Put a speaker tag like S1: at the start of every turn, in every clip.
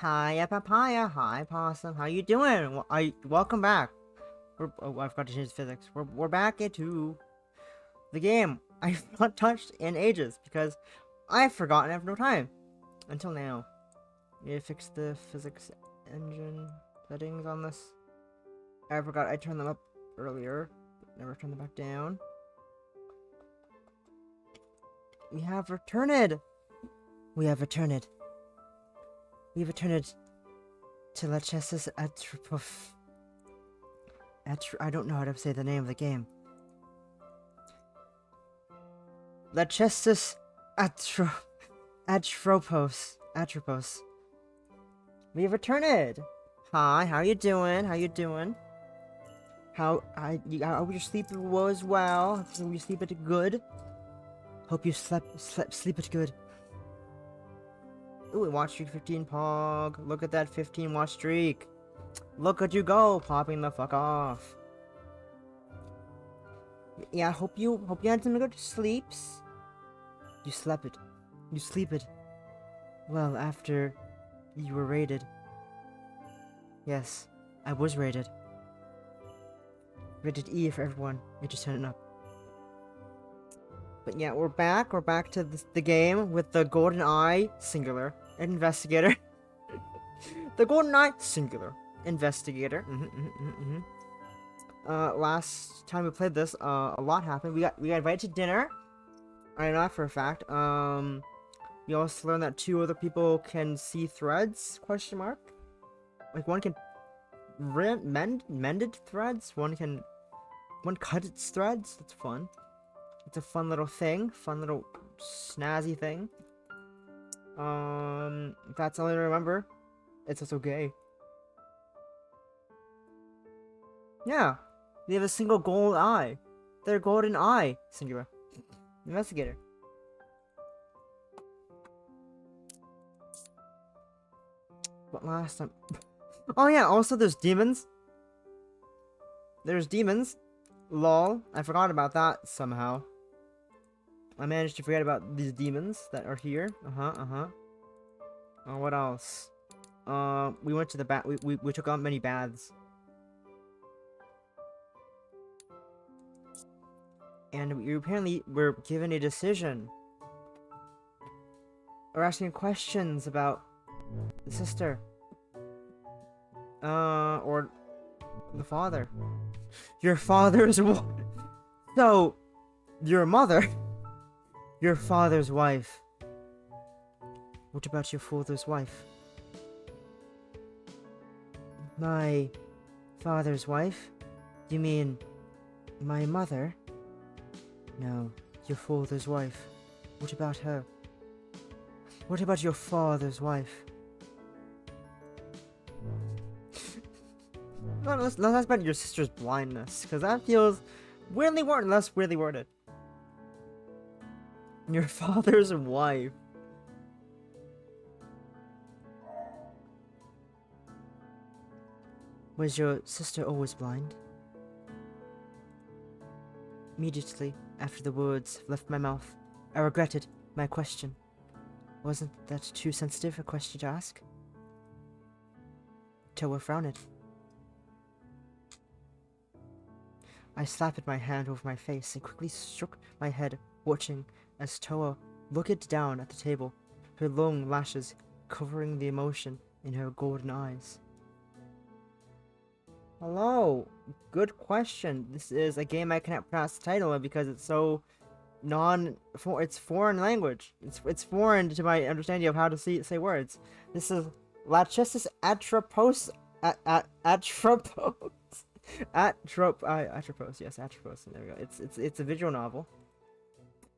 S1: Hi, papaya. Hi, possum. How you doing? Welcome back. I forgot to change physics. We're back into the game. I've not touched in ages because I've forgotten. I have no time until now. Need to fix the physics engine settings on this. I forgot I turned them up earlier, but never turned them back down. We have returned. We have returned. We've returned to Lachesis Atropos. I don't know how to say the name of the game. Lachesis Atropos. We've returned. Hi, how you doing? How you doing? How hope your sleep was well. Hope you sleep it good. Hope you sleep it good. Ooh, watch streak 15 pog. Look at that 15 watch streak. Look at you go, popping the fuck off. Yeah, hope you had some good sleeps. You slept it. You sleep it. Well, after you were raided. Yes, I was raided. Rated E for everyone. It just turned up. But yeah, we're back. We're back to the game with the golden eye singular investigator. The golden eye singular investigator. Last time we played this, a lot happened. We got invited to dinner. I know that for a fact. We also learned that 2 other people can see threads? Question mark. Like one can mended threads. One cut its threads. That's fun. It's a fun little thing. Fun little snazzy thing. If that's all I remember. It's also gay. Yeah. They have a single gold eye. Their golden eye. Singular. Investigator. What last time? Oh yeah, also there's demons. There's demons. Lol. I forgot about that somehow. I managed to forget about these demons that are here. What else? We went to the bath. We took on many baths. And we apparently were given a decision. We're asking questions about the sister. Or the father. Your father's So, your mother. Your father's wife. What about your father's wife? My father's wife? You mean my mother? No, your father's wife. What about her? What about your father's wife? Let's ask about your sister's blindness, because that feels weirdly worded, less weirdly worded. Your father's wife. Was your sister always blind? Immediately after the words left my mouth, I regretted my question. Wasn't that too sensitive a question to ask? Toa frowned. I slapped my hand over my face and quickly shook my head, watching as Toa looked down at the table, her long lashes covering the emotion in her golden eyes. Hello, good question. This is a game I cannot pronounce the title of because it's so it's foreign language. It's foreign to my understanding of how to say words. This is Lachesis Atropos Atropos. Atropos, yes, Atropos. There we go. It's a visual novel.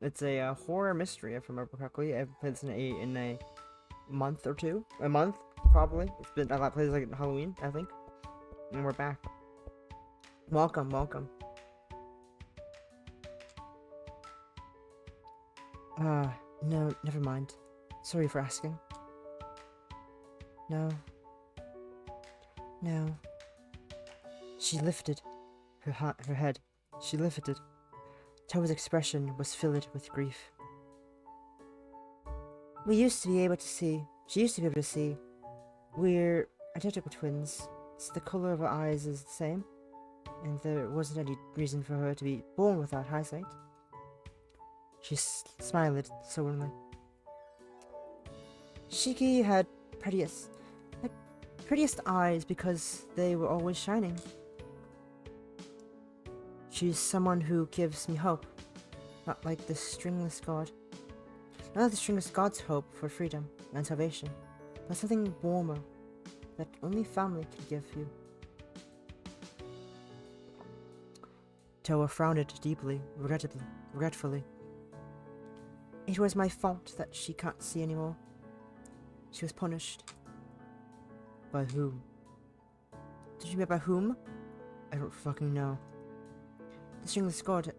S1: It's a horror mystery, if I remember correctly. I've played this in a month or two. A month, probably. It's been I played this like Halloween, I think. And we're back. Welcome. No, never mind. Sorry for asking. No. She lifted her head. She lifted. Toa's expression was filled with grief. We used to be able to see. She used to be able to see. We're identical twins, so the color of our eyes is the same, and there wasn't any reason for her to be born without eyesight. She smiled sullenly. Shiki had prettiest eyes because they were always shining. She's someone who gives me hope, not like the stringless god. Not like the stringless god's hope for freedom and salvation, but something warmer that only family can give you. Toa frowned deeply, regretfully. It was my fault that she can't see anymore. She was punished. By whom? Did you mean by whom? I don't fucking know. The stringless god,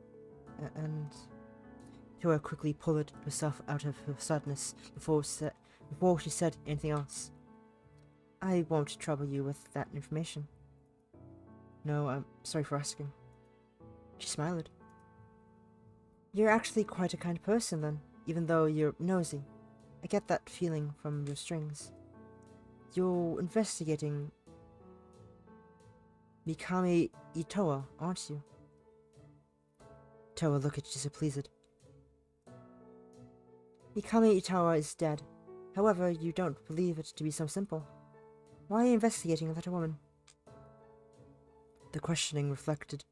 S1: and Toa quickly pulled herself out of her sadness before she said anything else. I won't trouble you with that information. No, I'm sorry for asking. She smiled. You're actually quite a kind person then, even though you're nosy. I get that feeling from your strings. You're investigating Mikami Itoa, aren't you? Toa looked displeased. Mikami Itoa is dead. However, you don't believe it to be so simple. Why are you investigating that woman? The questioning reflected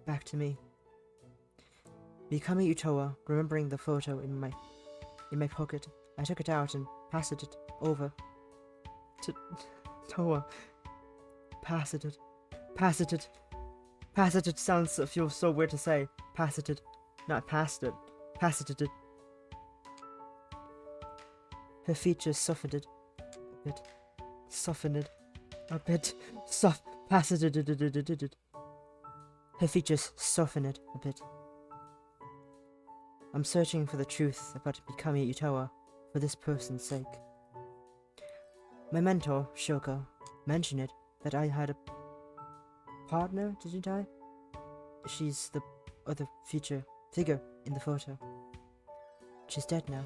S1: back to me. Mikami Itoa, remembering the photo in my pocket, I took it out and passed it over to Toa. Passed it feels so weird to say. Passed it, not passed it. Passed it. Her features softened a bit. Passed it. Her features softened a bit. I'm searching for the truth about Mikami Itoa for this person's sake. My mentor, Shoko, mentioned it that I had a partner, didn't I? She's the other figure in the photo. She's dead now.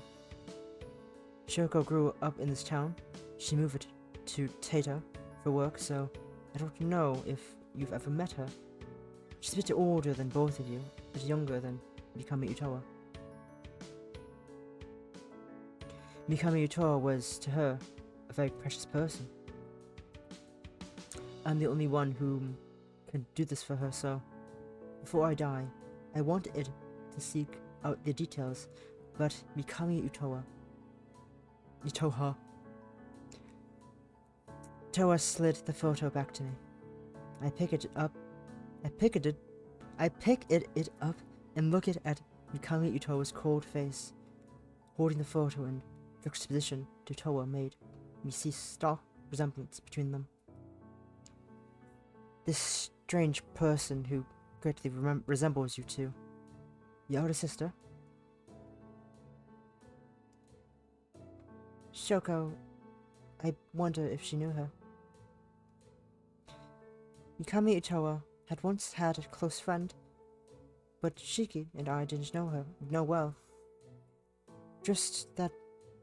S1: Shoko grew up in this town. She moved to Tato for work, so I don't know if you've ever met her. She's a bit older than both of you, but younger than Mikami Itoa. Mikami Itoa was, to her, a very precious person. I'm the only one who can do this for her, so before I die, I wanted to seek out the details about Mikami Itoha. Toa slid the photo back to me. I picked it up and looked at Mikami Itoa's cold face. Holding the photo in juxtaposition to Toa made me see stark resemblance between them. This strange person who greatly resembles you two. Your older sister? Shoko, I wonder if she knew her. Mikami Itoa had once had a close friend, but Shiki and I didn't know well. Just that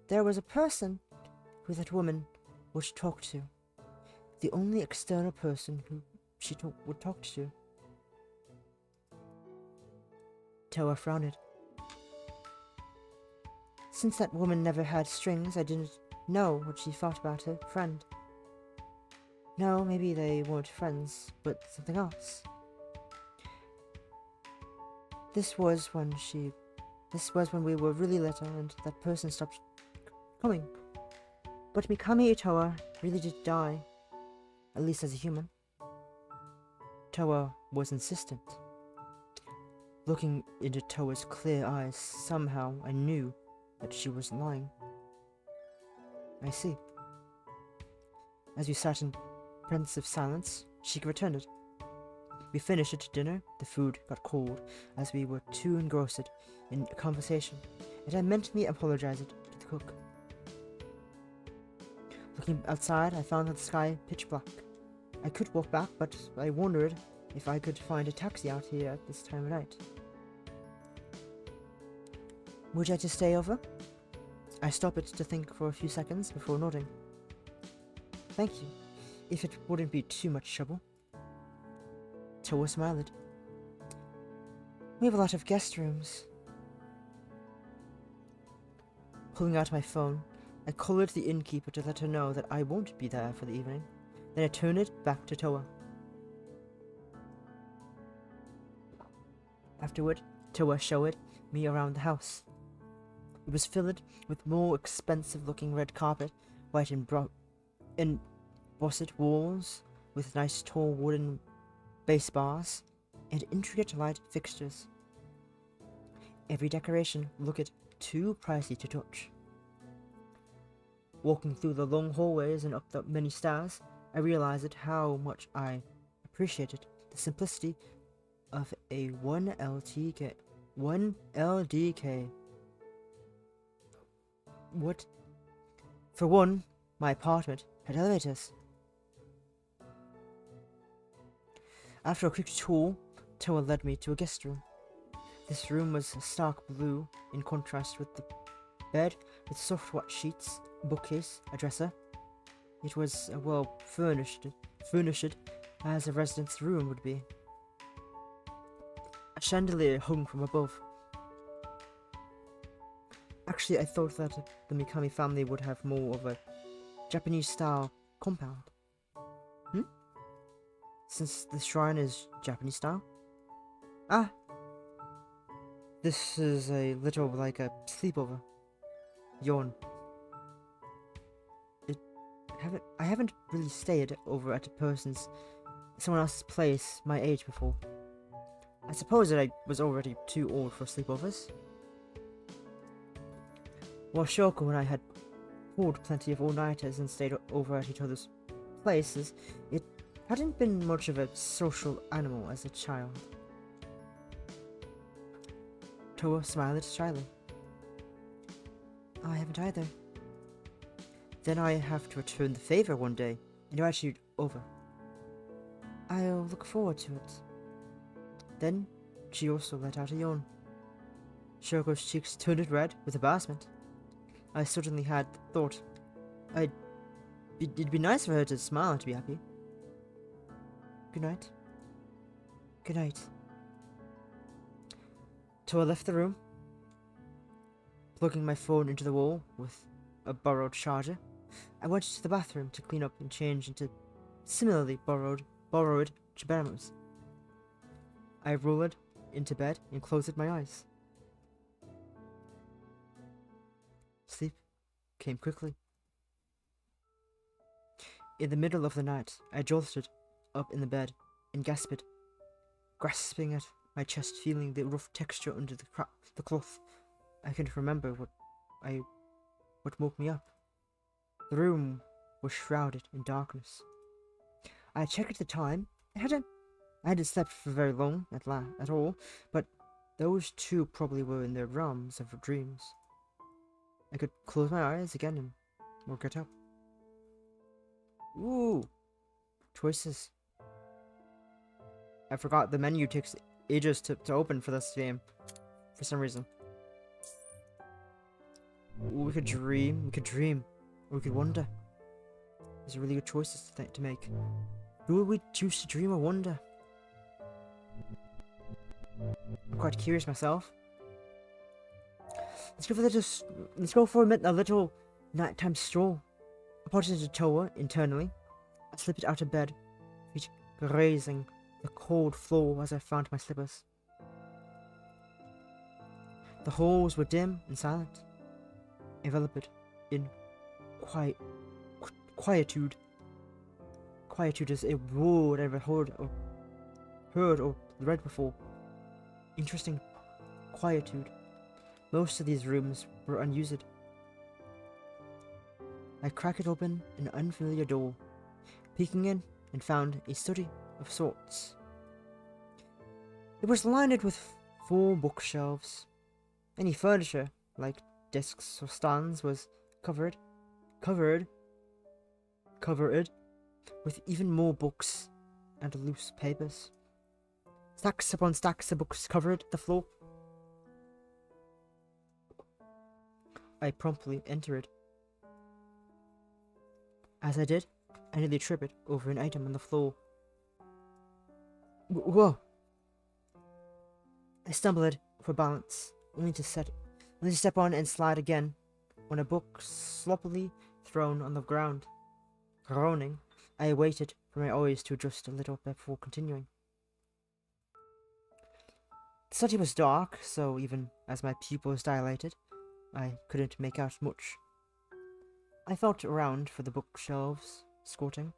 S1: there was a person who that woman would talk to. The only external person who she would talk to. Toa frowned. Since that woman never had strings, I didn't know what she thought about her friend. No, maybe they weren't friends, but something else. This was when we were really little and that person stopped coming. But Mikami Itoa really did die, at least as a human. Toa was insistent. Looking into Toa's clear eyes, somehow I knew that she wasn't lying. I see. As we sat in pensive silence, Shiki returned. We finished at dinner. The food got cold as we were too engrossed in conversation, and I mentally apologized to the cook. Looking outside, I found the sky pitch black. I could walk back, but I wondered if I could find a taxi out here at this time of night. Would you like to stay over? I stopped to think for a few seconds before nodding. thank you. If it wouldn't be too much trouble. Toa smiled. We have a lot of guest rooms. Pulling out my phone, I colored the innkeeper to let her know that I won't be there for the evening. Then I turned it back to Toa. Afterward, Toa showed me around the house. It was filled with more expensive-looking red carpet, white embossed walls with nice tall wooden base bars, and intricate light fixtures. Every decoration looked too pricey to touch. Walking through the long hallways and up the many stairs, I realized how much I appreciated the simplicity of a 1LDK. What? For one, my apartment had elevators. After a quick tour, Toa led me to a guest room. This room was stark blue in contrast with the bed with soft white sheets, bookcase, a dresser. It was well furnished as a resident's room would be. A chandelier hung from above. Actually, I thought that the Mikami family would have more of a Japanese-style compound. Since the shrine is Japanese style? Ah! This is a little like a sleepover. Yawn. I haven't really stayed over at someone else's place my age before. I suppose that I was already too old for sleepovers. While Shoko and I had pulled plenty of all-nighters and stayed over at each other's places, it hadn't been much of a social animal as a child. Toa smiled shyly. I haven't either. Then I have to return the favor one day and invite you over. I'll look forward to it. Then she also let out a yawn. Shoko's cheeks turned red with embarrassment. I suddenly had the thought, it'd be nice for her to smile and to be happy. Good night. Good night. Toa left the room, plugging my phone into the wall with a borrowed charger. I went to the bathroom to clean up and change into similarly borrowed pajamas. I rolled into bed and closed my eyes. Sleep came quickly. In the middle of the night, I jolted up in the bed and gasped, grasping at my chest, feeling the rough texture under the cloth. I couldn't remember what woke me up. The room was shrouded in darkness. I checked the time. I hadn't slept for very long at all, but those two probably were in their realms of dreams. I could close my eyes again or get up. Ooh, choices. I forgot the menu takes ages to open for this game, for some reason. Ooh, we could dream, or we could wonder. These are really good choices to make. Who would we choose to dream or wonder? I'm quite curious myself. Let's go for a little nighttime stroll. I pointed to Toa internally. I slipped out of bed, feet grazing the cold floor as I found my slippers. The halls were dim and silent, enveloped in quietude. Quietude is a word I've heard or read before. Interesting. Quietude. Most of these rooms were unused. I cracked open an unfamiliar door, peeking in and found a study of sorts. It was lined with 4 bookshelves. Any furniture, like desks or stands, was covered with even more books and loose papers. Stacks upon stacks of books covered the floor. I promptly entered. As I did, I nearly tripped over an item on the floor. Whoa! I stumbled for balance, only to step on and slide again on a book sloppily thrown on the ground. Groaning, I waited for my eyes to adjust a little before continuing. The study was dark, so even as my pupils dilated, I couldn't make out much. I felt around for the bookshelves, squinting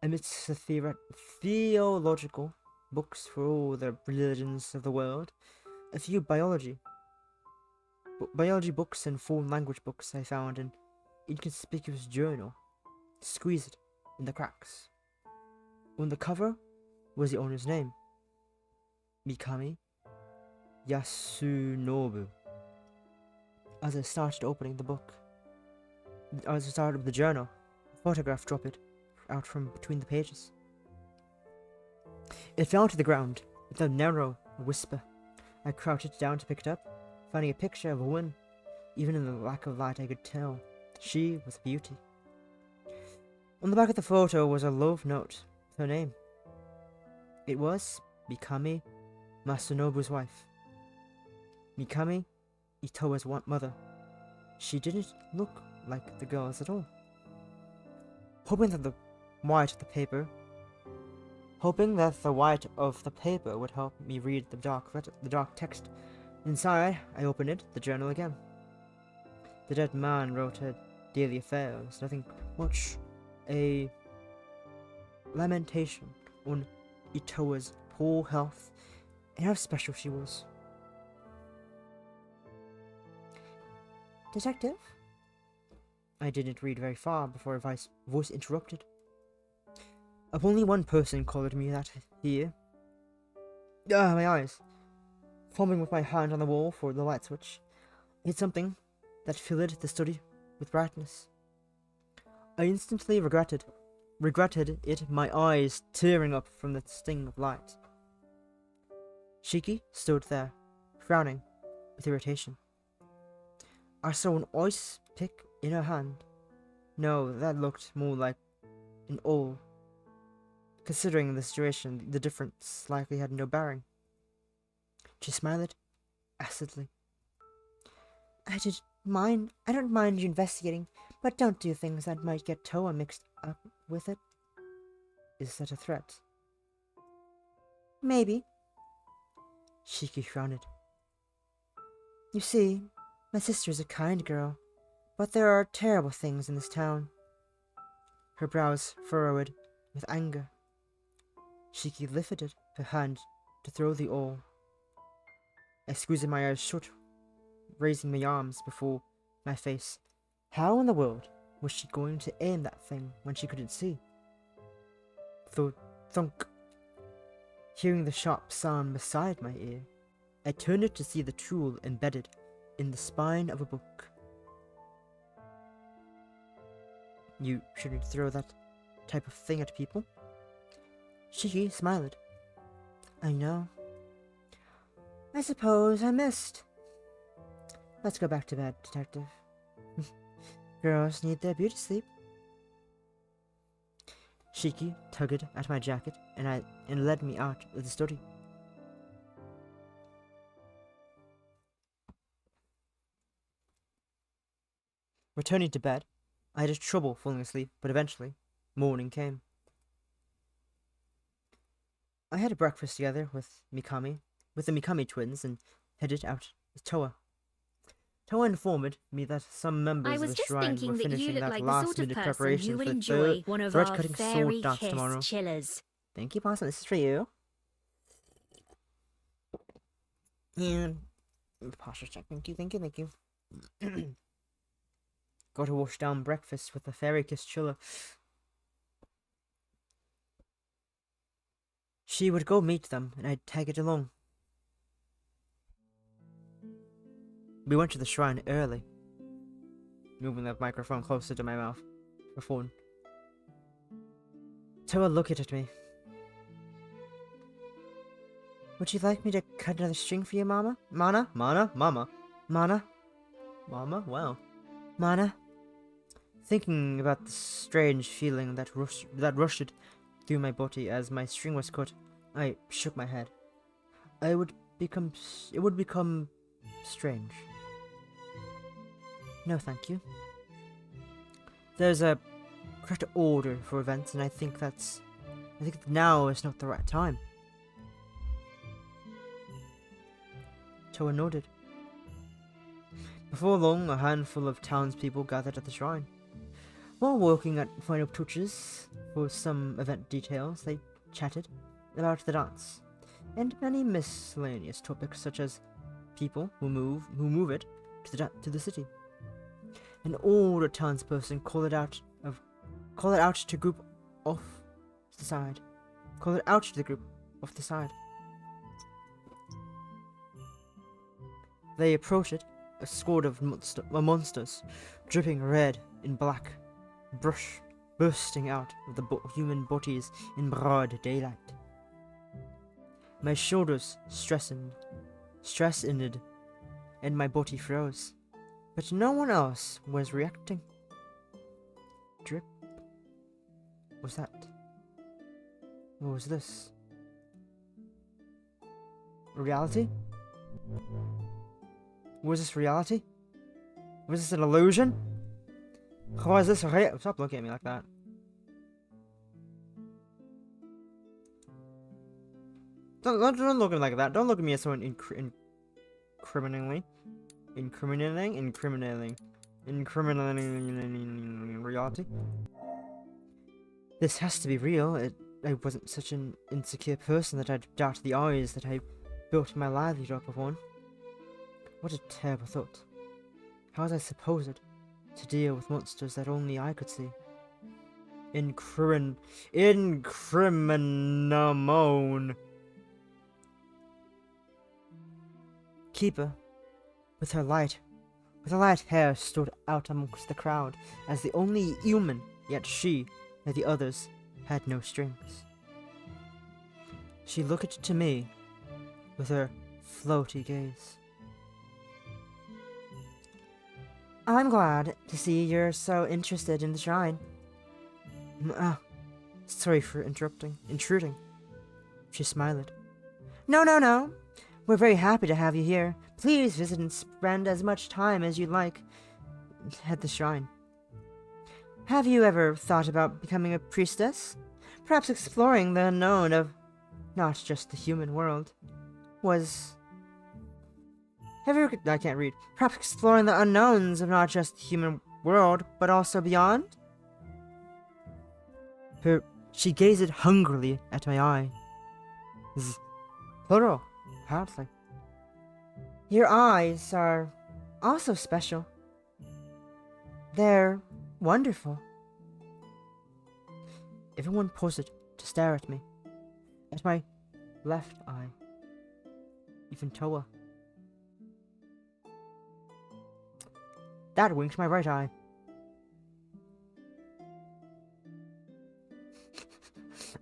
S1: amidst the theological books for all the religions of the world. A few biology books and foreign language books I found in inconspicuous journal, squeezed in the cracks. On the cover was the owner's name, Mikami Yasunobu. As I started opening the book, as I started the journal, a photograph dropped out from between the pages. It fell to the ground with a narrow whisper. I crouched down to pick it up, finding a picture of a woman. Even in the lack of light I could tell she was a beauty. On the back of the photo was a love note with her name. It was Mikami Masunobu's wife. Mikami, Itoa's mother. She didn't look like the girls at all. Hoping that the white of the paper would help me read the dark text. Inside, I opened the journal again. The dead man wrote her daily affairs, nothing much. A lamentation on Itoa's poor health and how special she was. Detective? I didn't read very far before a voice interrupted. Of only one person called me that here. My eyes. Fumbling with my hand on the wall for the light switch, I hit something that filled the study with brightness. I instantly regretted it, my eyes tearing up from the sting of light. Shiki stood there, frowning with irritation. I saw an ice pick in her hand. No, that looked more like an awl. Considering the situation, the difference likely had no bearing. She smiled acidly. I don't mind you investigating, but don't do things that might get Toa mixed up with it. Is that a threat? Maybe. Shiki frowned. You see, my sister is a kind girl, but there are terrible things in this town. Her brows furrowed with anger. Shiki lifted her hand to throw the awl. I squeezed my eyes shut, raising my arms before my face. How in the world was she going to aim that thing when she couldn't see? Thunk. Hearing the sharp sound beside my ear, I turned it to see the tool embedded in the spine of a book. You shouldn't throw that type of thing at people. Shiki smiled. I know. I suppose I missed. Let's go back to bed, Detective. Girls need their beauty sleep. Shiki tugged at my jacket and led me out of the study. Returning to bed, I had trouble falling asleep, but eventually, morning came. I had a breakfast together with the Mikami twins, and headed out with Toa. Toa informed me that some members of the shrine were finishing that last-minute preparation for the thread-cutting sword dance tomorrow.
S2: Chillers.
S1: Thank you, Possum. This is for you. And posture check. Thank you. Got to wash down breakfast with a fairy kiss chiller. She would go meet them, and I'd tag it along. We went to the shrine early, moving the microphone closer to my mouth. The phone. Toa looked at me. Would you like me to cut another string for you, Mama? Mana? Wow. Mana? thinking about the strange feeling that rushed through my body as my string was cut. I shook my head. It would become strange. No, thank you. There's a correct order for events, and I think now is not the right time. Toa nodded. Before long, a handful of townspeople gathered at the shrine. While working at final touches for some event details, they chatted about the dance, and many miscellaneous topics such as people who move it to the city. An older townsperson called it out to the group off the side. They approached it, a squad of monsters, dripping red and black, bursting out of the human bodies in broad daylight. My shoulders straightened, and my body froze, but no one else was reacting. Drip. What's that? What was this? Reality? Was this reality? Was this an illusion? Was this real? Stop looking at me like that. Don't look at me like that. Don't look at me as someone incriminating reality. This has to be real. I wasn't such an insecure person that I'd doubt the eyes that I built my livelihood up upon. What a terrible thought. How was I supposed to deal with monsters that only I could see? Incriminamone. Keeper, with her light hair, stood out amongst the crowd as the only human, yet she, like the others, had no strings. She looked to me with her floaty gaze. I'm glad to see you're so interested in the shrine. Sorry for intruding. She smiled. No. We're very happy to have you here. Please visit and spend as much time as you'd like at the shrine. Have you ever thought about becoming a priestess? Perhaps exploring the unknown of not just the human world. I can't read. Perhaps exploring the unknowns of not just the human world, but also beyond? She gazed hungrily at my eye. Plural, apparently. Your eyes are also special. They're wonderful. Everyone paused to stare at me. At my left eye. Even Toa. That winked my right eye.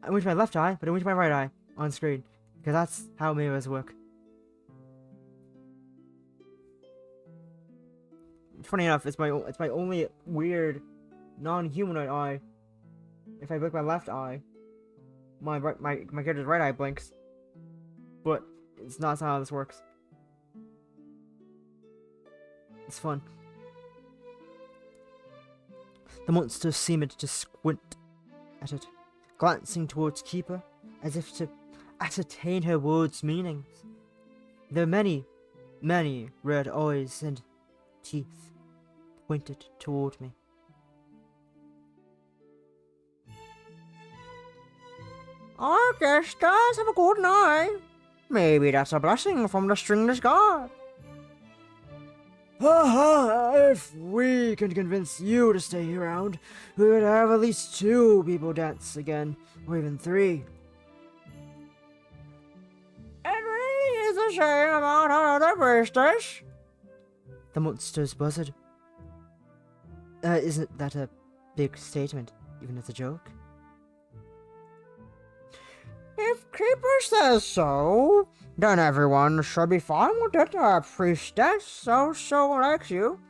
S1: I winked my left eye, but I winked my right eye on screen. Because that's how mirrors work. Funny enough, it's my only weird non-humanoid eye. If I blink my left eye, my character's right eye blinks. But it's not how this works. It's fun. The monster seemed to squint at it, glancing towards Keeper, as if to ascertain her words' meanings. There were many red eyes and teeth pointed toward me. Our guest does have a golden eye. Maybe that's a blessing from the stringless god. If we can convince you to stay around, we would have at least 2 people dance again, or even 3. It really is a shame about another priestess. The monsters buzzed. Isn't that a big statement, even as a joke? If Keeper says so, then everyone should be fine with it. A priestess so likes you.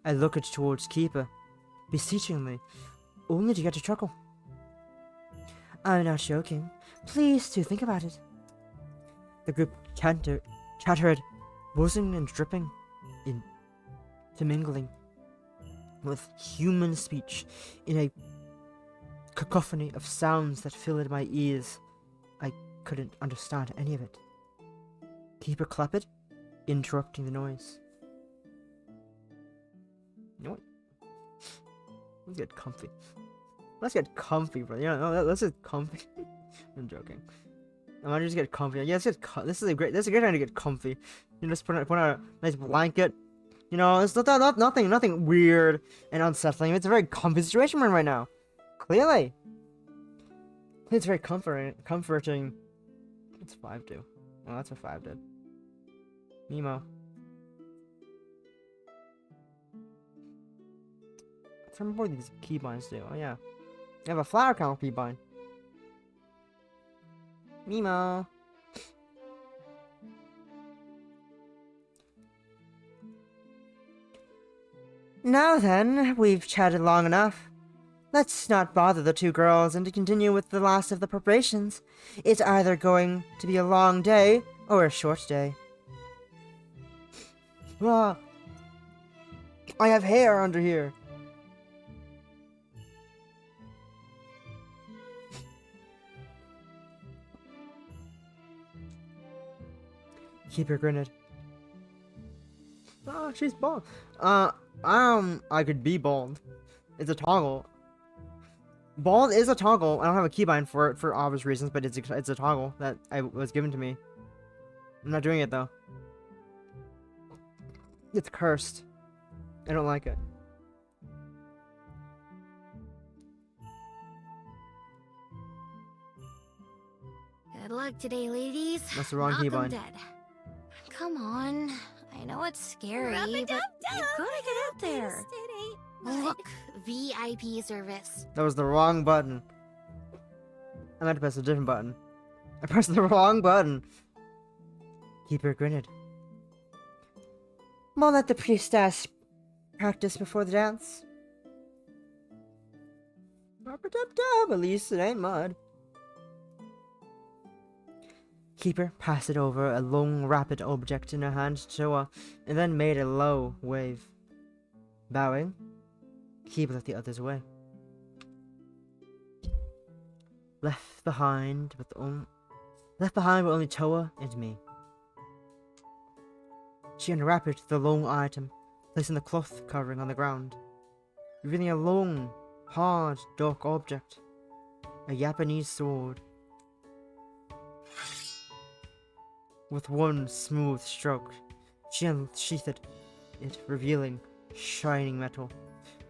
S1: I looked towards Keeper, beseechingly, only to get to chuckle. I'm not joking. Please do think about it. The group chattered, buzzing and dripping, intermingling with human speech in a cacophony of sounds that filled my ears. I couldn't understand any of it. Keeper clapped, interrupting the noise. You know what? Let's get comfy. Let's get comfy, bro. You know, let's get comfy. I'm joking. I might just get comfy. Yeah, this is a great time to get comfy. You just put on a nice blanket. You know, it's nothing weird and unsettling. It's a very comfy situation we're in right now. Clearly. It's very comforting. What's 5 do? Oh, that's what 5 did. Mimo. I remember what these keybinds do. Oh yeah. I have a flower count keybind. Mimo. Now then, we've chatted long enough. Let's not bother the two girls and to continue with the last of the preparations. It's either going to be a long day or a short day. Ah, I have hair under here. Keeper grinned. Oh, she's bald. I could be bald. It's a toggle. Bald is a toggle. I don't have a keybind for it for obvious reasons, but it's a toggle that was given to me. I'm not doing it though. It's cursed. I don't like it.
S2: Good luck today, ladies.
S1: That's the wrong
S2: Knock 'em
S1: keybind.
S2: dead. Come on. I know it's scary, but you gotta get out there. Look, VIP service.
S1: That was the wrong button. I meant to press a different button. I pressed the wrong button. Keeper grinned. We'll let the priestess practice before the dance. At least it ain't mud. Keeper passed it over a long, rapid object in her hand to her, and then made a low wave. Bowing, Keeper led the others away. Left behind with only Toa and me. She unwrapped the long item, placing the cloth covering on the ground, revealing a long, hard, dark object, a Japanese sword. With one smooth stroke, she unsheathed it, revealing shining metal.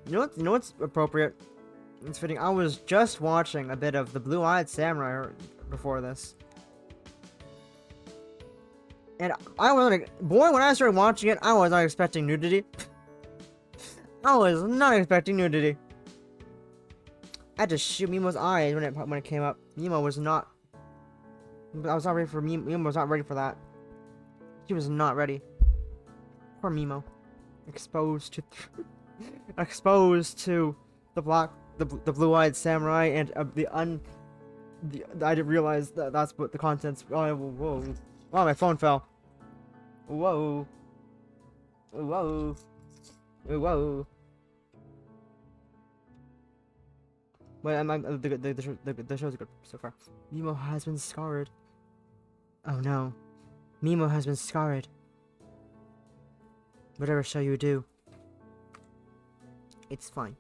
S1: You know what's appropriate? It's fitting. I was just watching a bit of the Blue-Eyed Samurai before this. And I wasn't, boy, when I started watching it, I was not expecting nudity. I was not expecting nudity. I had to shoot Mimo's eyes when it came up. Mimo was not. I was not ready for Mimo was not ready for that. She was not ready. Poor Mimo, exposed to the blue-eyed samurai and I didn't realize that's what the contents. Oh, whoa. Wow, my phone fell. Whoa. Whoa. Whoa. Wait, the show's good so far. Mimo has been scarred. Oh no. Mimo has been scarred. Whatever shall you do? It's fine.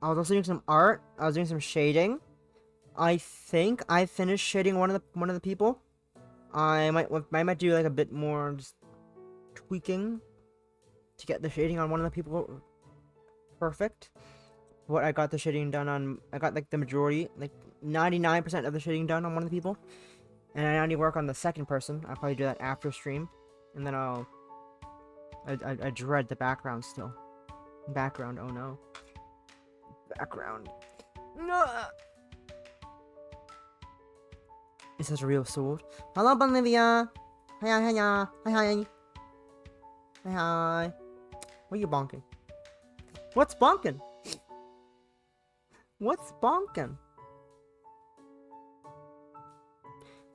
S1: I was also doing some art. I was doing some shading. I think I finished shading one of the people. I might do like a bit more just tweaking to get the shading on one of the people perfect. What I got the shading done on, I got like the majority, like 99% of the shading done on one of the people, and I need to work on the second person. I'll probably do that after stream, and then I dread the background still. Background, oh no. Background. No. This is a real sword. Hello, Bolivia. Hi. Hi. What are you bonking? What's bonkin'? What's bonkin'?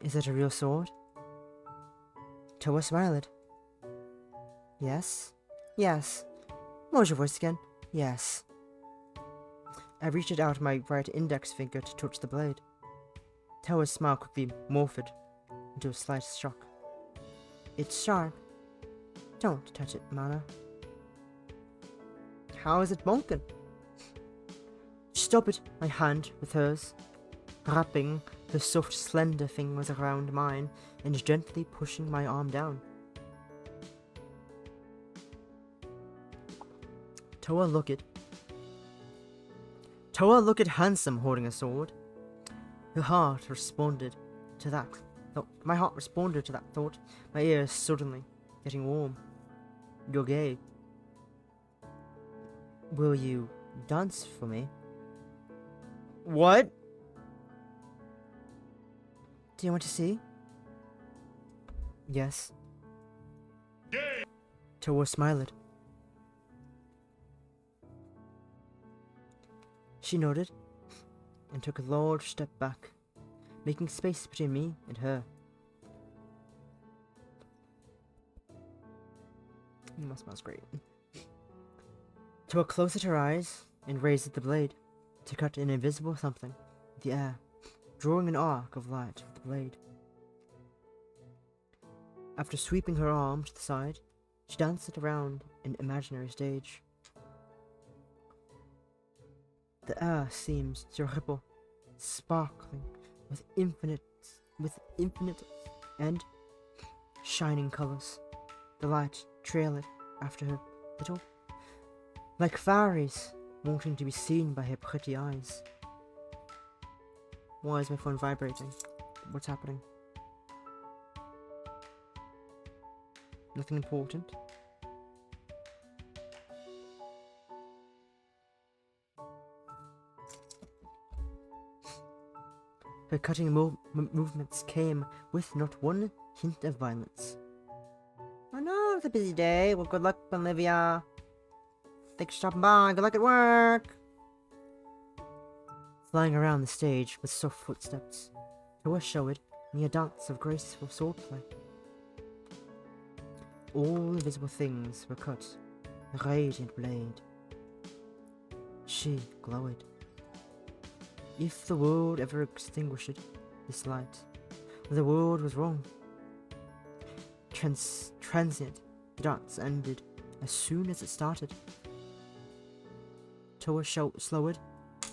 S1: Is it a real sword? Toa smiled. Yes? Yes. What was your voice again? Yes. I reached out my right index finger to touch the blade. Toa's smile quickly morphed into a slight shock. It's sharp. Don't touch it, Mana. How is it bonkin'? She stopped my hand with hers, wrapping her soft, slender fingers around mine and gently pushing my arm down. Toa looked handsome holding a sword. Her heart responded to that. My heart responded to that thought, my ears suddenly getting warm. You're gay. Will you dance for me? What? Do you want to see? Yes. Gay. Toa smiled. She nodded and took a large step back, making space between me and her. That smells great. Toa closed her eyes and raised the blade to cut an invisible something in the air, drawing an arc of light with the blade. After sweeping her arm to the side, she danced around an imaginary stage. The air seems to ripple, sparkling with infinite and shining colors. The light trailed after her little, like fairies wanting to be seen by her pretty eyes. Why is my phone vibrating? What's happening? Nothing important? Her cutting movements came with not one hint of violence. I know it's a busy day. Well, good luck, Olivia. Thanks for stopping by. Good luck at work. Flying around the stage with soft footsteps, Toa showed me a dance of graceful swordplay. All invisible things were cut, a radiant blade. She glowed. If the world ever extinguished this light, the world was wrong. Transient, the dance ended as soon as it started. Toa slowed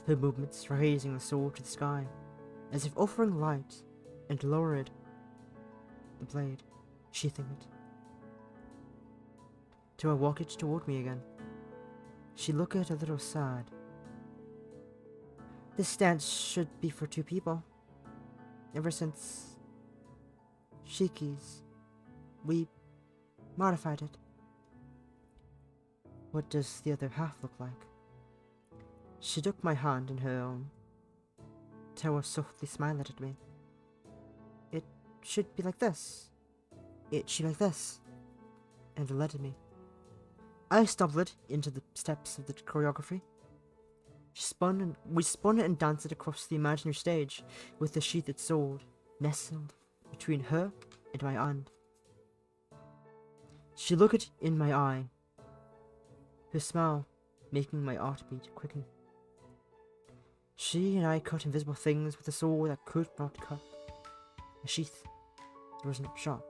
S1: her movements, raising the sword to the sky, as if offering light, and lowered the blade, sheathing it. Toa walked toward me again. She looked a little sad. This dance should be for two people. Ever since Shiki's, we modified it. What does the other half look like? She took my hand in her own. Toa softly smiled at me. It should be like this. It should be like this. And led me. I stumbled into the steps of the choreography. We spun and danced across the imaginary stage with the sheathed sword nestled between her and my hand. She looked in my eye, her smile making my heartbeat quicken. She and I cut invisible things with a sword that could not cut, a sheath that was not sharp.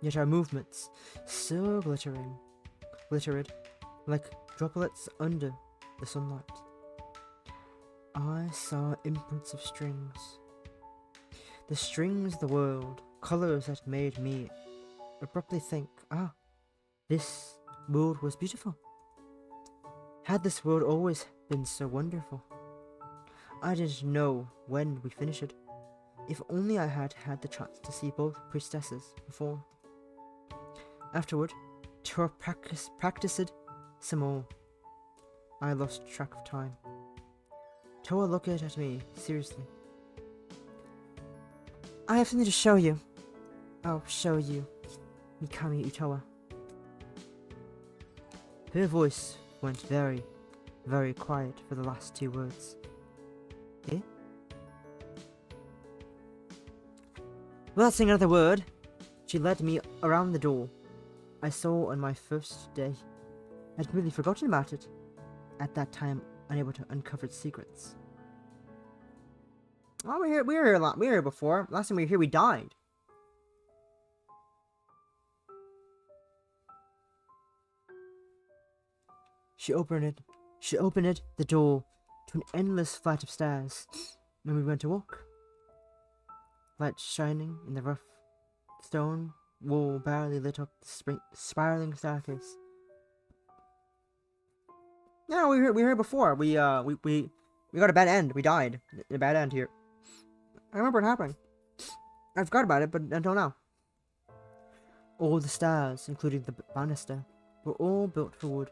S1: Yet our movements still glittered like droplets under the sunlight. I saw imprints of strings. The strings of the world, colors that made me abruptly think, this world was beautiful. Had this world always been so wonderful? I didn't know when we finished it. If only I had had the chance to see both priestesses perform. Afterward, Toa practiced some more. I lost track of time. Toa looked at me seriously. I have something to show you. I'll show you, Mikami Utoa. Her voice went very, very quiet for the last two words. Eh? Without saying another word, she led me around the door I saw on my first day. I'd really forgotten about it. At that time, unable to uncover its secrets. Oh, we were here a lot. We were here before. Last time we were here, we died. She opened the door to an endless flight of stairs when we went to walk. Light shining in the rough stone wall barely lit up the spiraling staircase. Yeah, we were here before. We got a bad end. We died. A bad end here. I remember it happening. I forgot about it, but until now. All the stairs, including the banister, were all built for wood.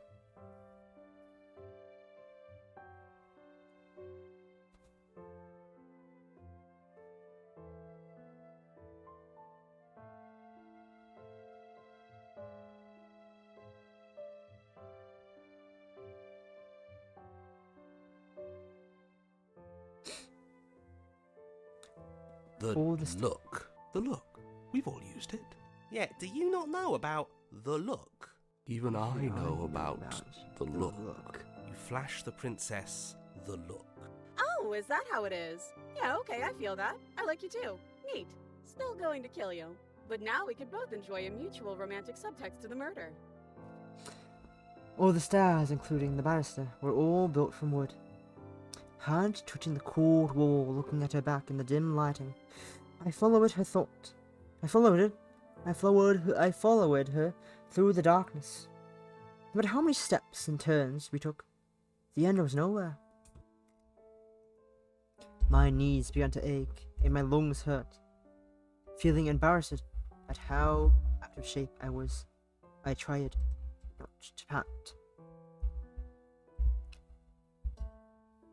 S3: The look. The look. We've all used it.
S4: Yeah, do you not know about the look?
S3: Even I know about the look.
S4: You flash the princess the look.
S5: Oh, is that how it is? Yeah, okay, I feel that. I like you too. Neat. Still going to kill you. But now we could both enjoy a mutual romantic subtext to the murder.
S1: All the stairs, including the banister, were all built from wood. Hand touching the cold wall, looking at her back in the dim lighting. I followed her thought. I followed her through the darkness. No matter how many steps and turns we took, the end was nowhere. My knees began to ache and my lungs hurt. Feeling embarrassed at how out of shape I was, I tried not to pant.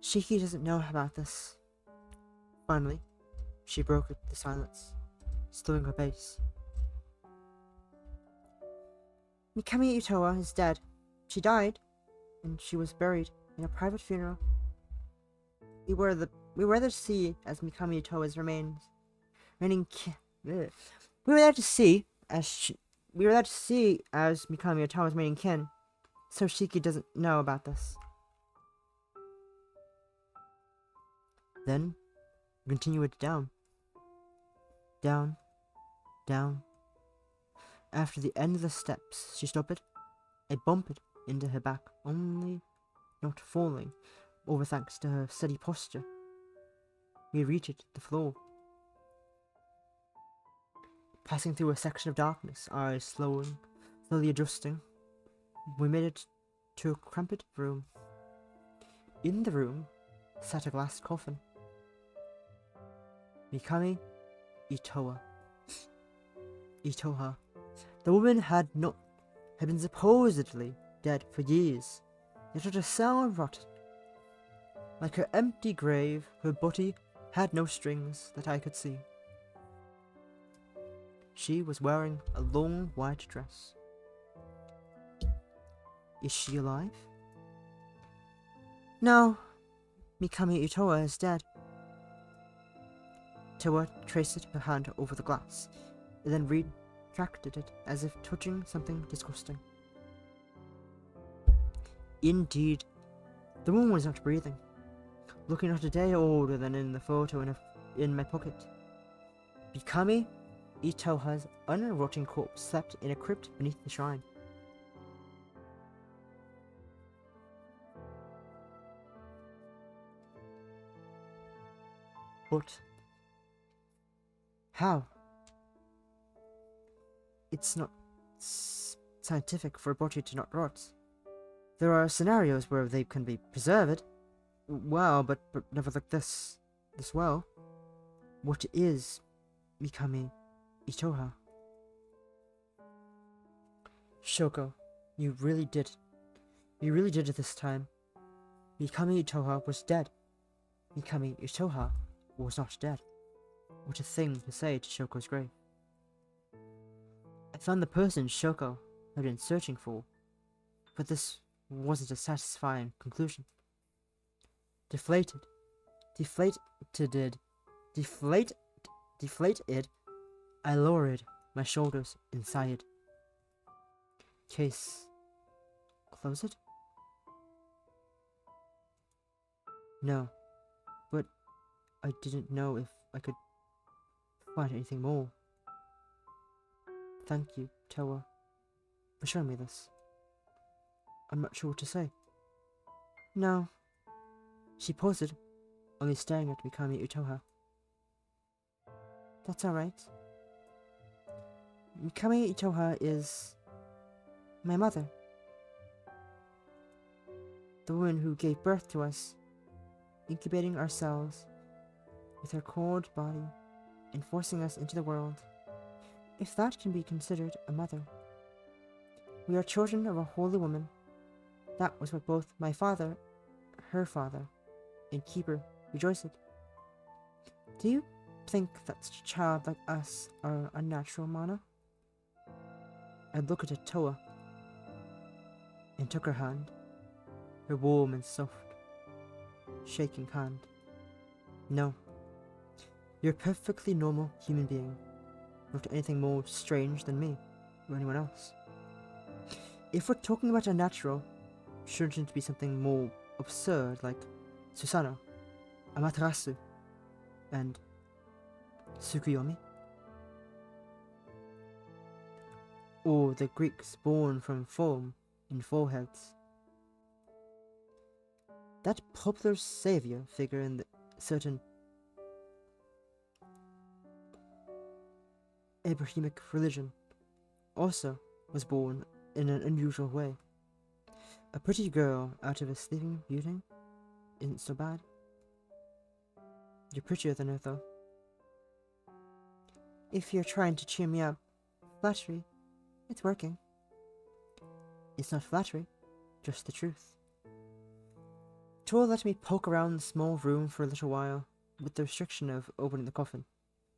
S1: Shiki doesn't know about this. Finally, she broke the silence, slowing her pace. Mikami Itoa is dead. She died, and she was buried in a private funeral. We were there to see as Mikami Itoa's remains. We were there to see as Mikami Itoa's remaining kin, so Shiki doesn't know about this. Then, continue it down. Down. Down. After the end of the steps, she stopped. I bumped into her back, only not falling, over thanks to her steady posture. We reached the floor. Passing through a section of darkness, our eyes slowly adjusting, we made it to a cramped room. In the room sat a glass coffin. Mikami Itoha. The woman had been supposedly dead for years, yet not a cell rotted. Like her empty grave, her body had no strings that I could see. She was wearing a long white dress. Is she alive? No, Mikami Itoha is dead. Toa traced her hand over the glass, and then retracted it as if touching something disgusting. Indeed, the woman was not breathing, looking not a day older than in the photo in my pocket. Mikami Itoha's unrotting corpse slept in a crypt beneath the shrine. But how? It's not scientific for a body to not rot. There are scenarios where they can be preserved. Well, but never like this well. What is Mikami Itoha? Shoko, you really did it this time. Mikami Itoha was dead. Mikami Itoha was not dead. What a thing to say to Shoko's grave. I found the person Shoko had been searching for But this wasn't a satisfying conclusion. Deflated, I lowered my shoulders and sighed. Case closed? No, but I didn't know if I could find anything more. Thank you, Toa, for showing me this. I'm not sure what to say. No. She paused, only staring at Mikami Utoha. That's alright. Mikami Utoha is my mother. The woman who gave birth to us, incubating ourselves with her cold body and forcing us into the world. If that can be considered a mother. We are children of a holy woman. That was what both my father, her father, and Keeper rejoiced. Do you think that such a child like us are unnatural, Mana? I looked at Toa and took her hand, her warm and soft, shaking hand. No, you're a perfectly normal human being, not anything more strange than me or anyone else. If we're talking about unnatural, shouldn't it be something more absurd like Susanoo, Amaterasu, and Tsukuyomi? Or the Greeks born from foam in foreheads? That popular savior figure in the certain Abrahamic religion also was born in an unusual way. A pretty girl out of a sleeping beauty isn't so bad. You're prettier than her, though. If you're trying to cheer me up, flattery, it's working. It's not flattery, just the truth. Toa let me poke around the small room for a little while, with the restriction of opening the coffin.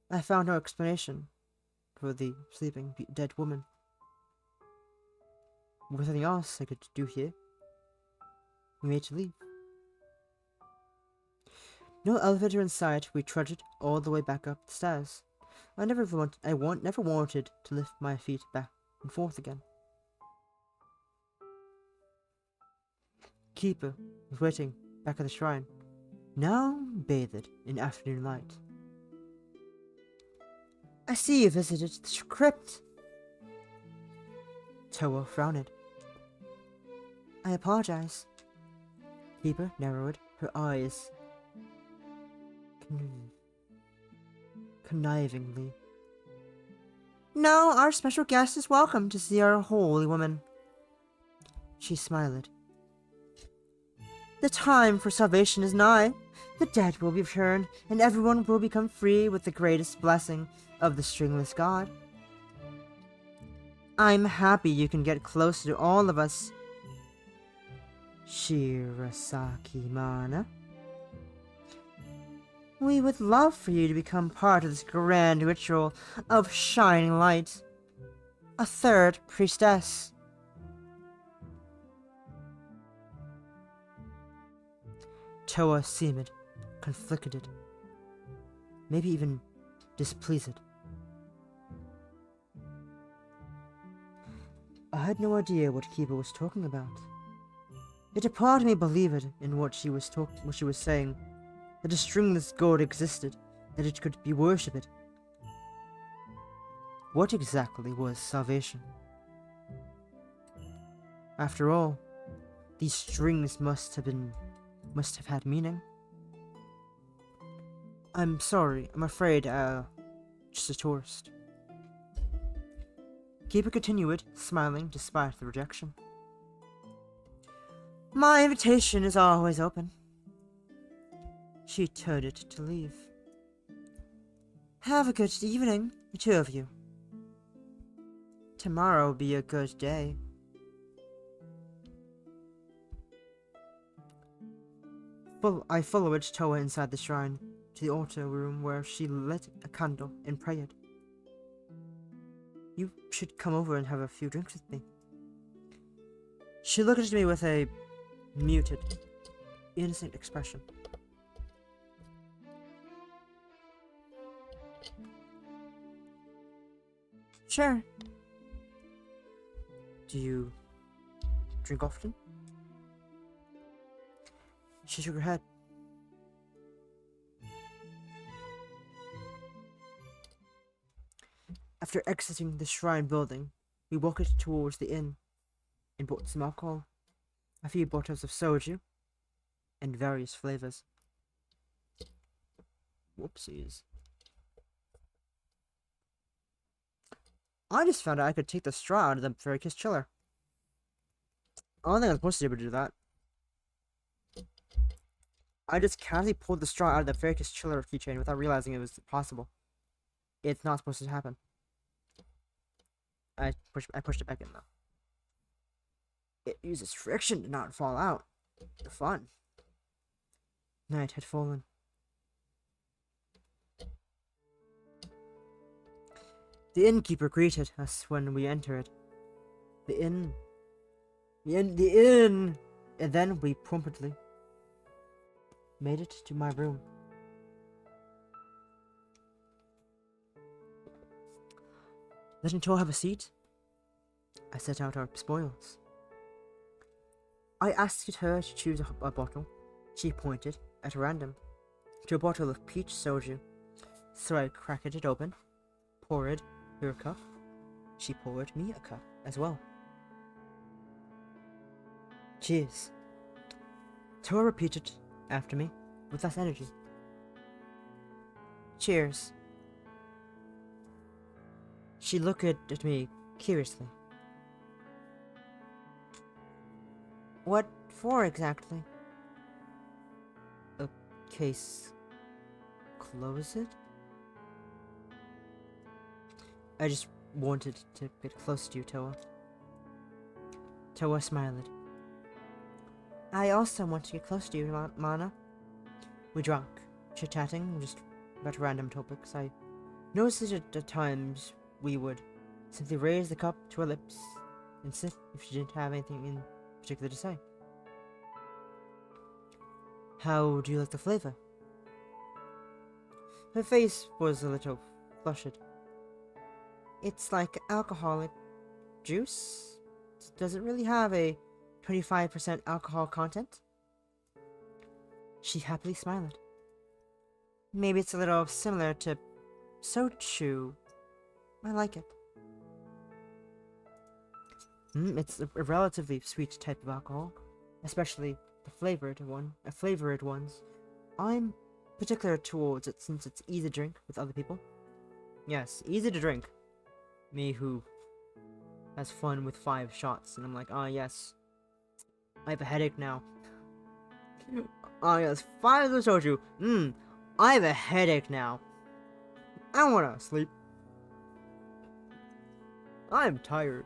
S1: I found no explanation for the sleeping dead woman. Was there anything else I could do here? We made to leave. No elevator in sight, we trudged all the way back up the stairs. I never wanted to lift my feet back and forth again. Keeper was waiting back at the shrine, now bathed in afternoon light. I see you visited the crypt. Toa frowned. I apologize. Keeper narrowed her eyes connivingly. No, our special guest is welcome to see our holy woman. She smiled. The time for salvation is nigh. The dead will be returned, and everyone will become free with the greatest blessing of the stringless god. I'm happy you can get closer to all of us. Shirasaki Mana. We would love for you to become part of this grand ritual of shining light. A third priestess. Toa seemed conflicted, maybe even displeased. I had no idea what Kiba was talking about. Yet a part of me believed in what she was saying, that a stringless god existed, that it could be worshipped. What exactly was salvation? After all, these strings must have had meaning. I'm sorry, I'm afraid, just a tourist. Keeper continued, smiling despite the rejection. My invitation is always open. She turned it to leave. Have a good evening, the two of you. Tomorrow will be a good day. I followed Toa inside the shrine, to the altar room where she lit a candle and prayed. You should come over and have a few drinks with me. She looked at me with a muted, innocent expression. Sure. Do you drink often? She shook her head. After exiting the shrine building, we walked towards the inn and bought some alcohol, a few bottles of soju, and various flavors. Whoopsies. I just found out I could take the straw out of the Fairy Kiss chiller. I don't think I'm supposed to be able to do that. I just casually pulled the straw out of the Fairy Kiss chiller keychain without realizing it was possible. It's not supposed to happen. I pushed it back in though. It uses friction to not fall out. Fun. Night had fallen. The innkeeper greeted us when we entered. The inn. And then we promptly made it to my room. Letting Tor have a seat, I set out our spoils. I asked her to choose a bottle. She pointed, at random, to a bottle of peach soju. So I cracked it open, poured her a cup. She poured me a cup as well. Cheers. Tor repeated after me with less energy. Cheers. She looked at me curiously. What for exactly? A case close it? I just wanted to get close to you, Toa. Toa smiled. I also want to get close to you, Mana. We drank, chit-chatting just about random topics. I noticed that at times we would simply raise the cup to our lips and sip if she didn't have anything in particular to say. How do you like the flavor? Her face was a little flushed. It's like alcoholic juice. Does it really have a 25% alcohol content? She happily smiled. Maybe it's a little similar to soju. I like it. It's a relatively sweet type of alcohol, especially the flavored ones. I'm particular towards it since it's easy to drink with other people. Yes, easy to drink. Me who has fun with 5 shots, and I'm like, yes, I have a headache now. Yes, 5 of the soju. I have a headache now. I wanna sleep. I'm tired.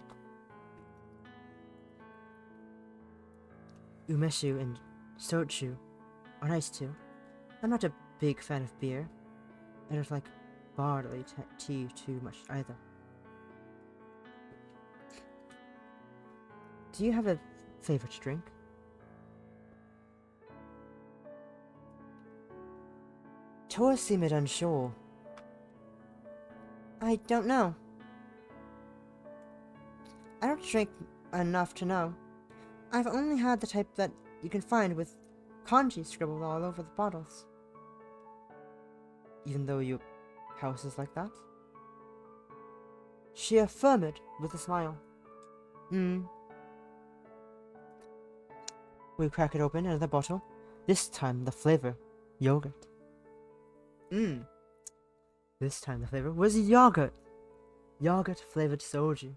S1: Umeshu and soju are nice too. I'm not a big fan of beer. I don't like barley tea too much either. Do you have a favorite drink? Toa seemed unsure. I don't know. I don't drink enough to know. I've only had the type that you can find with kanji scribbled all over the bottles. Even though your house is like that? She affirmed with a smile. We crack it open another bottle. This time the flavor, yogurt. This time the flavor was yogurt. Yogurt flavored soju.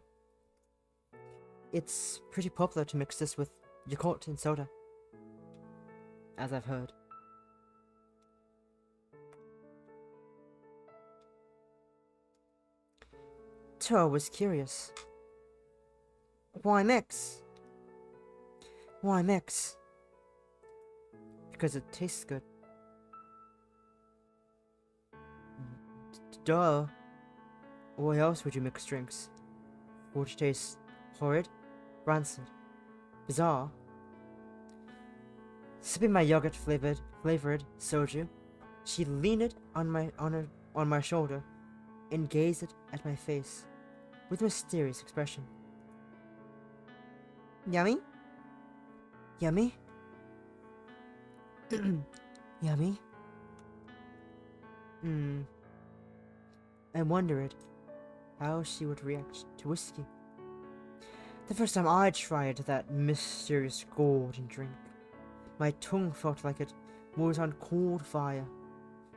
S1: It's pretty popular to mix this with Yakult and soda, as I've heard. Toa was curious. Why mix? Why mix? Because it tastes good. Duh. Why else would you mix drinks? Would it taste horrid? Rancid? bizarre. Sipping my yogurt flavored soju, she leaned on my shoulder and gazed at my face with a mysterious expression. Yummy? Yummy? Yummy? I wondered how she would react to whiskey. The first time I tried that mysterious golden drink, my tongue felt like it was on cold fire,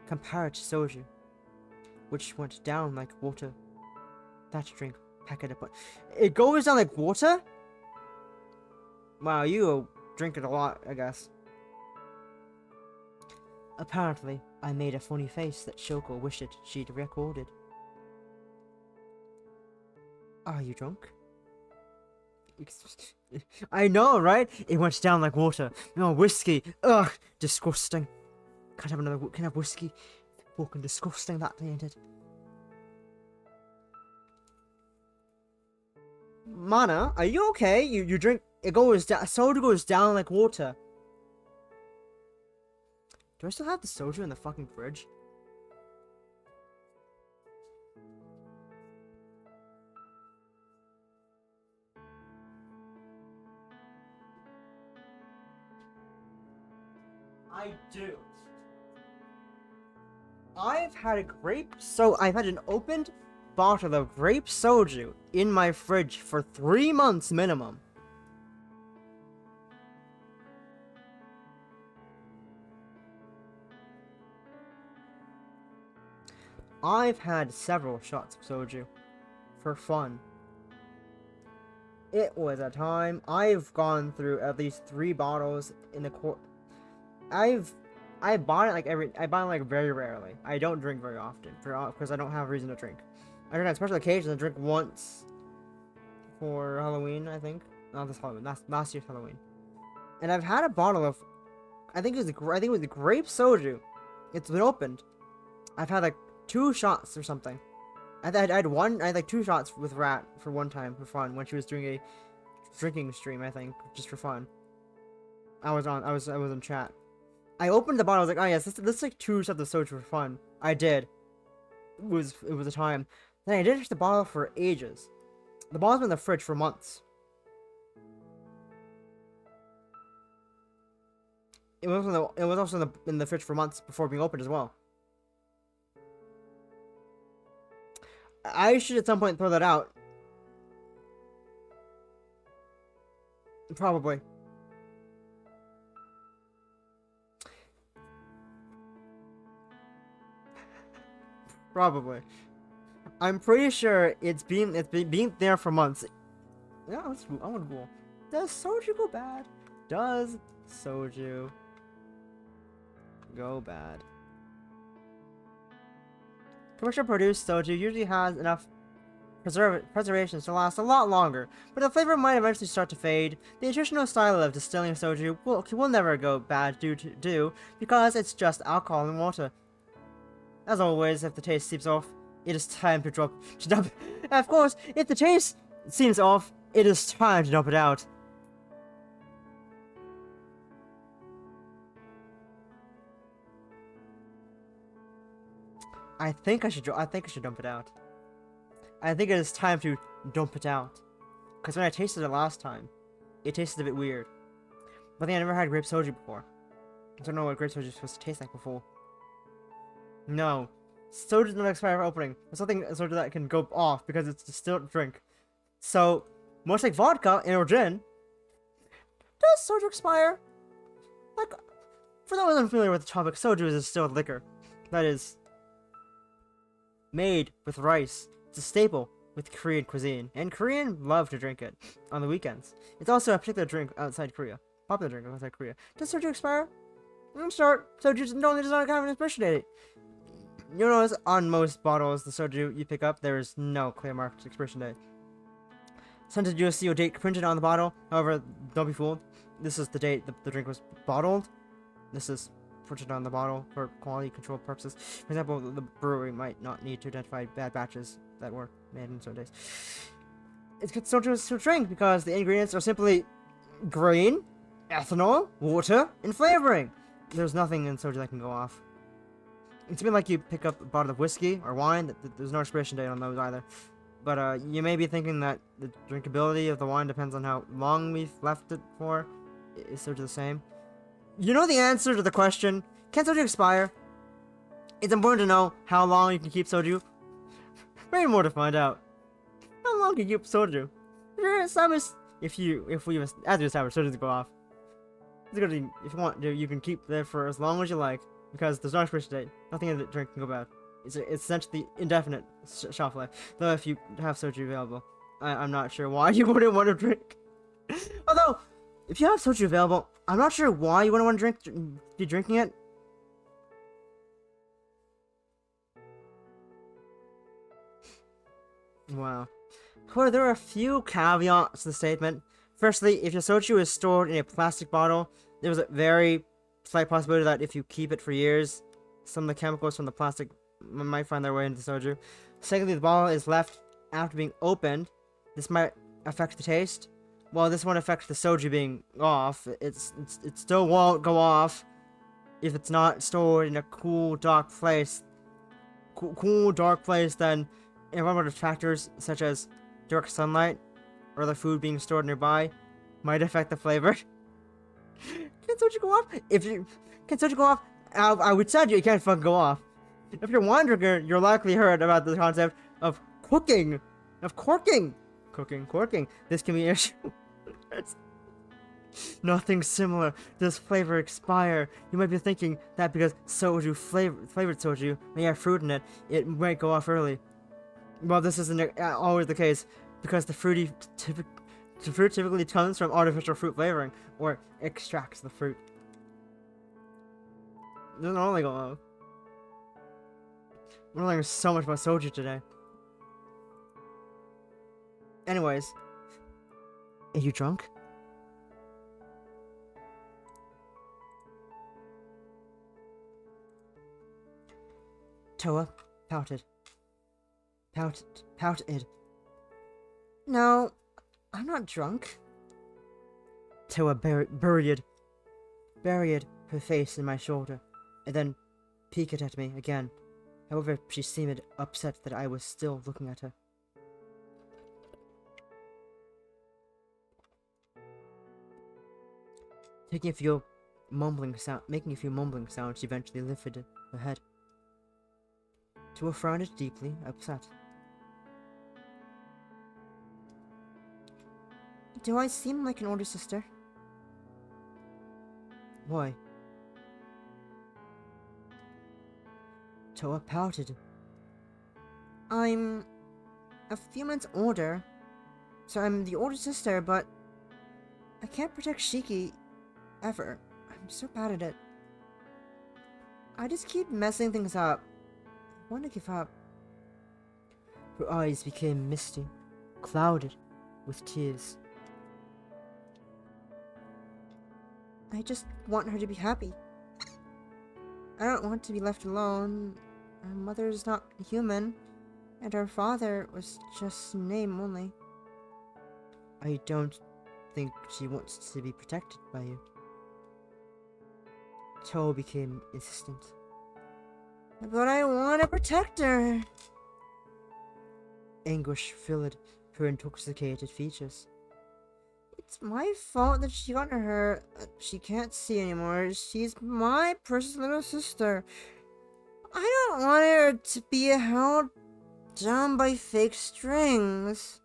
S1: compared to soju, which went down like water. That drink packed up. It goes down like water? Wow, you drink it a lot, I guess. Apparently, I made a funny face that Shoko wished she'd recorded. Are you drunk? I know, right? It went down like water. No, whiskey. Ugh, disgusting. Can't have whiskey. Fucking disgusting, that ain't it? Mana, are you okay? You drink. It goes down. Soda goes down like water. Do I still have the soda in the fucking fridge? I do. I've had an opened bottle of grape soju in my fridge for 3 months minimum. I've had several shots of soju for fun. It was a time. I've gone through at least 3 bottles in the I bought it very rarely. I don't drink very often because I don't have a reason to drink. I drink on special occasions. I drink once for Halloween, I think. Not this Halloween. That's last year's Halloween. And I've had a bottle of, I think it was the grape soju. It's been opened. I've had like 2 shots or something. I had like 2 shots with Rat for one time for fun when she was doing a drinking stream. I think just for fun. I was in chat. I opened the bottle. I was like, oh yes, this is like 2 shots of soju for fun. I did. It was a time. Then I didn't touch the bottle for ages. The bottle's been in the fridge for months. It was also in the fridge for months before being opened as well. I should at some point throw that out. Probably. Probably. I'm pretty sure it's been there for months. Yeah, I want to go. Does soju go bad? Does soju go bad? Commercial produced soju usually has enough preservations to last a lot longer, but the flavor might eventually start to fade. The traditional style of distilling soju will never go bad because it's just alcohol and water. As always, if the taste seeps off, it is time to dump. Of course, if the taste seems off, it is time to dump it out. I think I should dump it out. I think it is time to dump it out. Because when I tasted it last time, it tasted a bit weird. But then I never had grape soju before. I don't know what grape soju is supposed to taste like before. No. Soju does not expire for opening. There's nothing soju that can go off because it's a distilled drink. So, much like vodka or gin, does soju expire? Like, for those unfamiliar with the topic, soju is a distilled liquor that is made with rice. It's a staple with Korean cuisine, and Korean love to drink it on the weekends. It's also a particular drink outside Korea. Popular drink outside Korea. Does soju expire? I'm sorry, soju normally does not have an expiration date. You'll notice on most bottles, the soju you pick up, there is no clear marked expiration date. Sometimes you'll see a date printed on the bottle. However, don't be fooled. This is the date the drink was bottled. This is printed on the bottle for quality control purposes. For example, the brewery might not need to identify bad batches that were made in certain days. It's soju to drink because the ingredients are simply grain, ethanol, water, and flavoring. There's nothing in soju that can go off. It's been like you pick up a bottle of whiskey or wine. There's no expiration date on those either. But you may be thinking that the drinkability of the wine depends on how long we've left it for. Is soju the same? You know the answer to the question, can soju expire? It's important to know how long you can keep soju. Very more to find out. How long can you keep soju? As we established, soju to go off. It's gonna be, if you want, you can keep there for as long as you like, because there's no expiration date. Nothing in the drink can go bad. It's essentially indefinite shelf life. Though if you have soju available, I'm not sure why you wouldn't want to drink. Although, if you have soju available, I'm not sure why you wouldn't want to be drinking it. Wow. However, there are a few caveats to the statement. Firstly, if your soju is stored in a plastic bottle, there's a very slight possibility that if you keep it for years, some of the chemicals from the plastic might find their way into the soju. Secondly, the bottle is left after being opened. This might affect the taste. While this won't affect the soju being off, it still won't go off if it's not stored in a cool, dark place. Cool, dark place, then environmental factors such as direct sunlight or other food being stored nearby might affect the flavor. Can soju go off? Can soju go off? I would say you can't fucking go off. If you're a wine drinker, you're likely heard about the concept of corking. Corking. This can be an issue. Nothing similar. Does flavor expire? You might be thinking that because soju flavored soju may have fruit in it, it might go off early. Well, this isn't always the case, because the fruit typically comes from artificial fruit flavoring, or extracts the fruit. It doesn't only go off. We're learning so much about soju today. Anyways, are you drunk? Toa pouted. No, I'm not drunk. Toa buried her face in my shoulder, and then peeked at me again. However, she seemed upset that I was still looking at her. Making a few mumbling sounds, she eventually lifted her head. Toa frowned deeply, upset. Do I seem like an older sister? Why? Toa pouted. I'm a few months older, so I'm the older sister, but I can't protect Shiki ever. I'm so bad at it. I just keep messing things up. I want to give up. Her eyes became misty, clouded with tears. I just want her to be happy. I don't want to be left alone. Her mother's not human, and her father was just name only. I don't think she wants to be protected by you. Toa became insistent. But I want to protect her. Anguish filled her intoxicated features. It's my fault that she got hurt. She can't see anymore. She's my precious little sister. I don't want her to be held down by fake strings.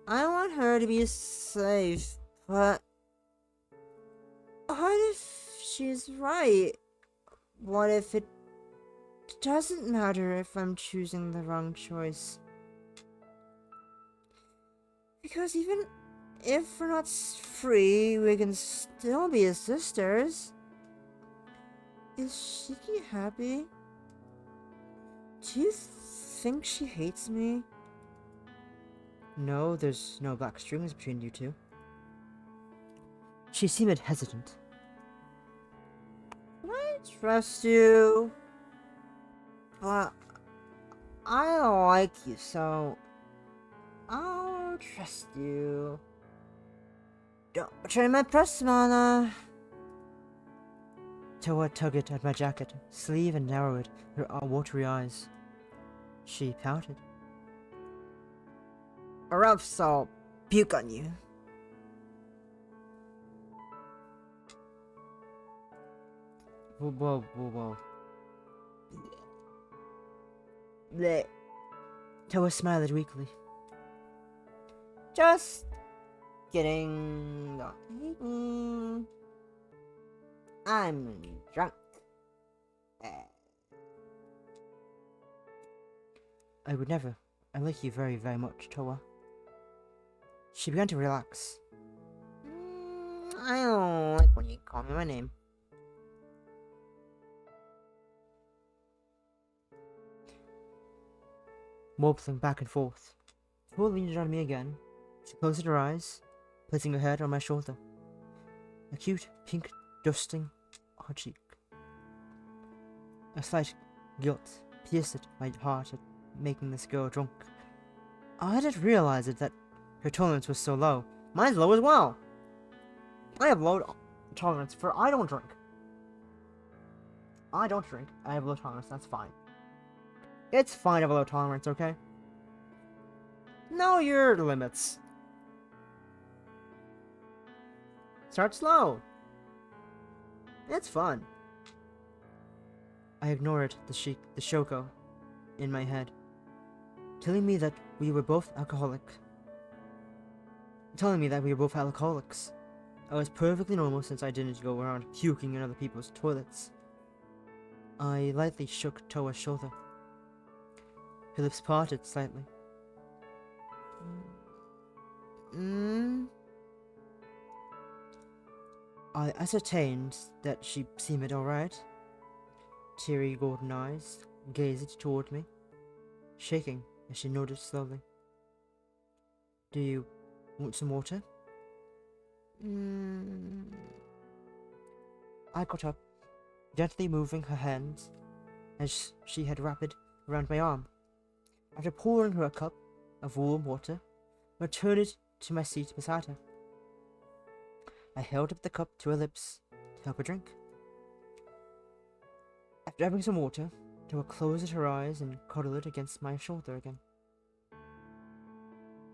S1: I want her to be safe, but what if she's right? What if it doesn't matter if I'm choosing the wrong choice? Because even if we're not free, we can still be sisters. Is Shiki happy? Do you think she hates me? No, there's no black strings between you two. She seemed hesitant. Can I trust you? Well, I like you, so I'll trust you. Don't betray my trust, Mana. Toa tugged at my jacket, sleeve and narrowed her watery eyes. She pouted. Or else I'll puke on you. Whoa. Bleh. Toa smiled weakly. Just kidding. I'm drunk. I would never. I like you very, very much, Toa. She began to relax. I don't like when you call me my name. Wobbling back and forth. Toa leaned on me again. She closed her eyes, placing her head on my shoulder. A cute, pink dusting her cheek. A slight guilt pierced my heart at making this girl drunk. I hadn't realized that her tolerance was so low. Mine's low as well. I have low tolerance for I don't drink. I don't drink. I have low tolerance. That's fine. It's fine to have a low tolerance, okay? Know your limits. Start slow. It's fun. I ignored the shoko in my head, telling me that we were both alcoholics. I was perfectly normal since I didn't go around puking in other people's toilets. I lightly shook Toa's shoulder. Her lips parted slightly. I ascertained that she seemed alright. Teary golden eyes gazed toward me, shaking as she nodded slowly. Do you want some water? I got up, gently moving her hands as she had wrapped around my arm. After pouring her a cup of warm water, I returned to my seat beside her. I held up the cup to her lips to help her drink. After having some water, Toa closed her eyes and cuddled against my shoulder again.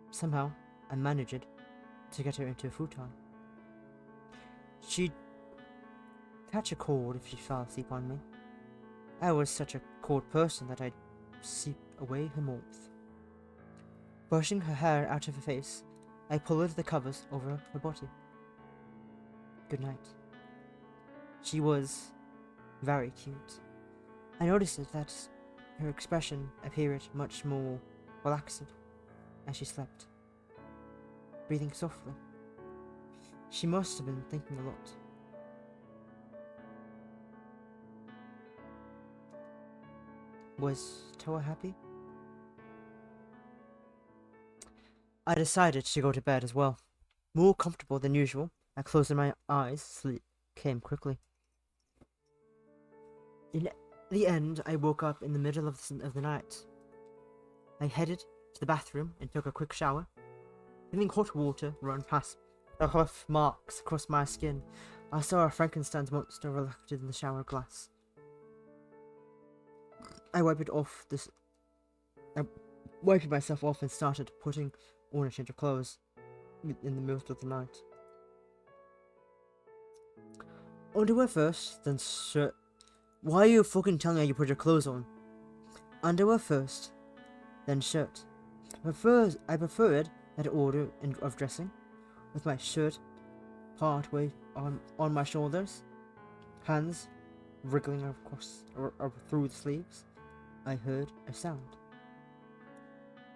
S1: Somehow, I managed to get her into a futon. She'd catch a cold if she fell asleep on me. I was such a cold person that I'd seep away her warmth. Brushing her hair out of her face, I pulled the covers over her body. Good night. She was very cute. I noticed that her expression appeared much more relaxed as she slept, breathing softly. She must have been thinking a lot. Was Toa happy? I decided to go to bed as well. More comfortable than usual, I closed my eyes. Sleep came quickly. In the end, I woke up in the middle of the night. I headed to the bathroom and took a quick shower. Feeling hot water run past the rough marks across my skin, I saw a Frankenstein's monster reflected in the shower glass. I wiped myself off and started putting on a change of clothes in the middle of the night. Underwear first, then shirt. Why are you fucking telling me how you put your clothes on? Underwear first, then shirt. I preferred that order of dressing, with my shirt part way on my shoulders, hands wriggling across or through the sleeves. I heard a sound.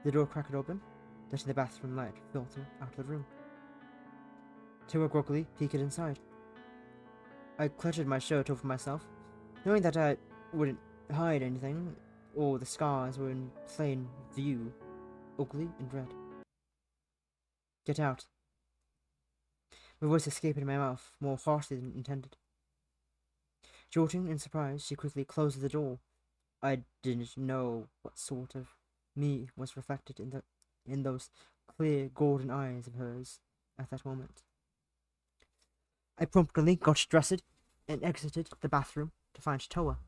S1: The door cracked open, letting the bathroom light filter out of the room. Toa groggily peeked inside. I clutched my shirt over myself, knowing that I wouldn't hide anything, or the scars were in plain view, ugly and red. Get out. My voice escaped in my mouth, more harshly than intended. Jolting in surprise, she quickly closed the door. I didn't know what sort of me was reflected in those clear golden eyes of hers at that moment. I promptly got dressed and exited the bathroom to find Toa.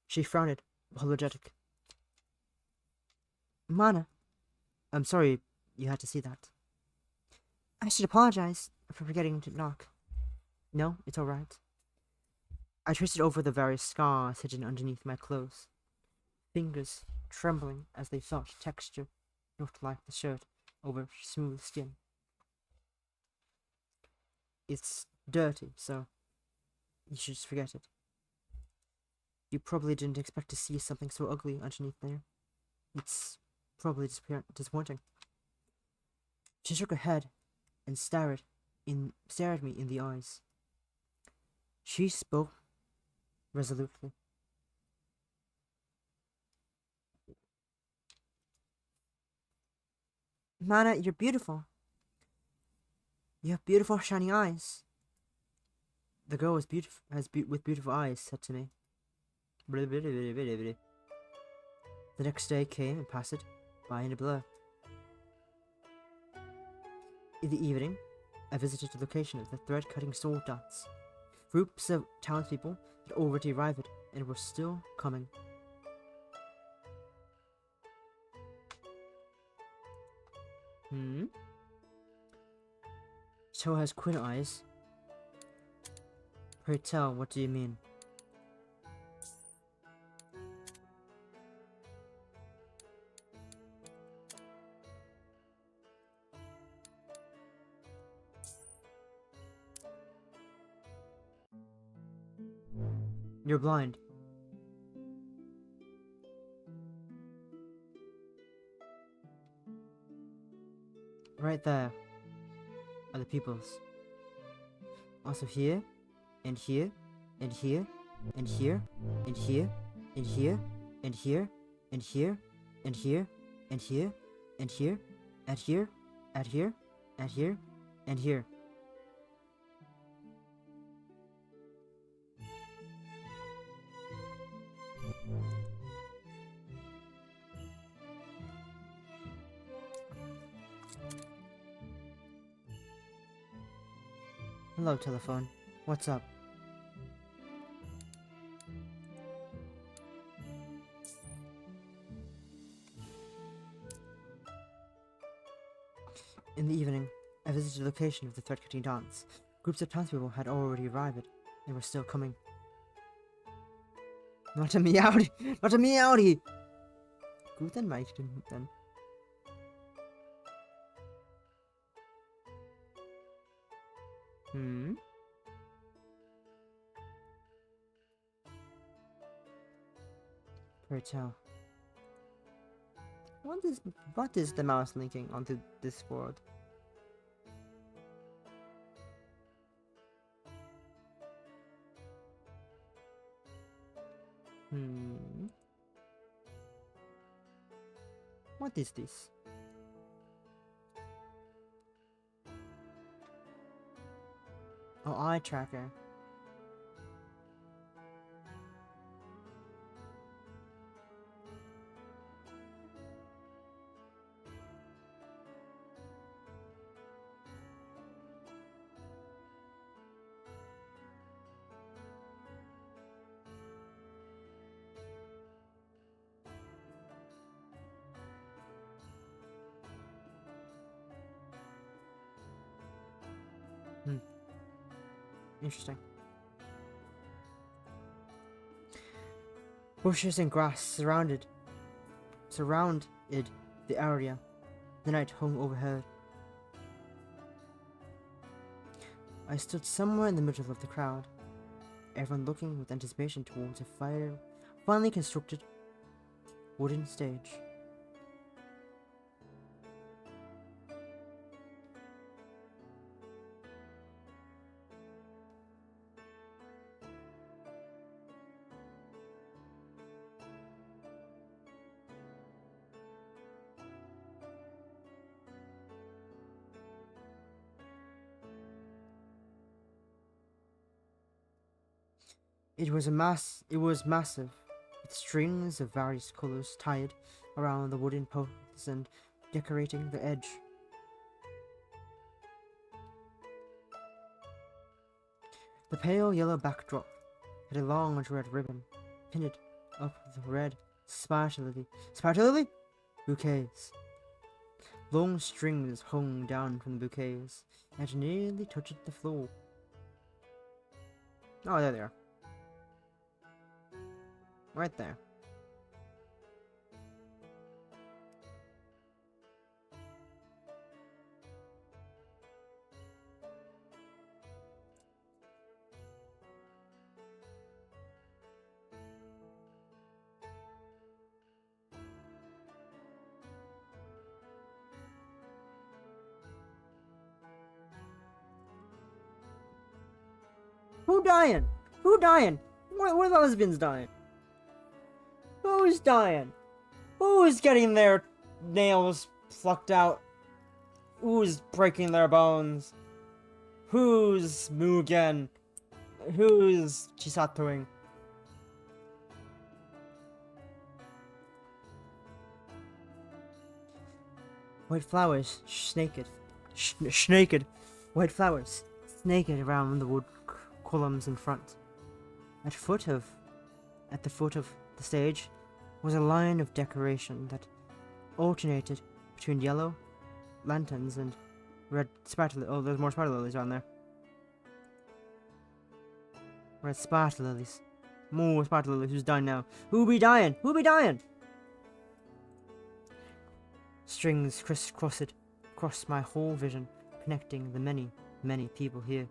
S1: She frowned, apologetic. Mana, I'm sorry you had to see that. I should apologize for forgetting to knock. No, it's alright. I traced it over the various scars hidden underneath my clothes, fingers trembling as they felt texture not like the shirt over smooth skin. It's dirty, so you should just forget it. You probably didn't expect to see something so ugly underneath there. It's probably disappointing. She shook her head and stared at me in the eyes. She spoke resolutely. Mana, you're beautiful. You have beautiful, shiny eyes. The girl with beautiful eyes said to me. The next day came and passed by in a blur. In the evening, I visited the location of the thread-cutting sword dance. Groups of townspeople had already arrived and were still coming. Toa has queen eyes. Pray tell, what do you mean? You're blind. Right there are the pupils. Also here, and here, and here, and here, and here, and here, and here, and here, and here, and here, and here, and here, and here, and here, and here. Hello, telephone. What's up? In the evening, I visited the location of the thread-cutting dance. Groups of townspeople had already arrived and were still coming. Not a meowdy! Not a meowdy! Guten Morgen, then. Pray tell. What is the mouse linking onto this board? What is this? Oh, eye tracker. Interesting. Bushes and grass surrounded the area. The night hung overhead. I stood somewhere in the middle of the crowd, everyone looking with anticipation towards a finely constructed wooden stage. It was massive, with strings of various colors tied around the wooden posts and decorating the edge. The pale yellow backdrop had a large red ribbon pinned up the red sparkly bouquets. Long strings hung down from the bouquets and nearly touched the floor. Oh, there they are. Right there. Who dying? Who dying? Where the lesbians dying? Who's dying? Who's getting their nails plucked out? Who's breaking their bones? Who's Mugen? Who's Chisatoing? White flowers, snaked. White flowers, snaked around the wood columns in front. At the foot of the stage was a line of decoration that alternated between yellow lanterns and red sparkle. Oh, there's more sparkle lilies on there. Red sparkle lilies. More sparkle lilies. Who's dying now? Who be dying? Who be dying? Strings crisscrossed across my whole vision, connecting the many, many people here.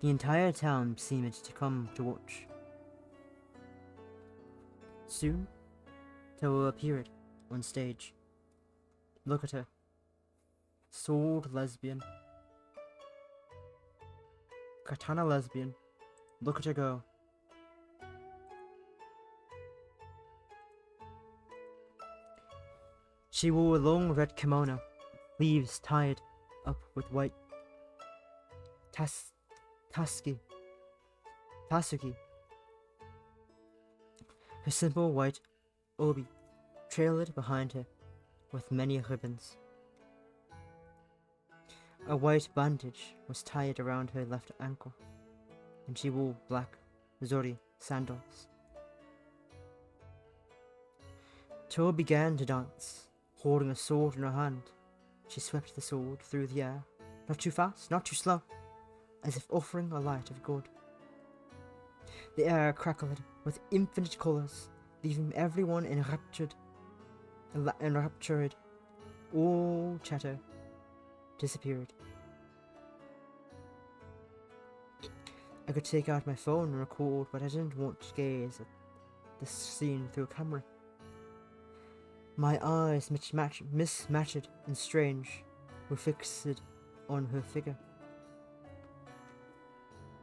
S1: The entire town seemed to come to watch. Soon, Toa appeared on stage. Look at her. Sword lesbian. Katana lesbian. Look at her go. She wore a long red kimono, sleeves tied up with white tasuki. Her simple white obi trailed behind her with many ribbons. A white bandage was tied around her left ankle, and she wore black zori sandals. Toa began to dance. Holding a sword in her hand, she swept the sword through the air, not too fast, not too slow, as if offering a light of good. The air crackled with infinite colours, leaving everyone enraptured. All chatter disappeared. I could take out my phone and record, but I didn't want to gaze at the scene through a camera. My eyes, mismatched and strange, were fixed on her figure.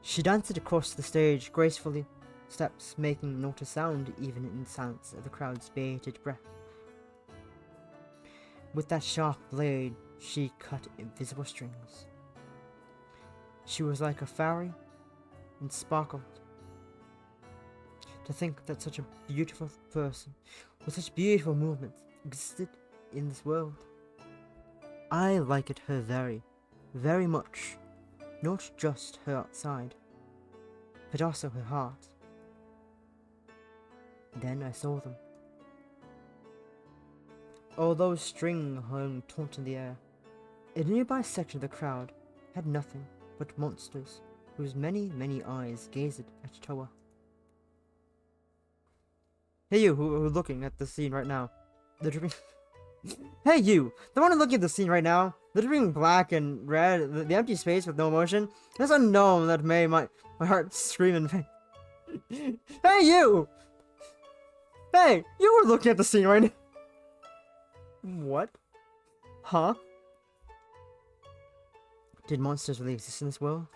S1: She danced across the stage gracefully, steps making not a sound even in the silence of the crowd's bated breath. With that sharp blade, she cut invisible strings. She was like a fairy and sparkled. To think that such a beautiful person with such beautiful movements existed in this world. I liked her very, very much. Not just her outside, but also her heart. Then I saw them. Although string hung taut in the air, a nearby section of the crowd had nothing but monsters whose many, many eyes gazed at Toa. Hey you, who are looking at the scene right now. The dripping... Hey you, the one looking at the scene right now. The dripping black and red, the empty space with no emotion. It's unknown that made my heart scream in pain. Hey you! Hey, you were looking at the scene right now. What? Huh? Did monsters really exist in this world?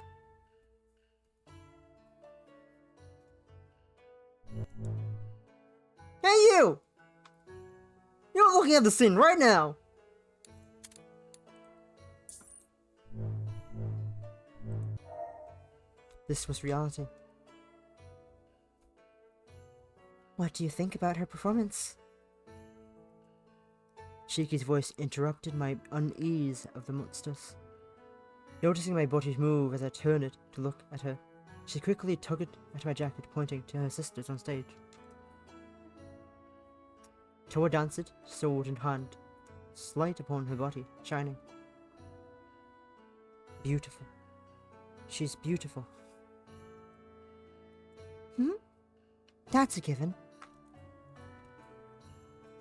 S1: Hey you! You're looking at the scene right now! This was reality. What do you think about her performance? Shiki's voice interrupted my unease of the monsters. Noticing my body move as I turned it to look at her, she quickly tugged at my jacket, pointing to her sisters on stage. Toa danced, sword in hand, slight upon her body, shining. Beautiful. She's beautiful. That's a given.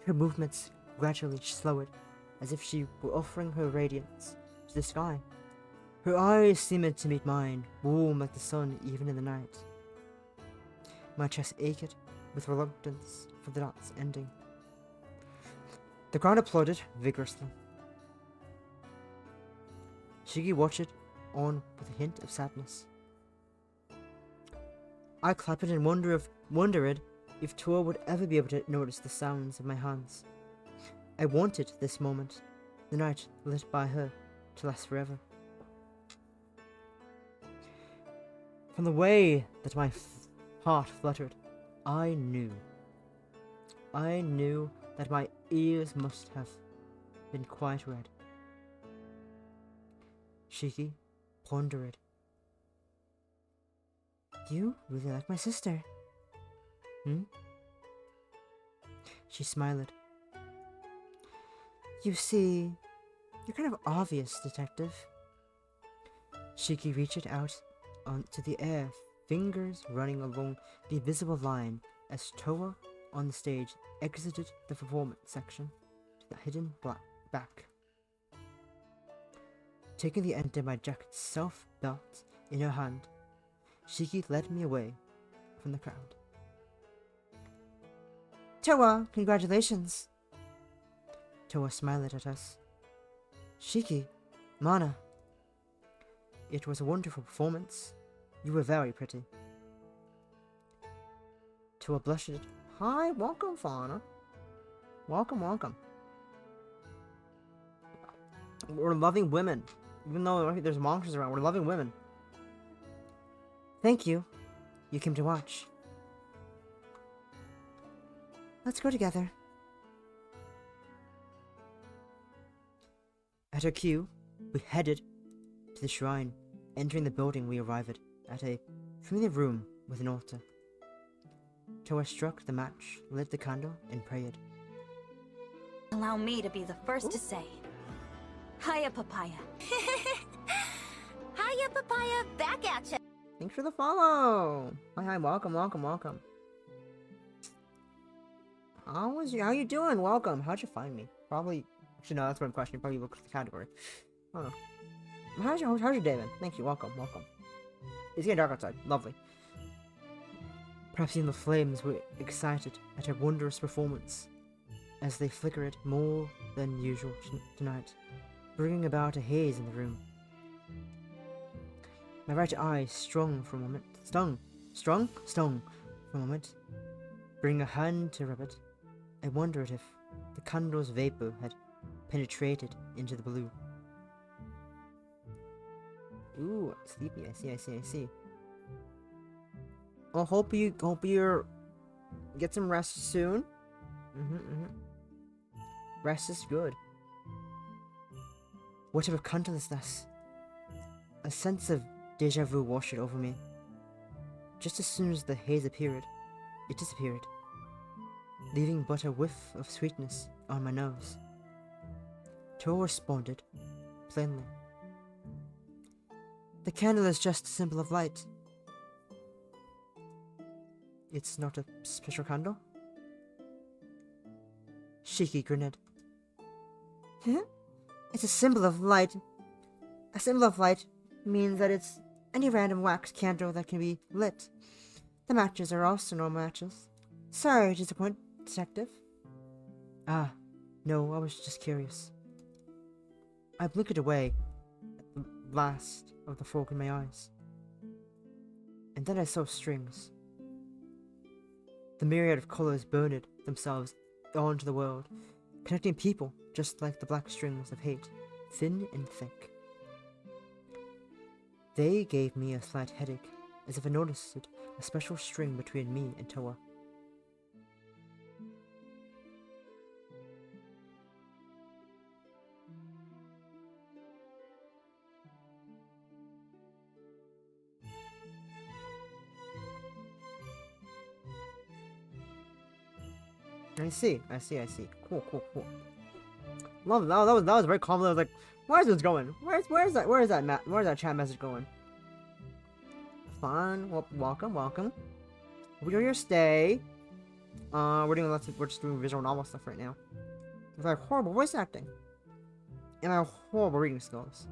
S1: Her movements gradually slowed, as if she were offering her radiance to the sky. Her eyes seemed to meet mine, warm like the sun even in the night. My chest ached with reluctance for the dance ending. The crowd applauded vigorously. Shiki watched on with a hint of sadness. I clapped and wondered if Toa would ever be able to notice the sounds of my hands. I wanted this moment, the night lit by her, to last forever. From the way that my heart fluttered, I knew that my ears must have been quite red. Shiki pondered. You really like my sister. She smiled. You see, you're kind of obvious, detective. Shiki reached out onto the air, fingers running along the invisible line as Toa on the stage exited the performance section to the hidden back. Taking the end of my jacket's self-belt in her hand, Shiki led me away from the crowd. Toa, congratulations! Toa smiled at us. Shiki, Mana. It was a wonderful performance. You were very pretty. Toa blushed. Hi, welcome, Fauna. Welcome. We're loving women. Even though there's monsters around, we're loving women. Thank you. You came to watch. Let's go together. At her cue, we headed to the shrine. Entering the building, we arrived at a familiar room with an altar. Toa struck the match, lit the candle, and prayed.
S6: Allow me to be the first to say, Hiya, Papaya.
S2: Hiya, Papaya, back at ya.
S1: Thanks for the follow. Hi, welcome. How you doing? Welcome. How'd you find me? Probably. Actually, no, that's one question. You probably looked at the category. I don't know. How's your day, man? Thank you. Welcome. It's getting dark outside. Lovely. Perhaps even the flames were excited at her wondrous performance, as they flickered more than usual tonight, bringing about a haze in the room. My right eye stung for a moment, bringing a hand to rub it. I wondered if the candle's vapor had penetrated into the blue. Ooh, sleepy. I see. Well, hope you're get some rest soon. Rest is good. What type of candle is this? A sense of deja vu washed over me. Just as soon as the haze appeared, it disappeared, leaving but a whiff of sweetness on my nose. Toa responded, plainly. The candle is just a symbol of light. It's not a special candle? Shiki grinned. It's a symbol of light. A symbol of light means that it's any random wax candle that can be lit. The matches are also normal matches. Sorry to disappoint, detective. Ah, no, I was just curious. I blinked away at the blast of the fog in my eyes. And then I saw strings. The myriad of colors burned themselves onto the world, connecting people just like the black strings of hate, thin and thick. They gave me a slight headache, as if I noticed a special string between me and Toa. I see. Cool. Love that. That was very calm. I was like, where's this going? Where's that chat message going? Fun. Well, welcome. We're your stay. We're just doing visual novel stuff right now. With our horrible voice acting. And our horrible reading skills.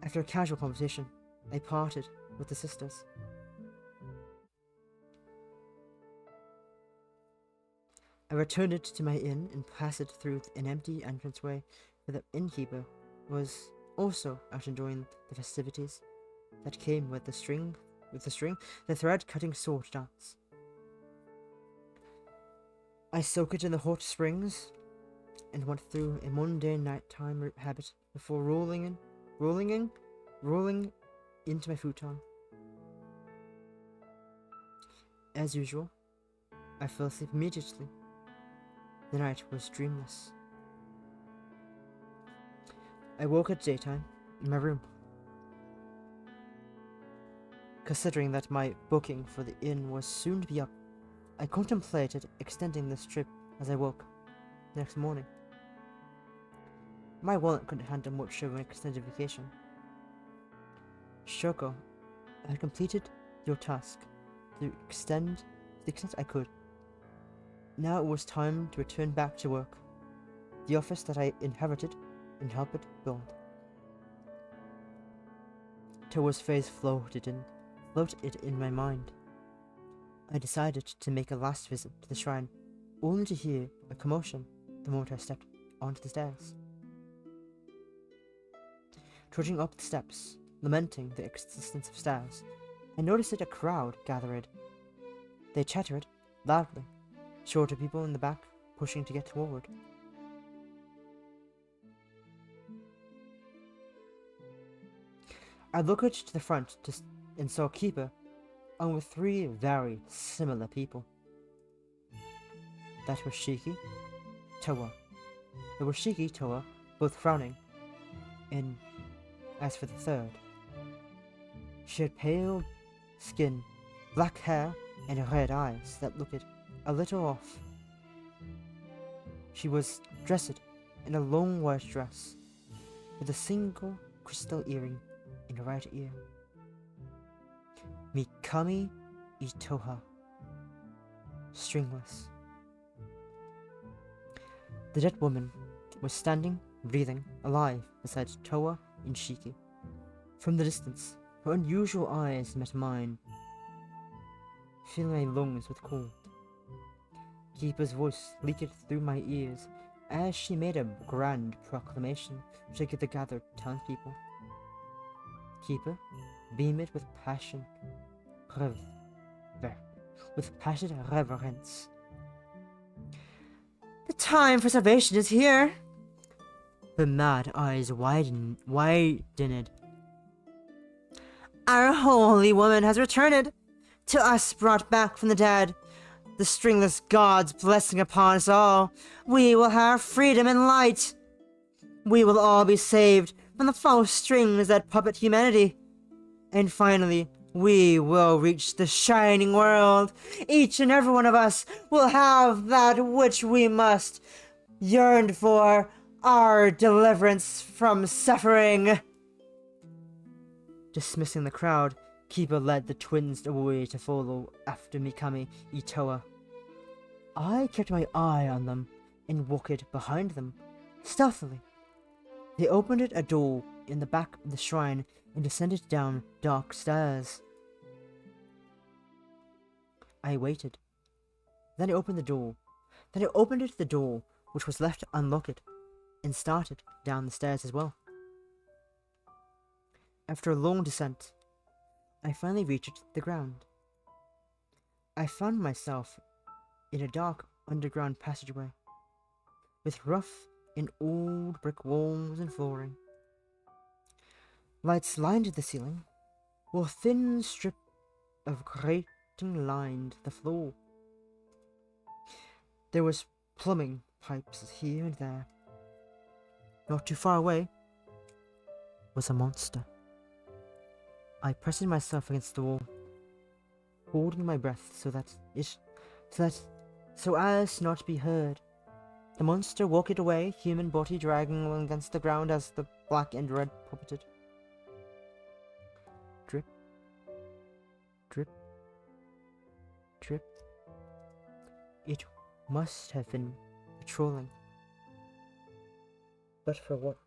S1: After a casual conversation, I parted with the sisters. I returned to my inn and passed through an empty entranceway where the innkeeper was also out enjoying the festivities that came with the thread-cutting sword dance. I soaked in the hot springs and went through a mundane nighttime habit before rolling into my futon. As usual, I fell asleep immediately. The night was dreamless. I woke at daytime in my room. Considering that my booking for the inn was soon to be up, I contemplated extending this trip as I woke next morning. My wallet couldn't handle much of an extended vacation. Shoko, I had completed your task to the extent I could. Now it was time to return back to work, the office that I inherited and helped build. Towa's face floated in my mind. I decided to make a last visit to the shrine, only to hear a commotion the moment I stepped onto the stairs. Trudging up the steps, lamenting the existence of stairs, I noticed that a crowd gathered. They chattered loudly, shorter people in the back pushing to get forward. I looked to the front and saw Keeper, and with three very similar people. That was Shiki, Towa. There were Shiki, Towa, both frowning, and as for the third, she had pale skin, black hair, and red eyes that looked a little off. She was dressed in a long white dress, with a single crystal earring in her right ear. Mikami Itoha. Stringless. The dead woman was standing, breathing, alive beside Towa and Shiki. From the distance, her unusual eyes met mine, filling my lungs with cold. Keeper's voice leaked through my ears as she made a grand proclamation to the gathered townspeople. Keeper beamed with passionate reverence. The time for salvation is here. Her mad eyes widened. Our holy woman has returned, to us brought back from the dead. The stringless God's blessing upon us all. We will have freedom and light. We will all be saved from the false strings that puppet humanity. And finally, we will reach the shining world. Each and every one of us will have that which we must yearn for, our deliverance from suffering. Dismissing the crowd, Keeper led the twins away to follow after Mikami Itoha. I kept my eye on them and walked behind them, stealthily. They opened a door in the back of the shrine and descended down dark stairs. I waited. Then I opened the door. The door, which was left unlocked, and started down the stairs as well. After a long descent, I finally reached the ground. I found myself in a dark underground passageway, with rough and old brick walls and flooring. Lights lined the ceiling, while a thin strip of grating lined the floor. There was plumbing pipes here and there. Not too far away was a monster. I pressed myself against the wall, holding my breath so that so as not to be heard. The monster walked away, human body dragging along against the ground as the black and red puppeted. Drip, drip, drip. It must have been patrolling. But for what?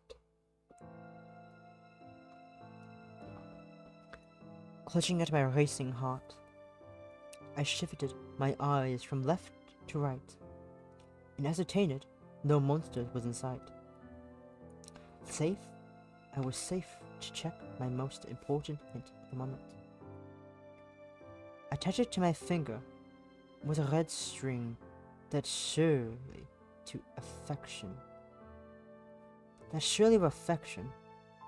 S1: Clutching at my racing heart, I shifted my eyes from left to right, and ascertained no monster was in sight. Safe, I was safe to check my most important hint at the moment. Attached to my finger was a red string that surely to affection. That surely of affection,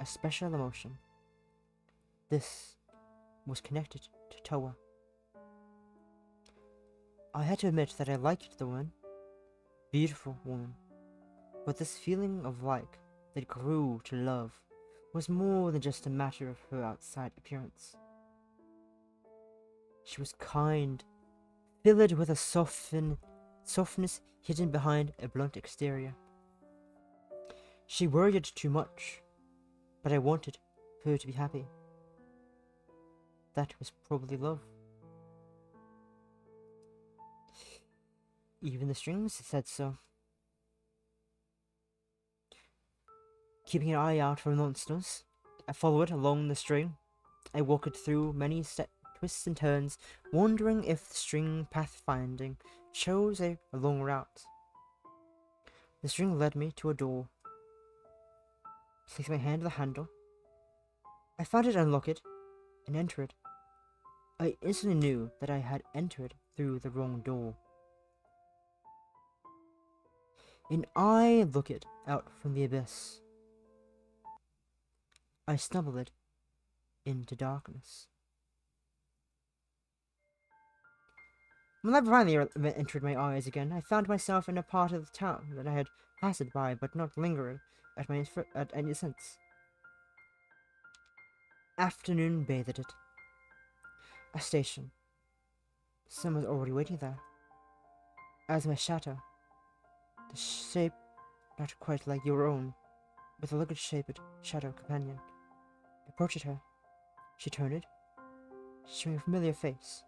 S1: a special emotion. This was connected to Toa. I had to admit that I liked the woman, beautiful woman, but this feeling of like that grew to love was more than just a matter of her outside appearance. She was kind, filled with a softness hidden behind a blunt exterior. She worried too much, but I wanted her to be happy. That was probably love. Even the strings said so. Keeping an eye out for monsters, I followed along the string. I walked through many twists and turns, wondering if the string pathfinding chose a long route. The string led me to a door. Placing my hand on the handle, I found it unlocked and entered. I instantly knew that I had entered through the wrong door. An eye looked out from the abyss. I stumbled into darkness. When I finally entered my eyes again, I found myself in a part of the town that I had passed by but not lingered at any since. Afternoon bathed it. A station. Someone was already waiting there. As my shadow, the shape not quite like your own, with a luggage-shaped shadow companion, approached her. She turned, showing a familiar face.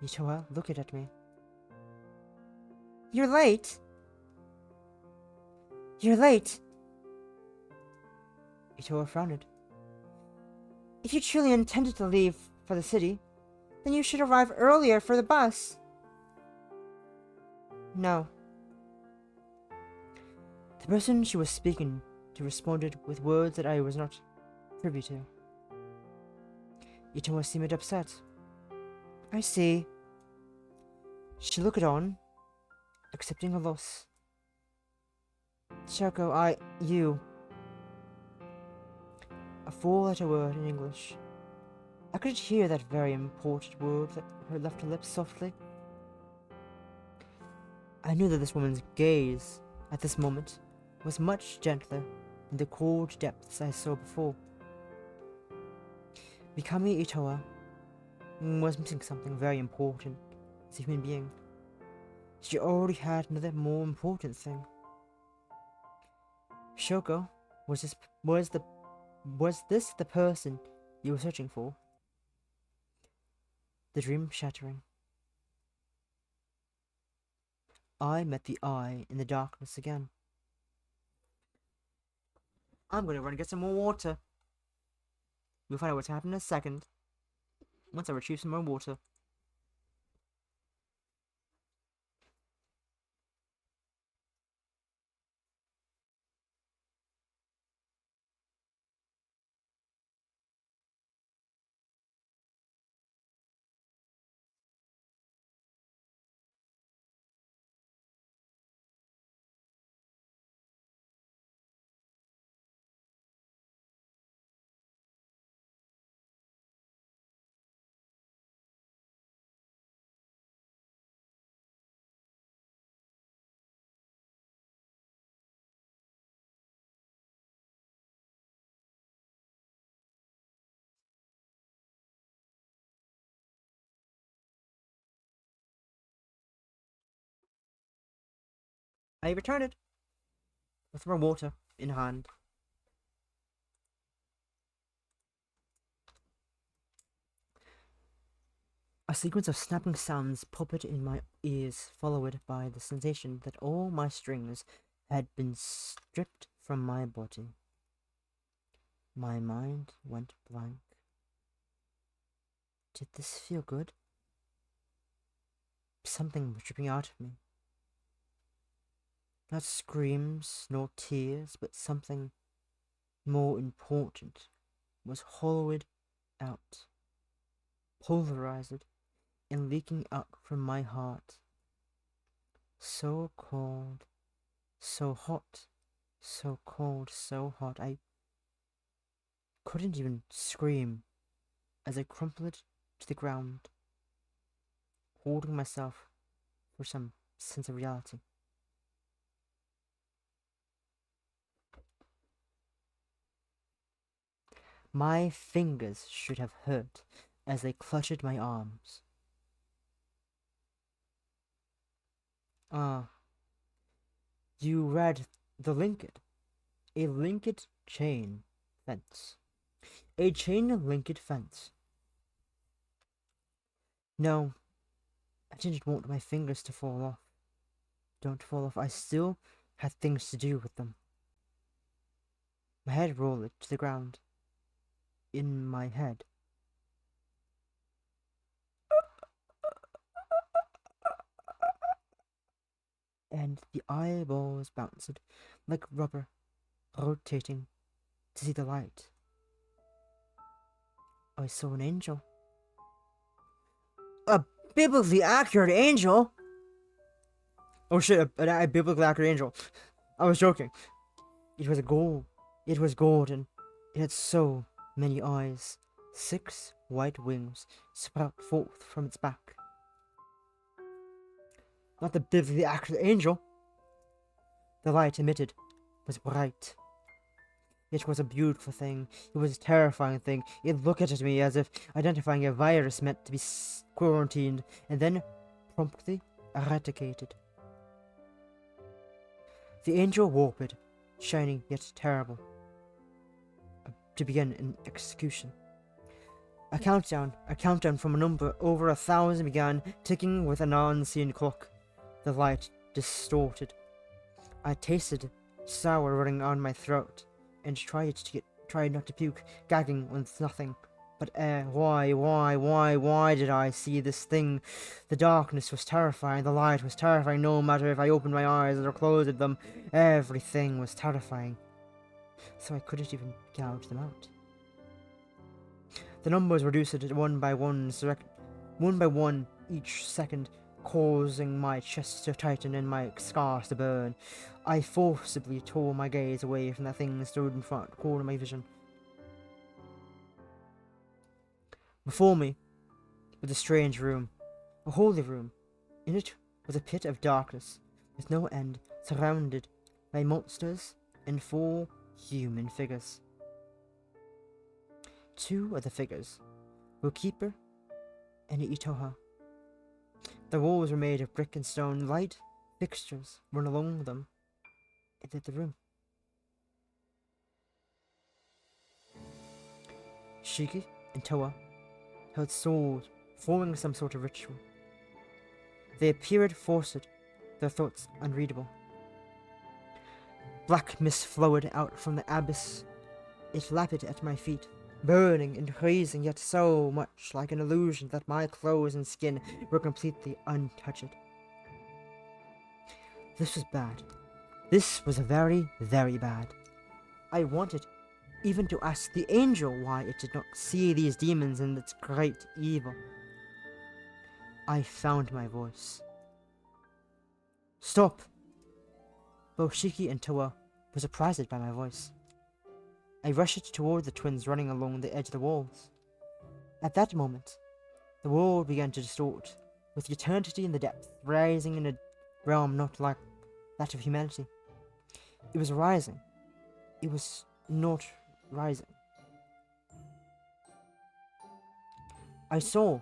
S1: Itoa looked at me. You're late! You're late! Itoa frowned. If you truly intended to leave for the city, then you should arrive earlier for the bus. No. The person she was speaking to responded with words that I was not privy to. Itoa seemed upset. I see. She looked on, accepting a loss. Shoko, you. A four-letter word in English. I could hear that very important word that her left lips softly. I knew that this woman's gaze, at this moment, was much gentler than the cold depths I saw before. Becoming Itoa was missing something very important as a human being. She already had another more important thing. Shoko, was this the person you were searching for? The dream shattering. I met the eye in the darkness again. I'm gonna run and get some more water. We'll find out what's happened in a second. Once I retrieve some more water. I return it with more water in hand. A sequence of snapping sounds popped in my ears, followed by the sensation that all my strings had been stripped from my body. My mind went blank. Did this feel good? Something was dripping out of me. Not screams nor tears, but something more important was hollowed out, pulverized, and leaking up from my heart. So cold, so hot, so cold, so hot. I couldn't even scream as I crumpled to the ground, holding myself for some sense of reality. My fingers should have hurt as they clutched my arms. You read the linked. A linked chain fence. A chain linked fence. No, I didn't want my fingers to fall off. Don't fall off. I still had things to do with them. My head rolled to the ground. In my head. And the eyeballs bounced like rubber, rotating to see the light. I saw an angel. A biblically accurate angel? Oh shit, a biblically accurate angel. I was joking. It was gold. It was golden. It had so many eyes. 6 white wings sprout forth from its back. Not the biblically accurate angel. The light emitted was bright. It was a beautiful thing. It was a terrifying thing. It looked at me as if identifying a virus meant to be quarantined and then promptly eradicated. The angel warped, shining yet terrible, to begin an execution. A countdown from a number over 1,000 began, ticking with an unseen clock. The light distorted. I tasted sour running on my throat, and tried not to puke, gagging with nothing but air. Why did I see this thing? The darkness was terrifying, the light was terrifying, no matter if I opened my eyes or closed them, everything was terrifying. So I couldn't even gouge them out. The numbers reduced one by one each second, causing my chest to tighten and my scars to burn. I forcibly tore my gaze away from that thing that stood in front, corner of my vision. Before me was a strange room, a holy room. In it was a pit of darkness, with no end, surrounded by monsters and 4 human figures. 2 of the figures were Keeper and Itoha. The walls were made of brick and stone. Light fixtures run along them and lit the room. Shiki and Toa held swords, forming some sort of ritual. They appeared forced, their thoughts unreadable. Black mist flowed out from the abyss. It lapped at my feet, burning and freezing, yet so much like an illusion that my clothes and skin were completely untouched. This was bad. This was very, very bad. I wanted even to ask the angel why it did not see these demons and its great evil. I found my voice. Stop! Both Shiki and Toa were surprised by my voice. I rushed toward the twins running along the edge of the walls. At that moment, the world began to distort, with eternity in the depth, rising in a realm not like that of humanity. It was rising. It was not rising. I saw.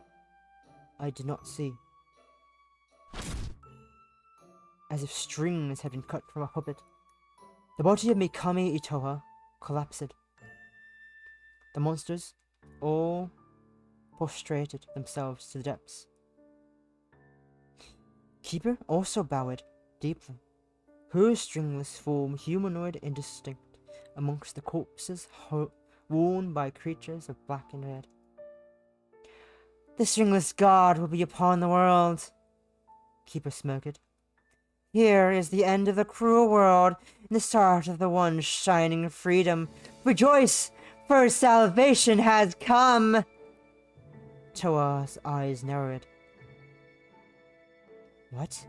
S1: I did not see. as if strings had been cut from a puppet. The body of Mikami Itoha collapsed. The monsters all prostrated themselves to the depths. Keeper also bowed deeply, her stringless form humanoid and distinct amongst the corpses worn by creatures of black and red. The stringless god will be upon the world, Keeper smirked. Here is the end of the cruel world and the start of the one shining freedom. Rejoice, for salvation has come! Toa's eyes narrowed. What?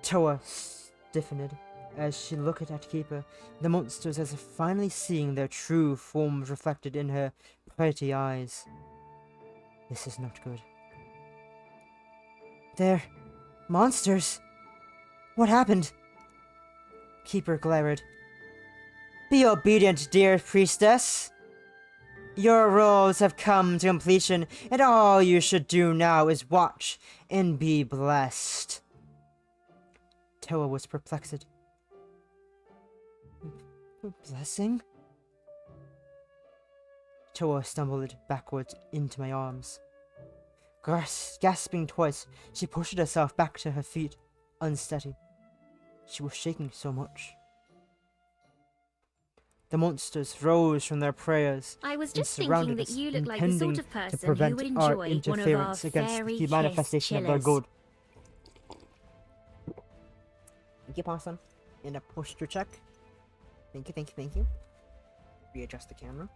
S1: Toa stiffened as she looked at Keeper, the monsters as if finally seeing their true forms reflected in her pretty eyes. This is not good. They're monsters. What happened? Keeper glared. Be obedient, dear priestess. Your roles have come to completion, and all you should do now is watch and be blessed. Toa was perplexed. Blessing? Toa stumbled backwards into my arms. Gasping twice, she pushed herself back to her feet, unsteady. She was shaking so much. The monsters rose from their prayers.
S2: I was
S1: and
S2: just thinking
S1: surrounded
S2: that
S1: us,
S2: you look like the
S1: intending
S2: sort of
S1: to
S2: person
S1: prevent
S2: who would
S1: our
S2: enjoy one of our
S1: interference against
S2: fairy
S1: the manifestation of their
S2: kissed
S1: good. Thank you, Possum. And a posture check. Thank you, thank you, thank you. Readjust the camera.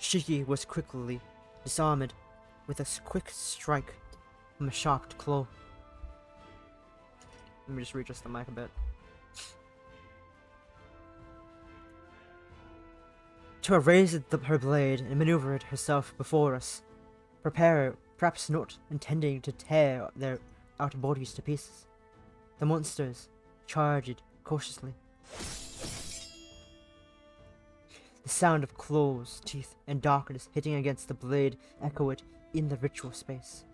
S1: Shiki was quickly disarmed with a quick strike from a sharp claw. Let me just readjust the mic a bit. Tua raised her blade and maneuvered herself before us, perhaps not intending to tear their outer bodies to pieces. The monsters charged cautiously. The sound of claws, teeth, and darkness hitting against the blade echoed in the ritual space.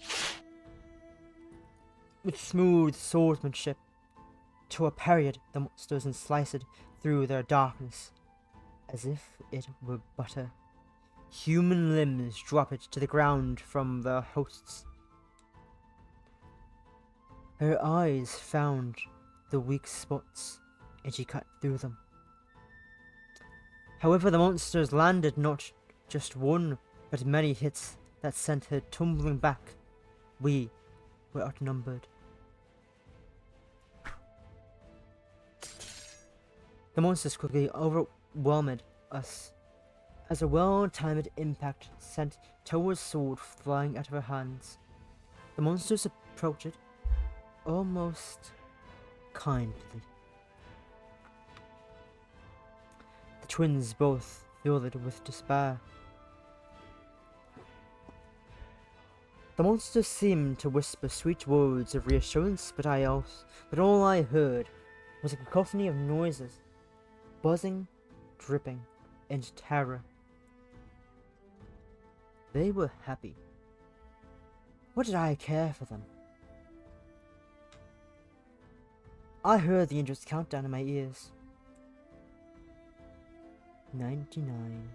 S1: With smooth swordsmanship, Tua parried the monsters and sliced through their darkness, as if it were butter. Human limbs dropped to the ground from their hosts. Her eyes found the weak spots, and she cut through them. However, the monsters landed not just one, but many hits that sent her tumbling back. We were outnumbered. The monsters quickly overwhelmed us, as a well-timed impact sent Toa's sword flying out of her hands. The monsters approached it almost kindly. The twins both filled with despair. The monsters seemed to whisper sweet words of reassurance, but all I heard was a cacophony of noises, buzzing, dripping, and terror. They were happy. What did I care for them? I heard the angel's countdown in my ears. 99.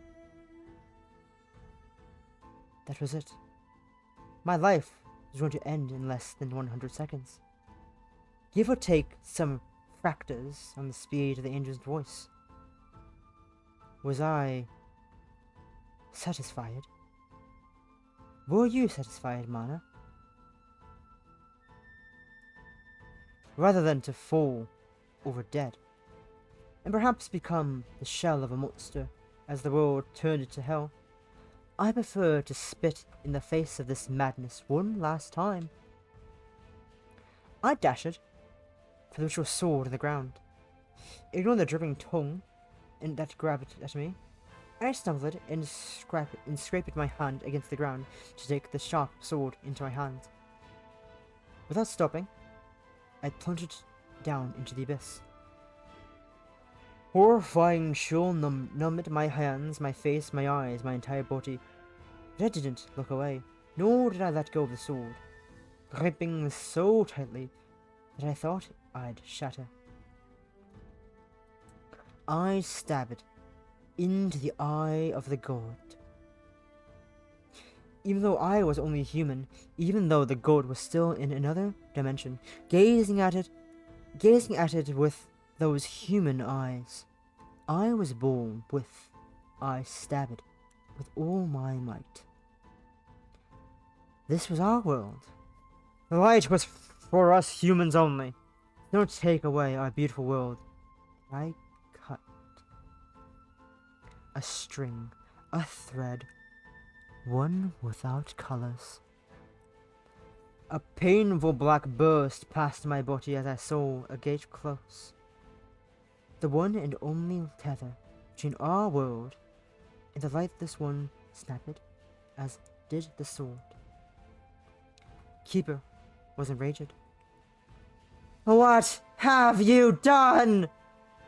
S1: That was it. My life was going to end in less than 100 seconds. Give or take some factors on the speed of the angel's voice. Was I satisfied? Were you satisfied, Mana? Rather than to fall over dead, and perhaps become the shell of a monster as the world turned it to hell, I prefer to spit in the face of this madness one last time. I dashed for the ritual sword in the ground, ignoring the dripping tongue and that grabbed at me. I stumbled and scraped my hand against the ground to take the sharp sword into my hand. Without stopping, I plunged down into the abyss. Horrifying chill numbed my hands, my face, my eyes, my entire body. But I didn't look away, nor did I let go of the sword, gripping so tightly that I thought I'd shatter. I stabbed it into the eye of the god. Even though I was only human, even though the god was still in another dimension, gazing at it with those human eyes, I was born with. I stabbed it with all my might. This was our world. The light was for us humans only. Don't take away our beautiful world. I cut a string, a thread, one without colors. A painful black burst passed my body as I saw a gate close. The one and only tether between our world and the light this one snapped, as did the sword. Keeper was enraged. What have you done?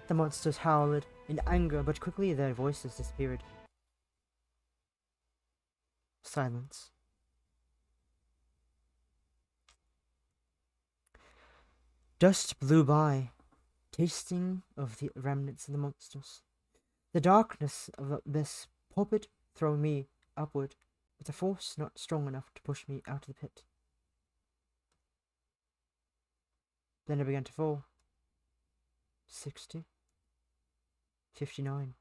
S1: The monsters howled in anger, but quickly their voices disappeared. Silence. Dust blew by, tasting of the remnants of the monsters. The darkness of this pulpit threw me upward, with a force not strong enough to push me out of the pit. Then I began to fall. 60. 59.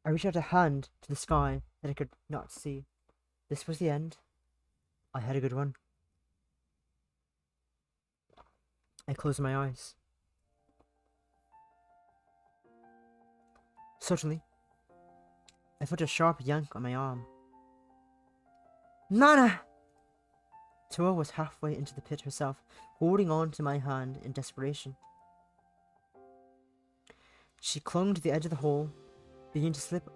S1: I reached out a hand to the sky that I could not see. This was the end. I had a good one. I closed my eyes. Suddenly, I felt a sharp yank on my arm. Nana! Tua was halfway into the pit herself, holding on to my hand in desperation. She clung to the edge of the hole, beginning to slip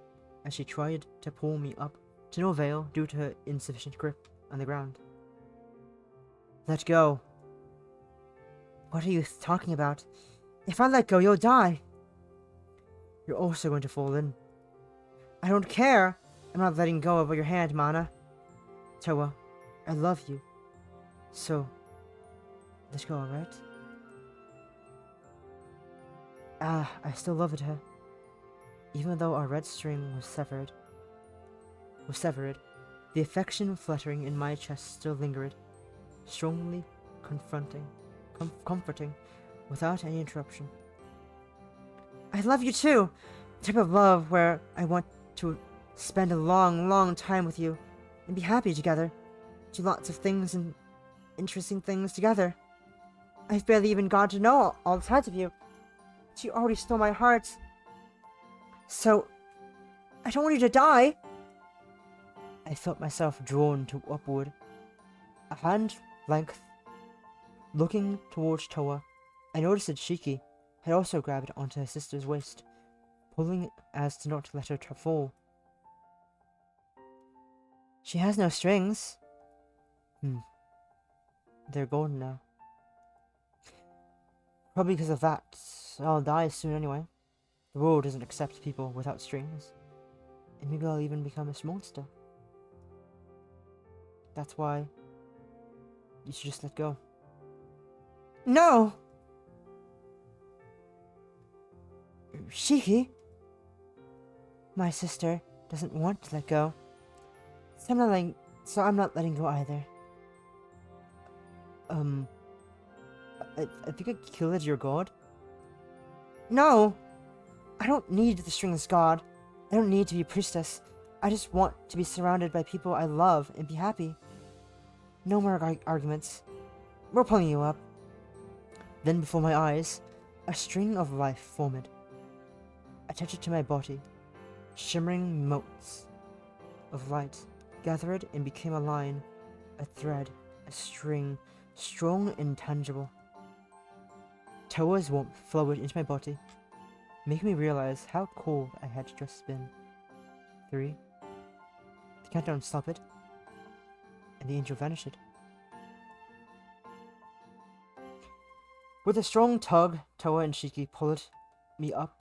S1: as she tried to pull me up, to no avail due to her insufficient grip on the ground. Let go. What are you talking about? If I let go, you'll die. You're also going to fall in. I don't care. I'm not letting go of your hand, Mana. Toa, I love you. So, let's go, alright? I still loved her. Even though our red string was severed, the affection fluttering in my chest still lingered, strongly comforting, without any interruption. I love you too! The type of love where I want to spend a long, long time with you, and be happy together, do lots of things and interesting things together. I've barely even gotten to know all the sides of you. You already stole my heart. So, I don't want you to die. I felt myself drawn to upward, a hand length. Looking towards Toa, I noticed that Shiki had also grabbed onto her sister's waist, pulling as to not let her fall. She has no strings. They're golden now. Probably because of that, I'll die soon anyway. The world doesn't accept people without strings. And maybe I'll even become a monster. That's why you should just let go. No! Shiki? My sister doesn't want to let go. So I'm not letting go either. I think I killed your god. No! I don't need the strings god. I don't need to be a priestess. I just want to be surrounded by people I love and be happy. No more arguments. We're pulling you up. Then before my eyes, a string of life formed, attached to my body. Shimmering motes of light gathered and became a line, a thread, a string, strong and tangible. Toa's warmth flowed into my body, making me realize how cold I had just been. 3. The countdown stopped, and the angel vanished. With a strong tug, Toa and Shiki pulled me up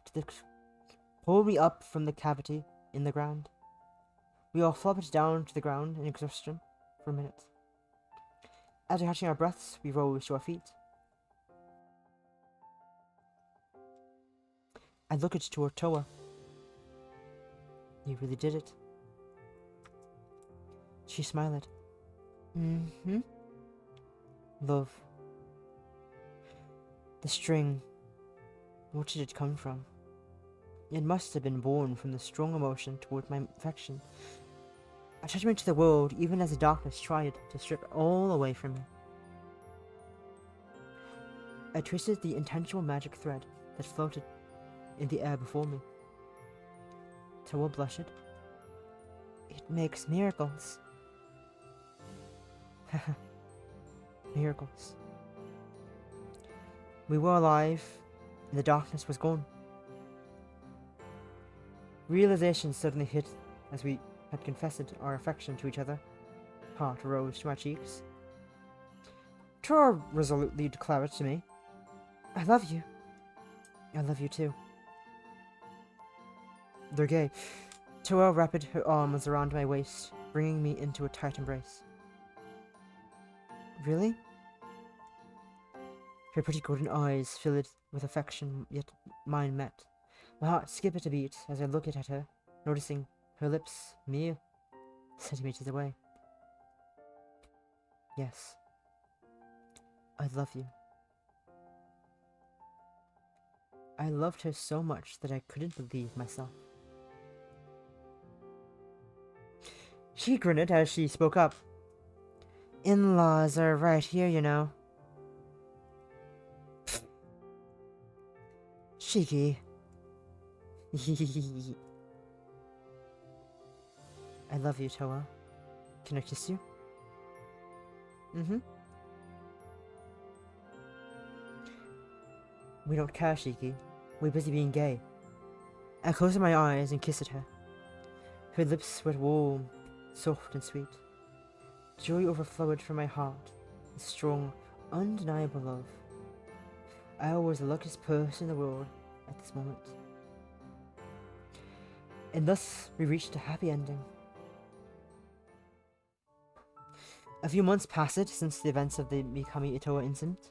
S1: from the cavity in the ground. We all flopped down to the ground in exhaustion for minutes. After catching our breaths, we rose to our feet. I looked toward Toa. You really did it. She smiled. Mm-hmm. Love. The string. What did it come from? It must have been born from the strong emotion toward my affection. Attachment to the world, even as the darkness tried to strip all away from me. I twisted the intentional magic thread that floated in the air before me. Toa blushed. It makes miracles. Miracles. We were alive, and the darkness was gone. Realization suddenly hit as we had confessed our affection to each other. Heart rose to my cheeks. Toa resolutely declared to me, I love you. I love you too. They're gay. Toa wrapped her arms around my waist, bringing me into a tight embrace. Really? Her pretty golden eyes filled with affection, yet mine met. My heart skipped a beat as I looked at her, noticing her lips, mere centimeters away. Yes. I love you. I loved her so much that I couldn't believe myself. She grinned as she spoke up. In-laws are right here, you know. Shiki. I love you, Toa. Can I kiss you? Mm-hmm. We don't care, Shiki. We're busy being gay. I closed my eyes and kissed her. Her lips were warm, soft and sweet. Joy overflowed from my heart, a strong, undeniable love. I was the luckiest person in the world at this moment. And thus, we reached a happy ending. A few months passed since the events of the Mikami Itoa incident.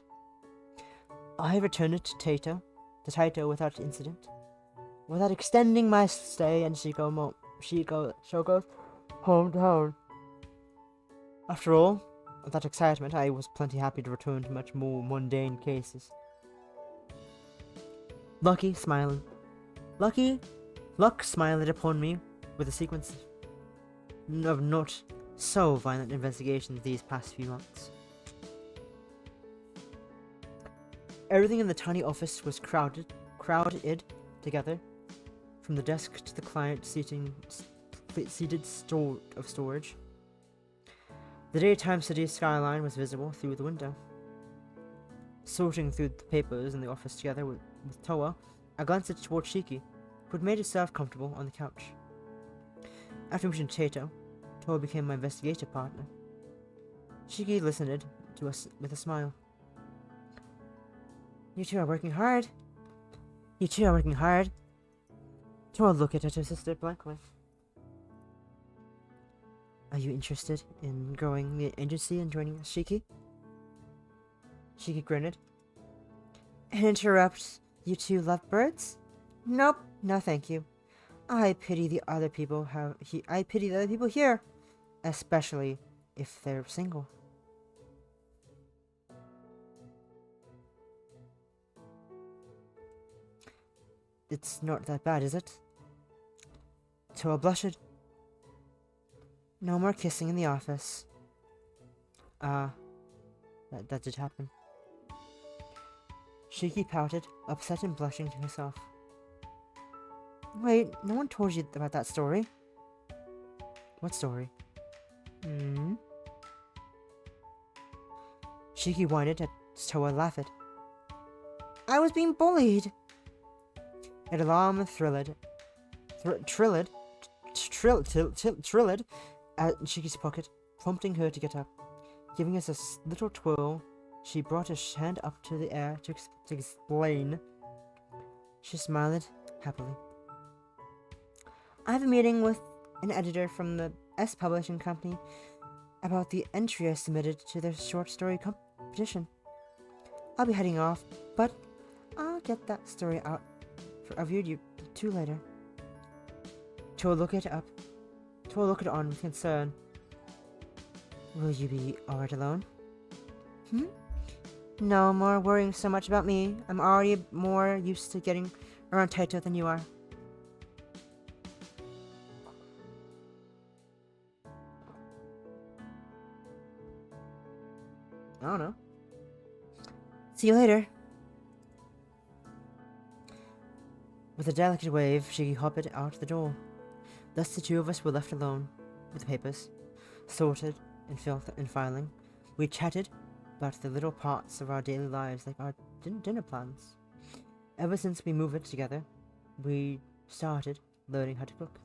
S1: I returned to Taito without incident, without extending my stay in Shogo's hometown. After all of that excitement, I was plenty happy to return to much more mundane cases. Luck smiled upon me with a sequence of not so violent investigations these past few months. Everything in the tiny office was crowded together, from the desk to the client seated storage. The daytime city skyline was visible through the window. Sorting through the papers in the office together with Toa, I glanced towards Shiki, who had made herself comfortable on the couch. After meeting Taito, Toa became my investigator partner. Shiki listened to us with a smile. You two are working hard. Toa looked at her sister blankly. Are you interested in growing the agency and joining us, Shiki? Shiki grinned. And interrupts, you two love birds? Nope, no thank you. I pity the other people here, especially if they're single. It's not that bad, is it? Toa blushed. No more kissing in the office. That did happen. Shiki pouted, upset and blushing to herself. Wait, no one told you about that story. What story? Shiki whined at Toa laughed. I was being bullied. An alarm trilled at Shiki's pocket, prompting her to get up, giving us a little twirl She brought her hand up to the air to explain. She smiled happily. I have a meeting with an editor from the S Publishing Company about the entry I submitted to their short story competition. I'll be heading off, but I'll get that story out for review you two later. Toa looked it on with concern. Will you be alright alone? No more worrying so much about me. I'm already more used to getting around Taito than you are. I don't know. See you later. With a delicate wave, she hopped out the door. Thus the two of us were left alone, with the papers, sorted and filing. We chatted about the little parts of our daily lives, like our dinner plans. Ever since we moved together, we started learning how to cook.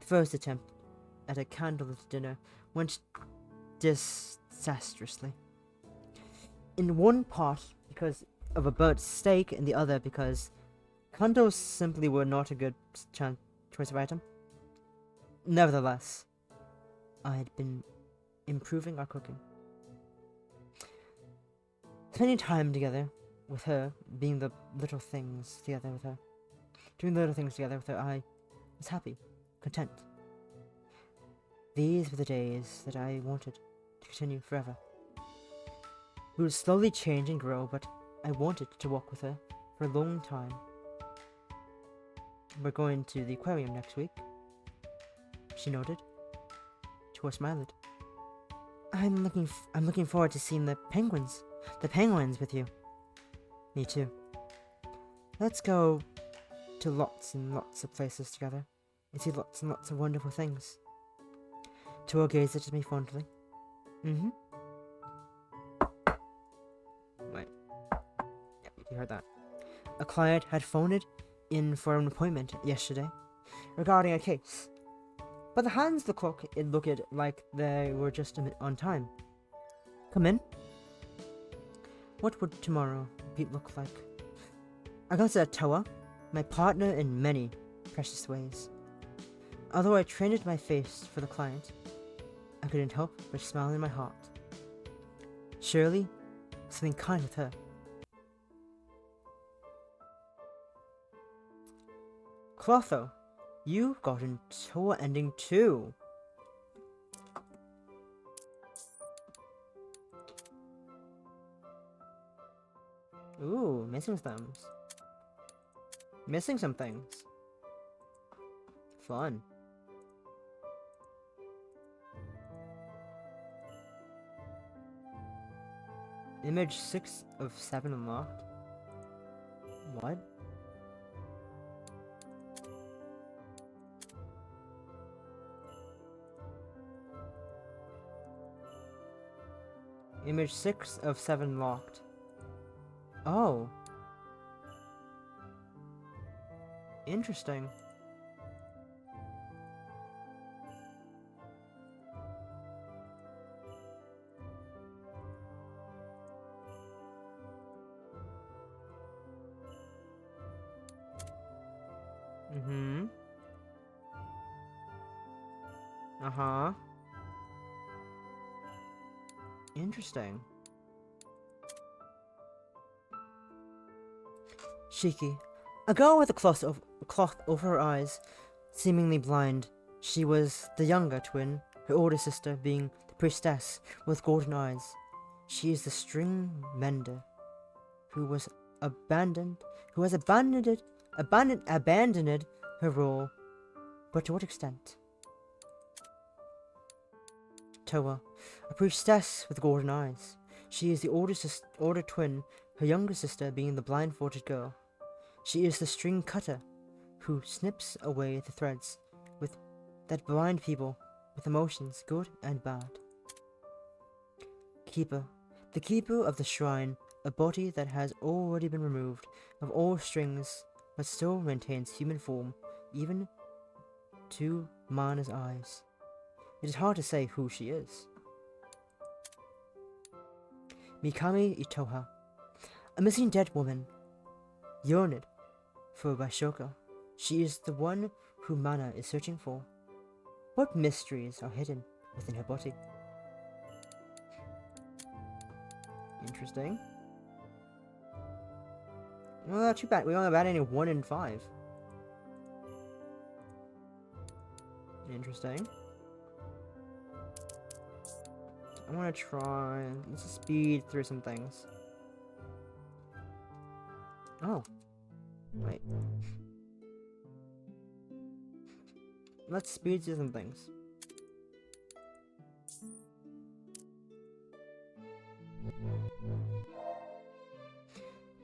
S1: The first attempt at a candlelit dinner went disastrously. In one part because of a burnt steak, and the other because candles simply were not a good choice of item. Nevertheless, I had been improving our cooking. Spending time together with her, doing the little things together with her, I was happy, content. These were the days that I wanted to continue forever. We would slowly change and grow, but I wanted to walk with her for a long time. We're going to the aquarium next week. She nodded. Toa smiled. I'm looking forward to seeing the penguins with you. Me too. Let's go to lots and lots of places together and see lots and lots of wonderful things. Toa gazed at me fondly. Wait. Yep, you heard that. A client had phoned in for an appointment yesterday regarding a case. But the hands of the clock, it looked like they were just on time. Come in. What would tomorrow look like? I consider Toa my partner in many precious ways. Although I trained my face for the client, I couldn't help but smile in my heart. Surely, something kind with her. Clotho, you've gotten Toa ending too. Ooh, missing some things. Fun. Image 6 of 7 unlocked. What? Image 6 of 7 locked. Oh. Interesting. Uh-huh. Interesting. Shiki, a girl with a cloth over her eyes, seemingly blind. She was the younger twin, her older sister being the priestess with golden eyes. She is the string mender, who has abandoned her role, but to what extent? Toa, a priestess with golden eyes. She is the older twin, her younger sister being the blindfolded girl. She is the string cutter, who snips away the threads that bind people with emotions, good and bad. Keeper, the keeper of the shrine, a body that has already been removed of all strings, but still maintains human form, even to Mana's eyes. It is hard to say who she is. Mikami Itoha, a missing dead woman, yearned for by Shoko. She is the one who Mana is searching for. What mysteries are hidden within her body? Interesting. Well, not too bad. We only got any 1 in 5. Interesting. I want to try. Let's speed through some things. Oh. Wait. Let's speed through some things.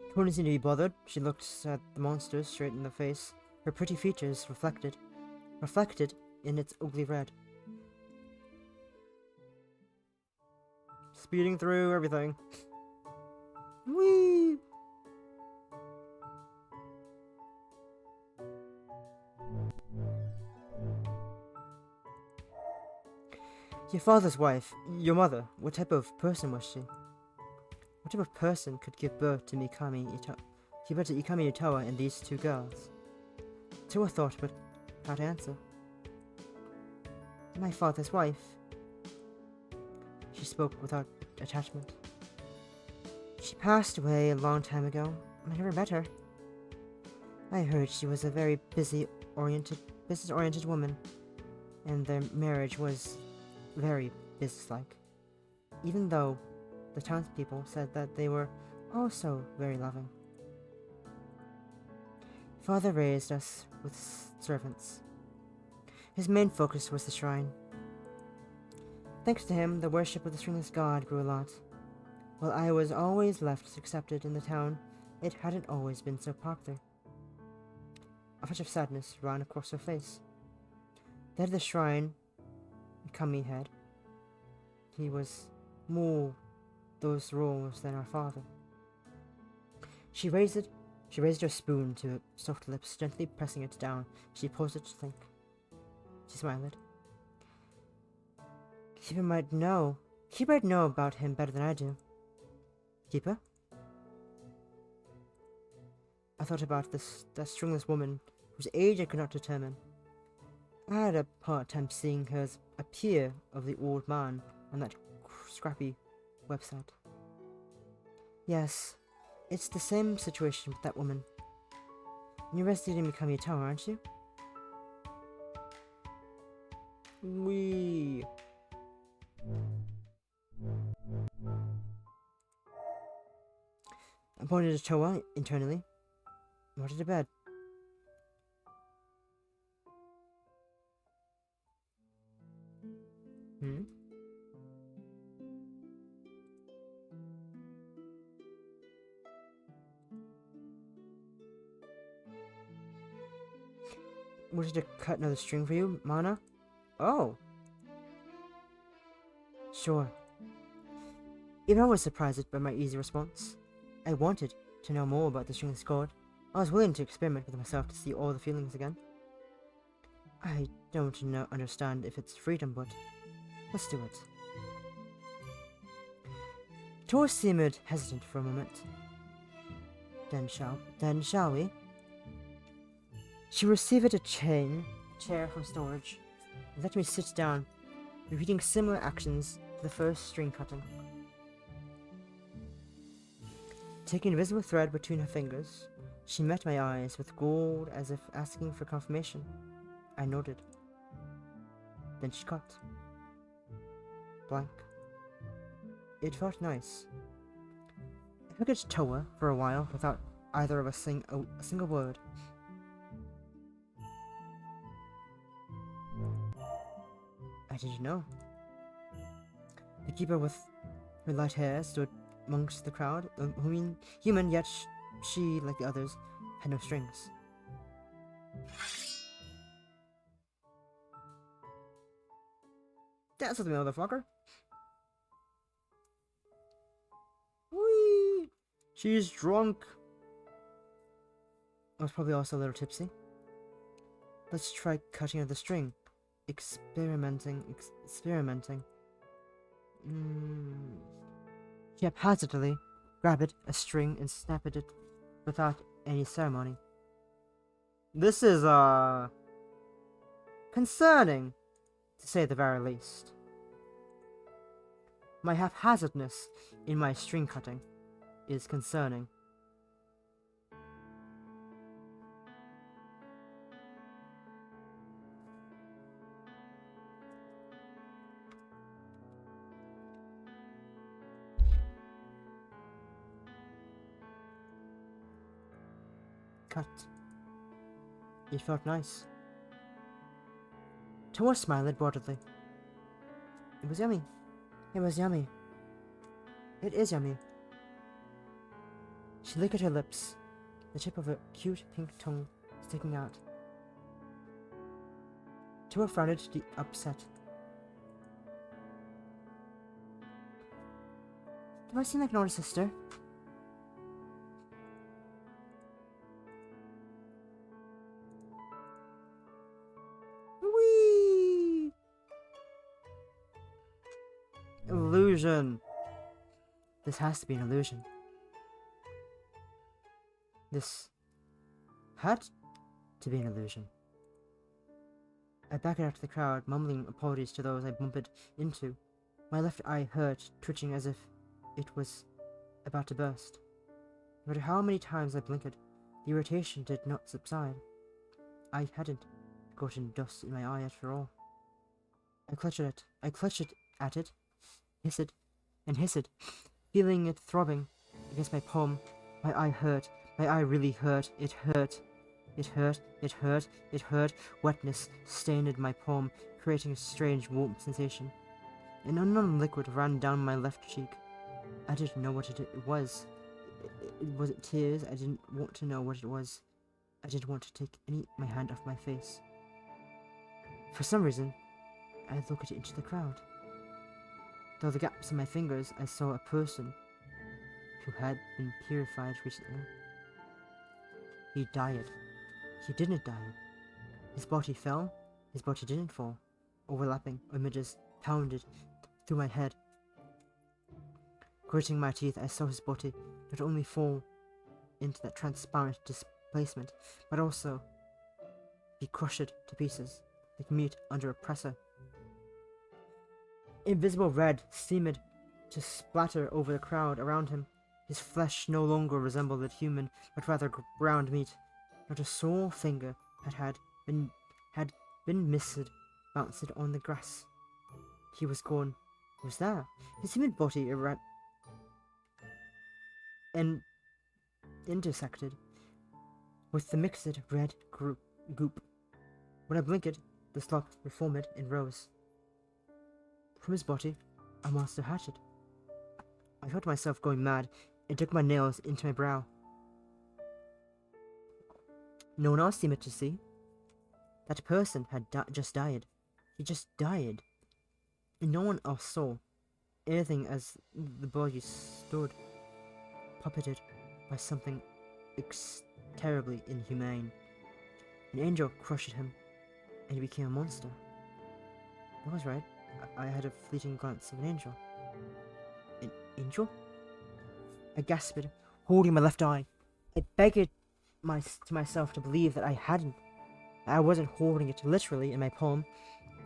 S1: She didn't seem to be bothered. She looked at the monster straight in the face. Her pretty features reflected in its ugly red. Speeding through everything. Whee! Your father's wife, your mother, what type of person was she? What type of person could give birth to Mikami Itoha and these two girls? Toa thought, but how to answer. My father's wife. She spoke without attachment. She passed away a long time ago. I never met her. I heard she was a very business-oriented woman, and their marriage was very businesslike. Even though the townspeople said that they were also very loving. Father raised us with servants. His main focus was the shrine. Thanks to him, the worship of the stringless god grew a lot. While I was always left accepted in the town, it hadn't always been so popular. A flash of sadness ran across her face. The head of the shrine, Mikami had. He was more those roles than our father. She raised her spoon to her soft lips, gently pressing it down. She paused it to think. She smiled. Keeper might know about him better than I do. Keeper? I thought about that stringless woman whose age I could not determine. I had a hard time seeing her as a peer of the old man on that scrappy website. Yes, it's the same situation with that woman. You're investigating Mikami Tower, aren't you? Wee. I pointed to Toa internally. Went to bed. Wanted to cut another string for you, Mana? Oh. Sure. Even I was surprised by my easy response. I wanted to know more about the stringless god. I was willing to experiment with myself to see all the feelings again. I don't understand if it's freedom, but let's do it. Tor seemed hesitant for a moment. Then shall we? She received a chair from storage, and let me sit down, repeating similar actions to the first string cutting. Taking a visible thread between her fingers, she met my eyes with gold as if asking for confirmation. I nodded. Then she cut. Blank. It felt nice. I looked at Toa for a while without either of us saying a single word. I didn't know. The keeper with her light hair stood amongst the crowd, human, yet she, like the others, had no strings. That's the motherfucker. Whee! She's drunk. I was probably also a little tipsy. Let's try cutting out the string. Experimenting. She haphazardly grabbed a string and snapped it without any ceremony. This is, concerning, to say the very least. My haphazardness in my string cutting is concerning. Cut. It felt nice. Tor smiled broadly. It was yummy. It was yummy. It is yummy. She licked her lips, the tip of her cute pink tongue sticking out. Tor frowned, upset. Do I seem like an older sister? Whee! Illusion. This has to be an illusion. This had to be an illusion. I backed out of the crowd, mumbling apologies to those I bumped into. My left eye hurt, twitching as if it was about to burst. No matter how many times I blinked, the irritation did not subside. I hadn't gotten dust in my eye after all. I clutched at it, hissed and hissed, feeling it throbbing against my palm. My eye hurt. My eye really hurt. It hurt. It hurt. It hurt. It hurt. Wetness stained my palm, creating a strange warm sensation. An unknown liquid ran down my left cheek. I didn't know what it was. Was it tears? I didn't want to know what it was. I didn't want to take my hand off my face. For some reason, I looked into the crowd. Through the gaps in my fingers, I saw a person who had been purified recently. He died. He didn't die. His body fell. His body didn't fall. Overlapping images pounded through my head. Gritting my teeth, I saw his body not only fall into that transparent displacement, but also be crushed to pieces, like meat under a presser. Invisible red seemed to splatter over the crowd around him. His flesh no longer resembled a human, but rather ground meat. Not a sore finger had been missed, bounced on the grass. He was gone. He was there. His human body intersected with the mixed red goop. When I blinked, the slop reformed in rows. From his body, a monster hatched. I felt myself going mad and took my nails into my brow. No one else seemed to see. That person had just died. He just died. And no one else saw anything as the body stood, puppeted by something terribly inhumane. An angel crushed him, and he became a monster. I was right. I had a fleeting glance of an angel. An angel? I gasped, holding my left eye. I begged to myself to believe that I hadn't. I wasn't holding it literally in my palm.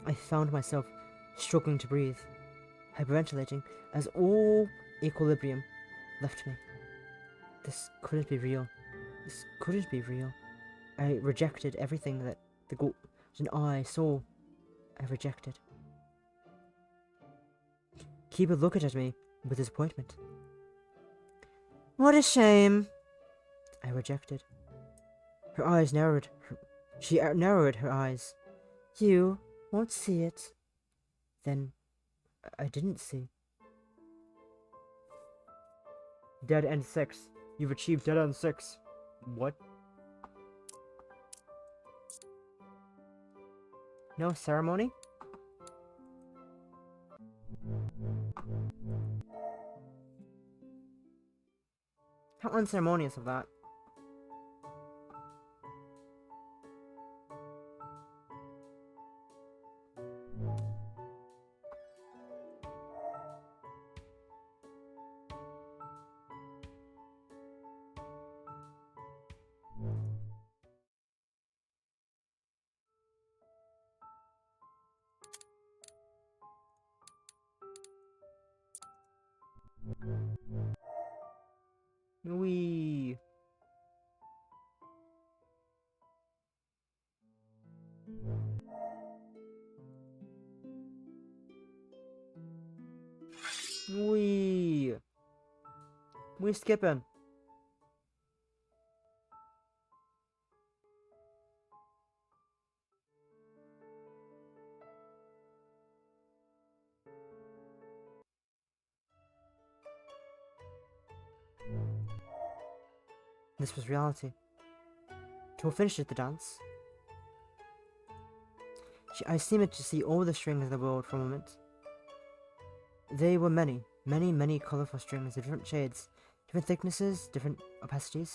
S1: I found myself struggling to breathe, hyperventilating as all equilibrium left me. This couldn't be real. This couldn't be real. I rejected everything that the golden eye saw. I rejected. Kiba looked at me with disappointment. What a shame. I rejected. Her eyes narrowed. She narrowed her eyes. You won't see it. Then I didn't see. Dead End 6. You've achieved Dead End 6. What? No ceremony? How unceremonious of that. Wee. Wee. We skipping. This was reality. To finish the dance, I seemed to see all the strings of the world for a moment. They were many, many, many colourful strings of different shades, different thicknesses, different opacities.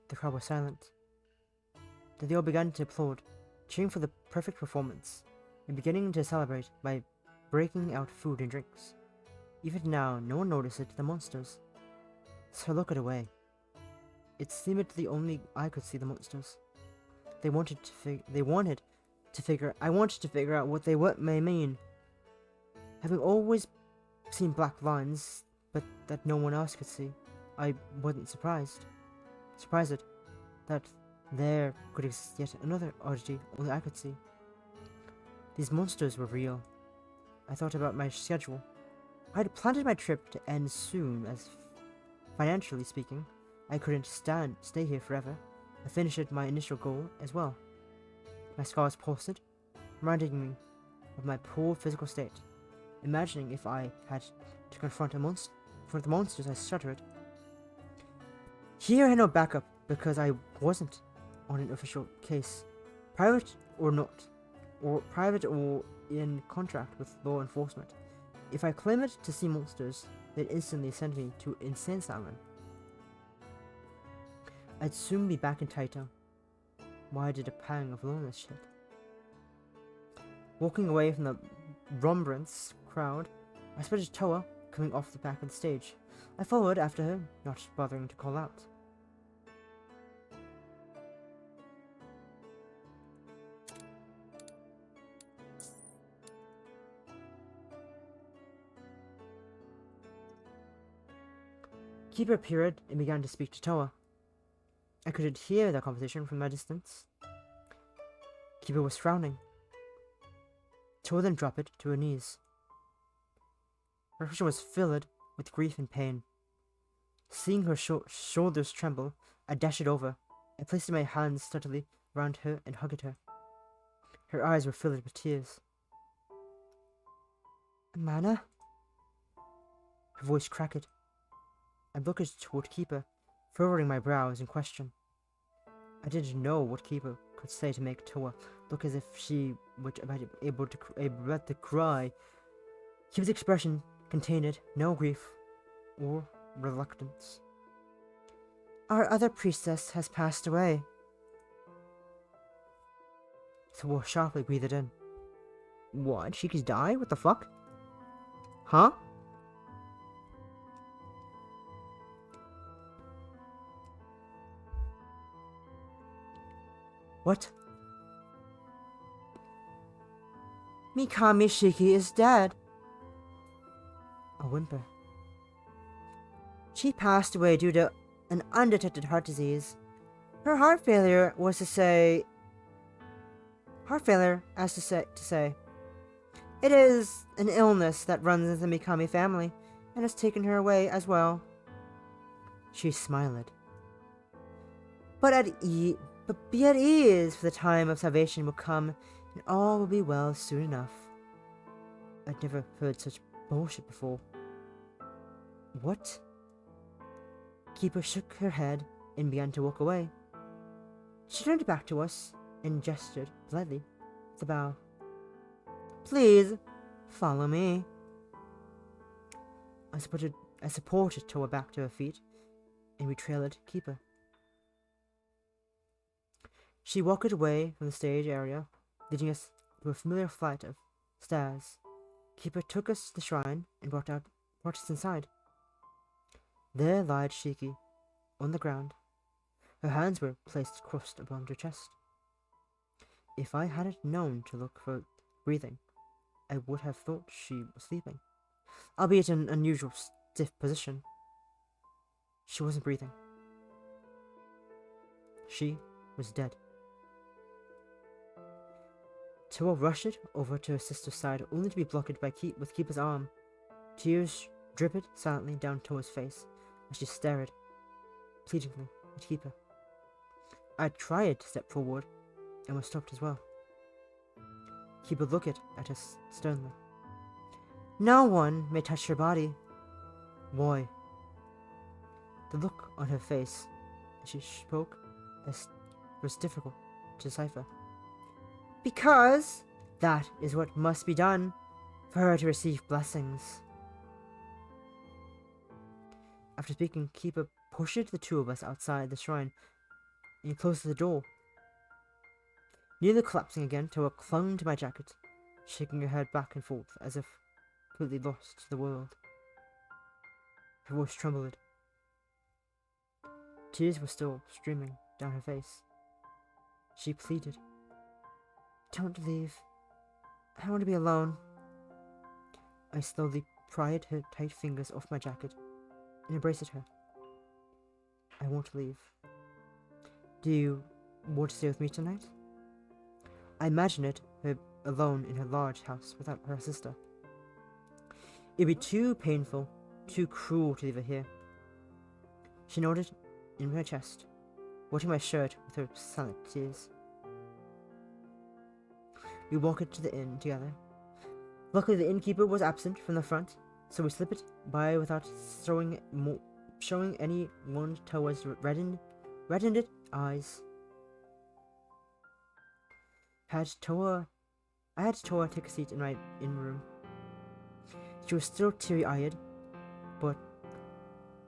S1: The crowd was silent. Then they all began to applaud, cheering for the perfect performance, and beginning to celebrate by breaking out food and drinks. Even now, no one noticed the monsters, so I looked away. It seemed the only I could see the monsters. I wanted to figure out what they may mean. Having always seen black lines, but that no one else could see, I wasn't surprised that there could exist yet another oddity only I could see. These monsters were real. I thought about my schedule. I had planned my trip to end soon, as financially speaking, I couldn't stay here forever. I finished my initial goal as well. My scars pulsed, reminding me of my poor physical state. Imagining if I had to confront the monsters, I stuttered. Here I had no backup because I wasn't on an official case, private or not, or private or in contract with law enforcement. If I claimed to see monsters, they'd instantly send me to insane asylum. I'd soon be back in Taito. Why did a pang of loneliness hit? Walking away from the remembrance crowd, I spotted Toa coming off the back of the stage. I followed after her, not bothering to call out. Keeper appeared and began to speak to Toa. I could hear their conversation from my distance. Keeper was frowning. Toa then dropped it to her knees. Her expression was filled with grief and pain. Seeing her shoulders tremble, I dashed over. I placed my hands steadily around her and hugged her. Her eyes were filled with tears. Amana? Her voice cracked. I looked toward Keeper, furrowing my brows in question. I didn't know what Keeper could say to make Toa look as if she was about to cry. Keeper's expression contained no grief or reluctance. Our other priestess has passed away. Toa sharply breathed in. What? She just died? What the fuck? Huh? What? Mikami Shiki is dead. A whimper. She passed away due to an undetected heart disease. Her heart failure as to say. It is an illness that runs in the Mikami family and has taken her away as well. She smiled. But be at ease, for the time of salvation will come, and all will be well soon enough. I'd never heard such bullshit before. What? Keeper shook her head and began to walk away. She turned back to us and gestured politely with a bow. Please, follow me. I supported Toa back to her feet, and we trailed Keeper. She walked away from the stage area, leading us to a familiar flight of stairs. Keeper took us to the shrine and brought us inside. There lied Shiki, on the ground. Her hands were placed crossed upon her chest. If I hadn't known to look for breathing, I would have thought she was sleeping. albeit in an unusual stiff position. She wasn't breathing. She was dead. Toa rushed over to her sister's side, only to be blocked by with Keeper's arm. Tears dripped silently down Toa's face as she stared pleadingly at Keeper. I tried to step forward and was stopped as well. Keeper looked at us sternly. No one may touch your body. Why? The look on her face as she spoke was difficult to decipher. Because that is what must be done for her to receive blessings. After speaking, Keeper pushed the two of us outside the shrine and closed the door. Nearly collapsing again, Toa clung to my jacket, shaking her head back and forth as if completely lost to the world. Her voice trembled. Tears were still streaming down her face. She pleaded, "Don't leave. I want to be alone." I slowly pried her tight fingers off my jacket and embraced her. "I won't leave. Do you want to stay with me tonight?" I imagined her alone in her large house without her sister. It'd be too painful, too cruel to leave her here. She nodded in her chest, wetting my shirt with her silent tears. We walked to the inn together. Luckily, the innkeeper was absent from the front, so we slipped by without showing anyone Toa's reddened eyes. I had Toa take a seat in my inn room. She was still teary-eyed, but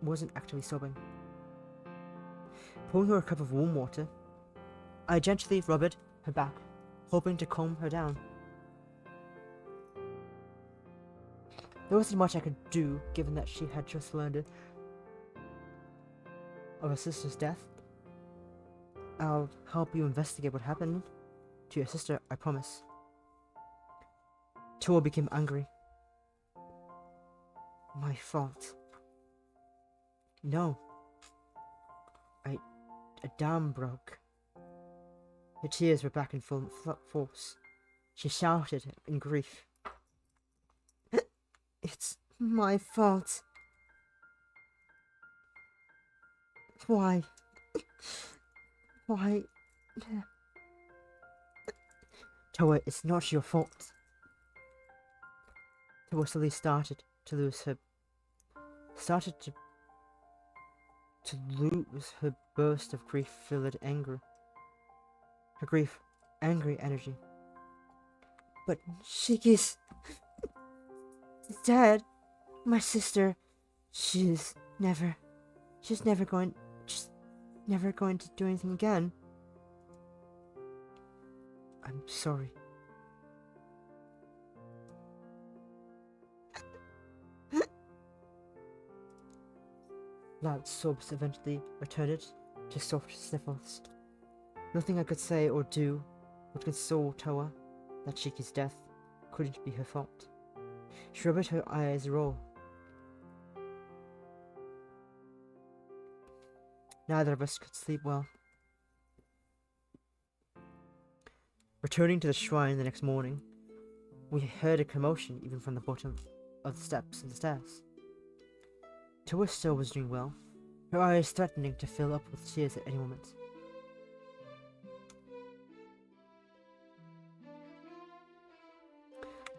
S1: wasn't actively sobbing. Pouring her a cup of warm water, I gently rubbed her back, hoping to calm her down. There wasn't much I could do, given that she had just learned of her sister's death. "I'll help you investigate what happened to your sister, I promise." Toa became angry. "My fault." "No. A dam broke." Her tears were back in full force. She shouted in grief. "It's my fault. Why? Why? Toa, it's not your fault." Toa slowly started to lose her burst of grief-filled anger. Her angry energy. "But Shiki's dead. My sister, she's never going to do anything again. I'm sorry." Loud sobs eventually returned to soft sniffles. Nothing I could say or do would console Toa that Shiki's death couldn't be her fault. She rubbed her eyes raw. Neither of us could sleep well. Returning to the shrine the next morning, we heard a commotion even from the bottom of the steps and the stairs. Toa still was doing well, her eyes threatening to fill up with tears at any moment.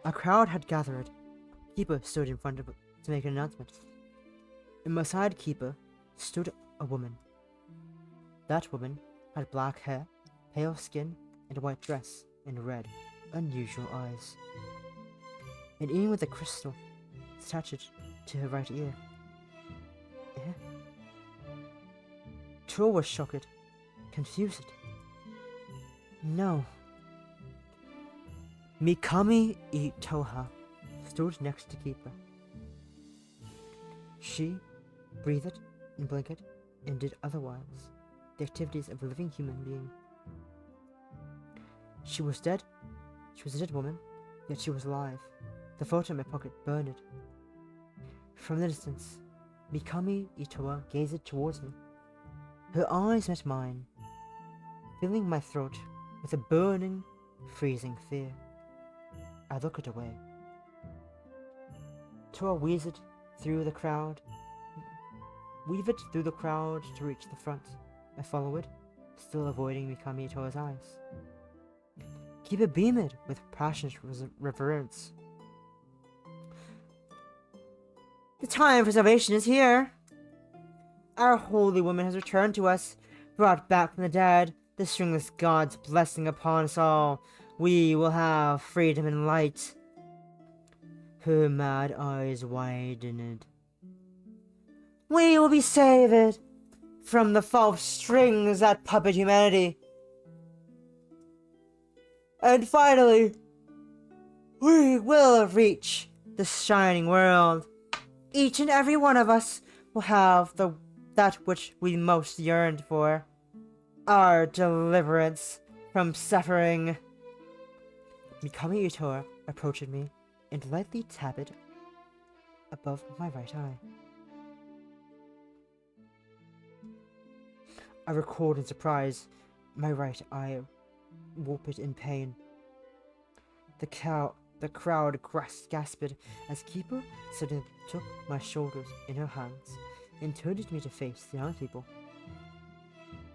S1: A crowd had gathered. Keeper stood in front of it to make an announcement. And beside Keeper stood a woman. That woman had black hair, pale skin, and a white dress, and red, unusual eyes. And even with a crystal attached to her right ear. Toa was shocked, confused. No. Mikami Itoha stood next to Keeper. She breathed and blinked and did otherwise the activities of a living human being. She was dead. She was a dead woman, yet she was alive. The photo in my pocket burned. From the distance, Mikami Itoa gazed towards me. Her eyes met mine, filling my throat with a burning, freezing fear. I looked away. Toa weaved through the crowd to reach the front. I followed, still avoiding Mikami Itoa's eyes. Kiba beamed with passionate reverence. The time for salvation is here. Our holy woman has returned to us, brought back from the dead, the stringless god's blessing upon us all. We will have freedom and light. Her mad eyes widened. We will be saved from the false strings that puppet humanity. And finally, we will reach the shining world. Each and every one of us will have that which we most yearned for. Our deliverance from suffering. Mikami Itoa approached me and lightly tapped above my right eye. I recoiled in surprise. My right eye warped in pain. The crowd gasped as Keeper suddenly took my shoulders in her hands and turned me to face the young people.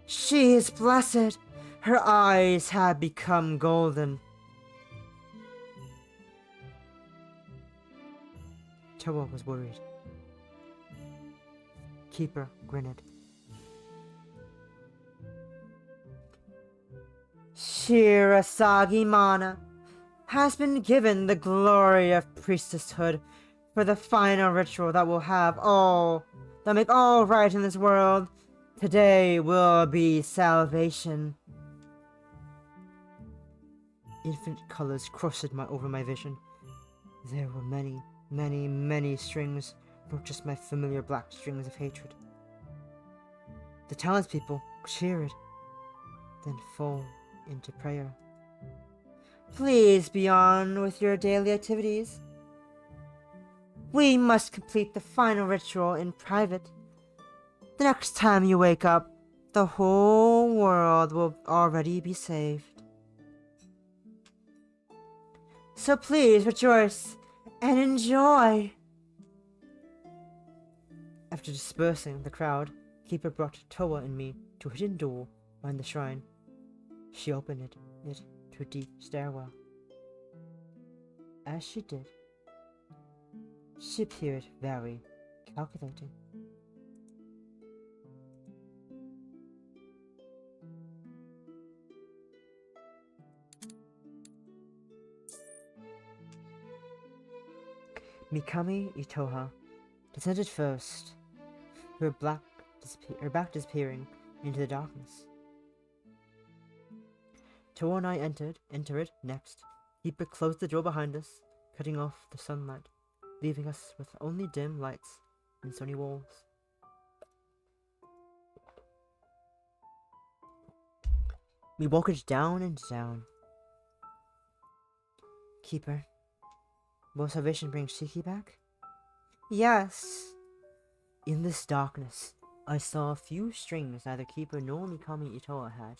S1: She is blessed! Her eyes have become golden. Toa was worried. Keeper grinned. Shirasagi Mana has been given the glory of priestesshood for the final ritual that will make all right in this world. Today will be salvation. Infinite colors crossed over my vision. There were many, many, many strings, not just my familiar black strings of hatred. The townspeople cheered, then fall into prayer. Please be on with your daily activities. We must complete the final ritual in private. The next time you wake up, the whole world will already be saved. So please rejoice and enjoy. After dispersing the crowd, Keeper brought Toa and me to a hidden door behind the shrine. She opened it to a deep stairwell. As she did, she appeared very calculating. Mikami Itoha descended first, her back disappearing into the darkness. Toa and I entered next. Keeper closed the door behind us, cutting off the sunlight, leaving us with only dim lights and stony walls. We walked down and down. Keeper, will salvation bring Shiki back? Yes. In this darkness, I saw a few strings neither Keeper nor Mikami Itoa had.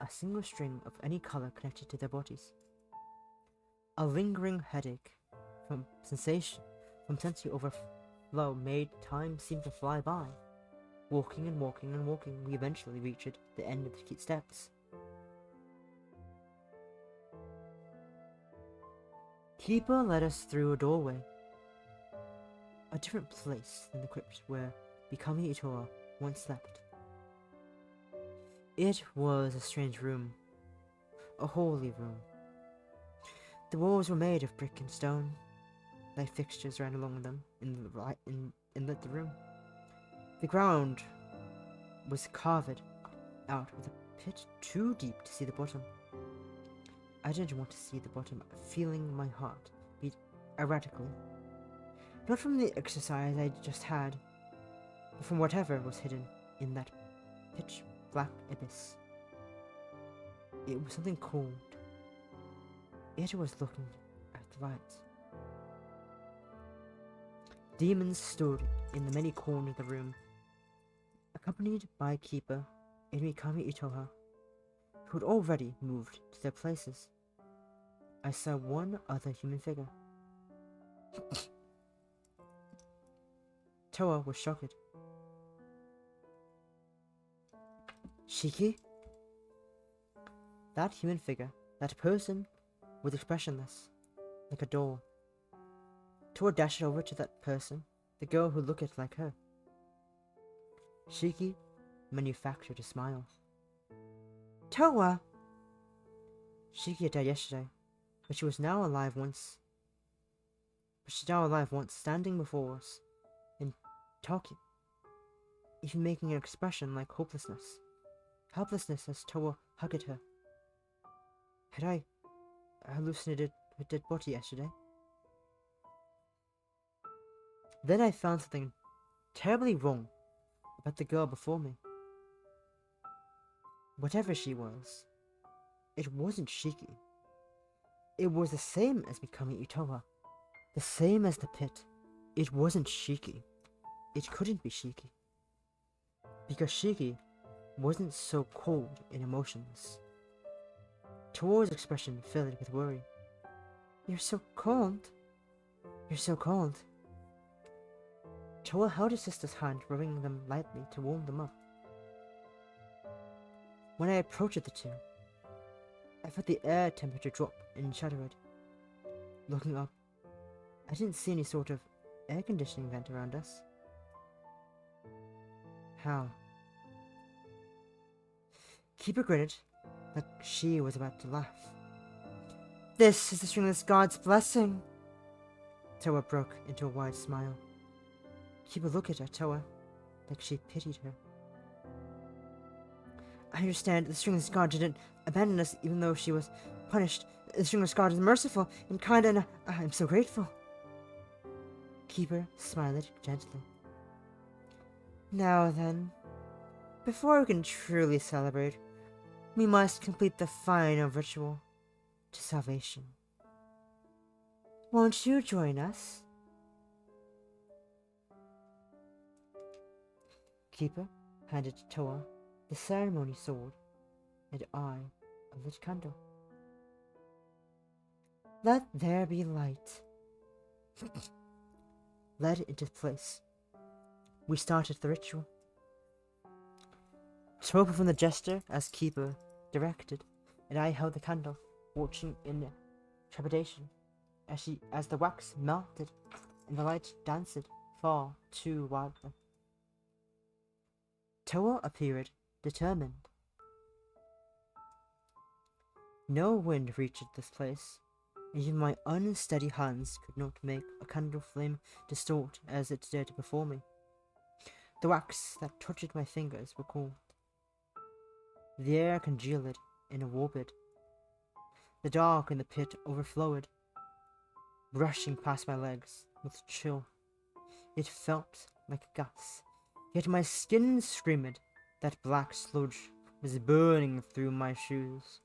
S1: A single string of any color connected to their bodies. A lingering headache from sensory overflow made time seem to fly by. Walking and walking and walking, we eventually reached the end of the steps. Keeper led us through a doorway. A different place than the crypt where Mikami Itoa once slept. It was a strange room. A holy room. The walls were made of brick and stone. Light fixtures ran along them and lit the room. The ground was carved out with a pit too deep to see the bottom. I didn't want to see the bottom, feeling my heart beat erratically. Not from the exercise I just had, but from whatever was hidden in that pitch black abyss. It was something cold. It was looking at the lights. Demons stood in the many corners of the room, accompanied by Keeper and Mikami Itoha, who had already moved to their places. I saw one other human figure. Toa was shocked. Shiki? That human figure, that person, was expressionless, like a doll. Toa dashed over to that person, the girl who looked like her. Shiki manufactured a smile. Toa! Shiki had died yesterday, but she was now alive once. Standing before us, and talking, even making an expression like hopelessness. Helplessness as Toa hugged her. Had I hallucinated her dead body yesterday? Then I found something terribly wrong about the girl before me. Whatever she was, it wasn't Shiki. It was the same as Mikami Itoha. The same as the pit. It wasn't Shiki. It couldn't be Shiki. Because Shiki wasn't so cold and emotionless. Toa's expression filled with worry. You're so cold. You're so cold. Toa held his sister's hand, rubbing them lightly to warm them up. When I approached the two, I felt the air temperature drop and shuddered. Looking up, I didn't see any sort of air conditioning vent around us. How? Keeper grinned, like she was about to laugh. This is the stringless god's blessing. Toa broke into a wide smile. Keeper looked at Toa, like she pitied her. I understand the stringless god didn't abandon us even though she was punished. The stringless god is merciful and kind, and I'm so grateful. Keeper smiled gently. Now then, before we can truly celebrate, we must complete the final ritual to salvation. Won't you join us? Keeper handed Toa the ceremony sword, and I a lit candle. Let there be light. Led into place, we started the ritual. Spoken from the gesture as Keeper directed, and I held the candle, watching in trepidation as the wax melted and the light danced far too wildly. Toa appeared determined. No wind reached this place, and even my unsteady hands could not make a candle flame distort as it did before me. The wax that touched my fingers were cold. The air congealed in a warped. The dark in the pit overflowed, brushing past my legs with chill. It felt like gas, yet my skin screamed that black sludge was burning through my shoes.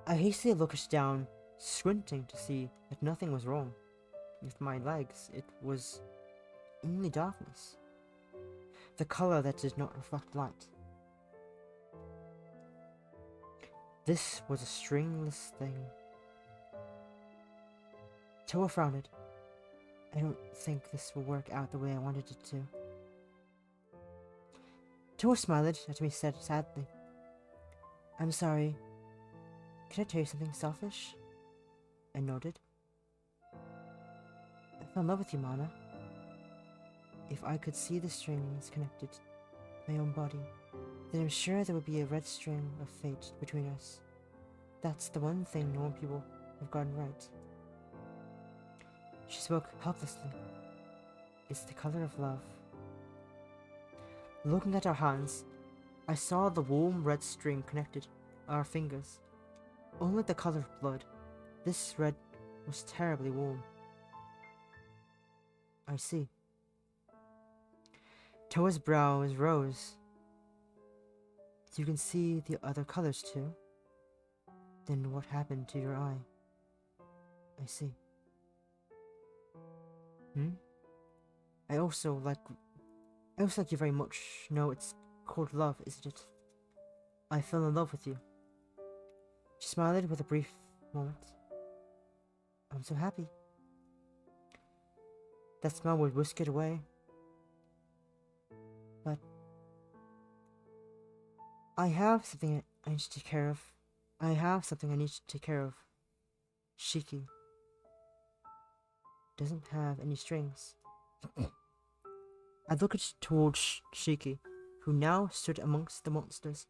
S1: I hastily looked down, squinting to see that nothing was wrong with my legs. It was only darkness, the color that did not reflect light. This was a stringless thing. Toa frowned. I don't think this will work out the way I wanted it to. Toa smiled at me sadly. I'm sorry. Can I tell you something selfish? I nodded. I fell in love with you, Mana. If I could see the strings connected to my own body, then I'm sure there would be a red string of fate between us. That's the one thing normal people have gotten right. She spoke helplessly. It's the color of love. Looking at our hands, I saw the warm red string connected our fingers. Only the color of blood. This red was terribly warm. I see. Toa's brows rose. You can see the other colors too? Then what happened to your eye? I see. Hmm? I also like you very much. No, it's called love, isn't it? I fell in love with you. She smiled with a brief moment. I'm so happy. That smile would whisk it away. But I have something I need to take care of. I have something I need to take care of. Shiki doesn't have any strings. I looked towards Shiki, who now stood amongst the monsters,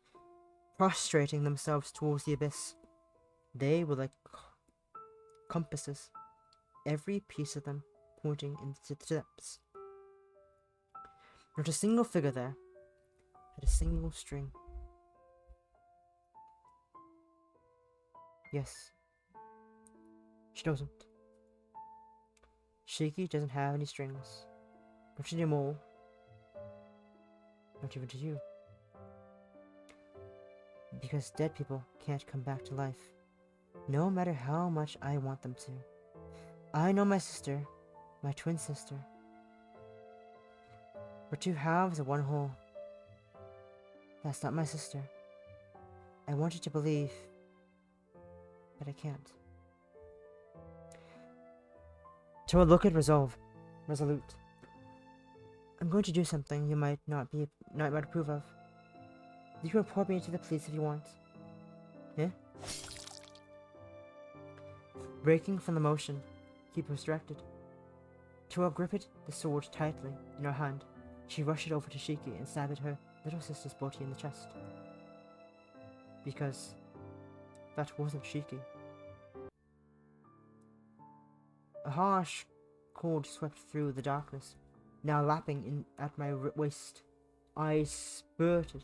S1: prostrating themselves towards the abyss. They were like compasses, every piece of them pointing into the depths. Not a single figure there had a single string. Yes, she doesn't. Shiki doesn't have any strings. Not anymore. Not even to you. Because dead people can't come back to life, no matter how much I want them to. I know my sister, my twin sister. We're two halves of one whole. That's not my sister. I wanted to believe, but I can't. To a look at resolute. I'm going to do something you might not approve of. You can report me to the police if you want. Yeah? Breaking from the motion, keep her distracted. Toa gripped the sword tightly in her hand. She rushed it over to Shiki and stabbed her little sister's body in the chest. Because that wasn't Shiki. A harsh cold swept through the darkness, now lapping in at my waist. I sputtered,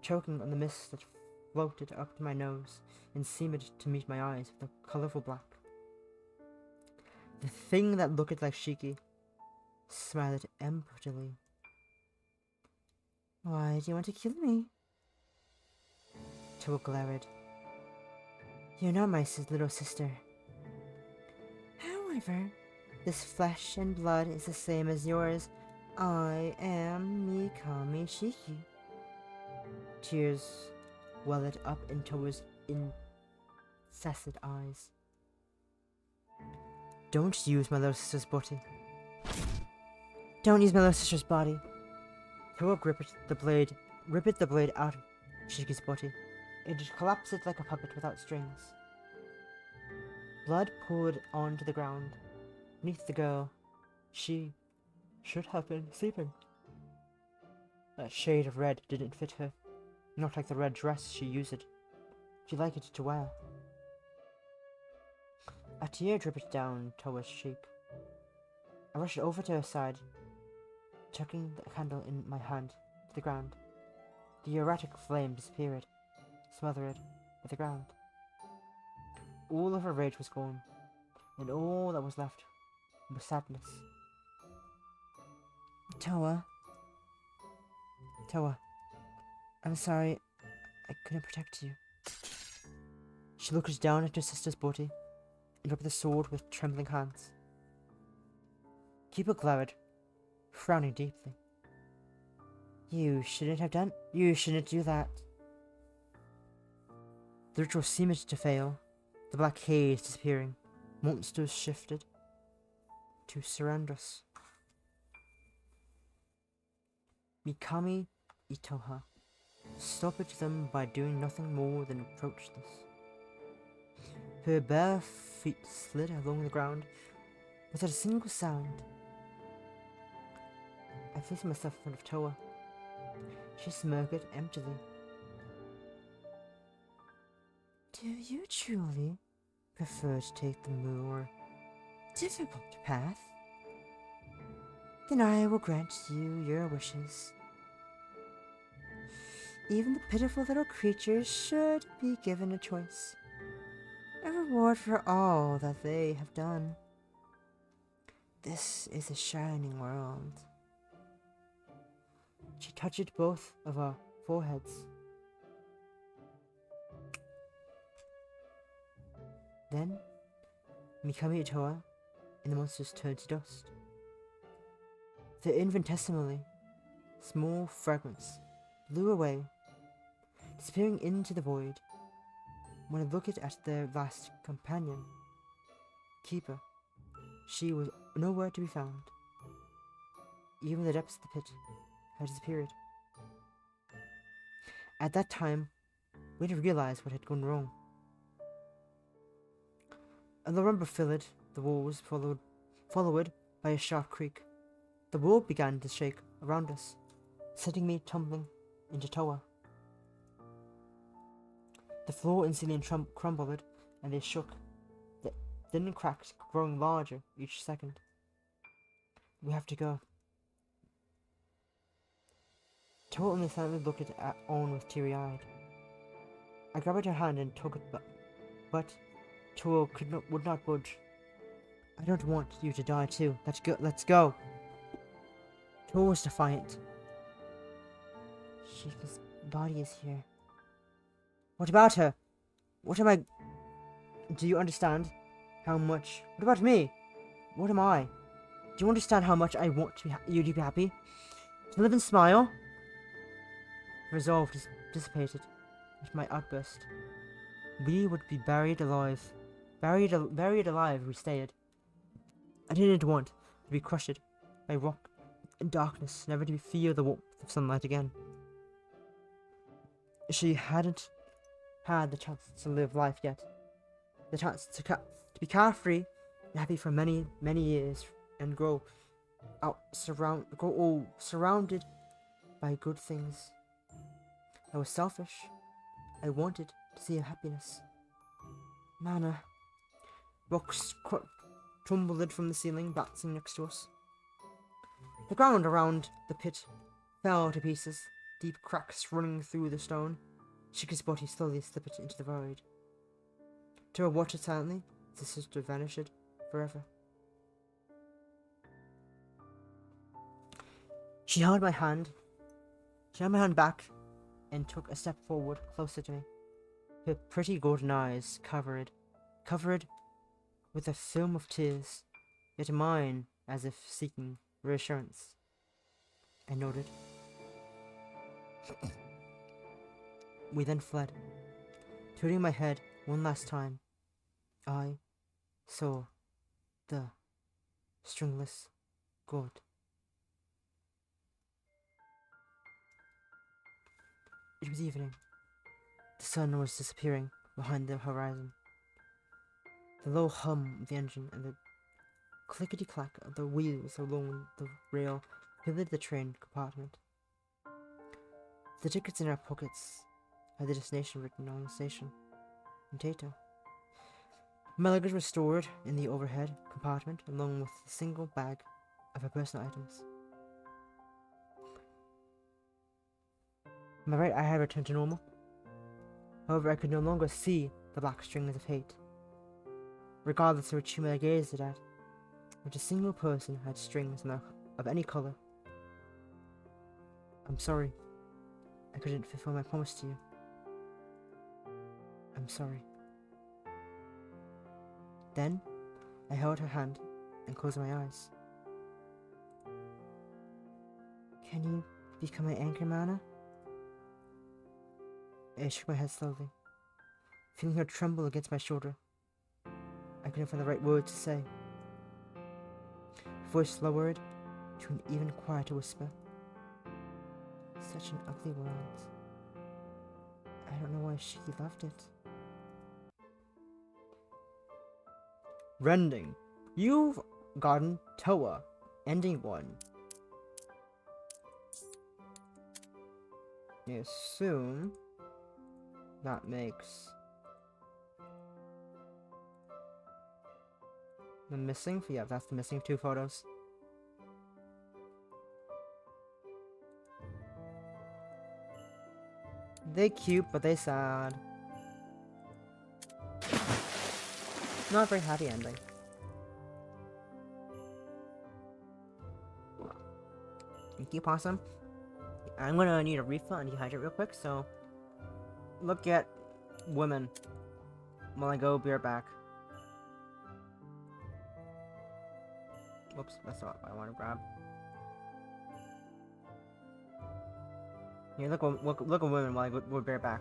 S1: choking on the mist that floated up to my nose and seemed to meet my eyes with a colorful black. The thing that looked like Shiki smiled emptily. Why do you want to kill me? Toa glared. You're not my little sister. However, this flesh and blood is the same as yours. I am Mikami Shiki. Tears welled up in Toa's incessant eyes. Don't use my little sister's body. Don't use my little sister's body. Toa gripped the blade out of Shiki's body. It collapsed like a puppet without strings. Blood poured onto the ground. Beneath the girl, she should have been sleeping. That shade of red didn't fit her, not like the red dress she used. She liked it to wear. A tear dripped down Toa's cheek. I rushed over to her side, chucking the candle in my hand to the ground. The erratic flame disappeared, smothered by the ground. All of her rage was gone, and all that was left was sadness. Toa, I'm sorry, I couldn't protect you. She looked down at her sister's body and gripped the sword with trembling hands. Kiba glowered, frowning deeply. You shouldn't do that. The ritual seemed to fail, the black haze disappearing. Monsters shifted to surround us. Mikami Itoha stopped them by doing nothing more than approach us. Her bare feet slid along the ground without a single sound. I placed myself in front of Toa. She smirked emptily. Do you truly prefer to take the more difficult path? Then I will grant you your wishes. Even the pitiful little creatures should be given a choice. A reward for all that they have done. This is a shining world. She touched both of our foreheads. Then, Mikami Itoha and the monsters turned to dust. The infinitesimally small fragments blew away, disappearing into the void. When I looked at their last companion, Keeper, she was nowhere to be found. Even the depths of the pit had disappeared. At that time, we didn't realize what had gone wrong. The rumble filled the walls, followed by a sharp creak. The world began to shake around us, sending me tumbling into tower. The floor and ceiling crumbled, and they shook, the thin cracks growing larger each second. We have to go. Toa only silently looked at Owen with teary-eyed. I grabbed her hand and took it, but Toa would not budge. I don't want you to die too. Let's go. Toa was defiant. Sheikah's body is here. What about her? What am I... Do you understand how much... What about me? What am I? Do you understand how much I want you to be happy? To live and smile? Resolve dissipated at my outburst. We would be buried alive. Buried alive if we stayed. I didn't want to be crushed by rock and darkness, never to feel the warmth of sunlight again. She hadn't had the chance to live life yet. The chance to be carefree and happy for many, many years and grow old, surrounded by good things. I was selfish. I wanted to see her happiness. Mana. Rocks tumbled from the ceiling, bouncing next to us. The ground around the pit fell to pieces, deep cracks running through the stone. Chica's body slowly slipped into the void. Toa watched it silently as the sister vanished forever. She held my hand back and took a step forward, closer to me. Her pretty golden eyes covered with a film of tears, yet mine as if seeking reassurance. I nodded. We then fled. Turning my head one last time, I saw the stringless god. It was evening. The sun was disappearing behind the horizon. The low hum of the engine and the clickety-clack of the wheels along the rail filled the train compartment. The tickets in our pockets had the destination written on the station in Tato. My luggage was stored in the overhead compartment along with a single bag of her personal items. Am I right? I had returned to normal. However, I could no longer see the black strings of hate. Regardless of which human I gazed at, which a single person had strings of any color. I'm sorry. I couldn't fulfill my promise to you. I'm sorry. Then, I held her hand and closed my eyes. Can you become my anchor, Mana? I shook my head slowly, feeling her tremble against my shoulder. I couldn't find the right words to say. Her voice lowered to an even quieter whisper. Such an ugly world. I don't know why she loved it. Rending. You've gotten Toa. Ending 1. I assume that makes the missing. Yeah, that's the missing 2 photos. They cute, but they sad. Not a very happy ending. Thank you, Possum. I'm gonna need a refill and dehydrate real quick, so look at women while I go be right back. Whoops, that's not what I want to grab. Here, look at women while we'll bear back.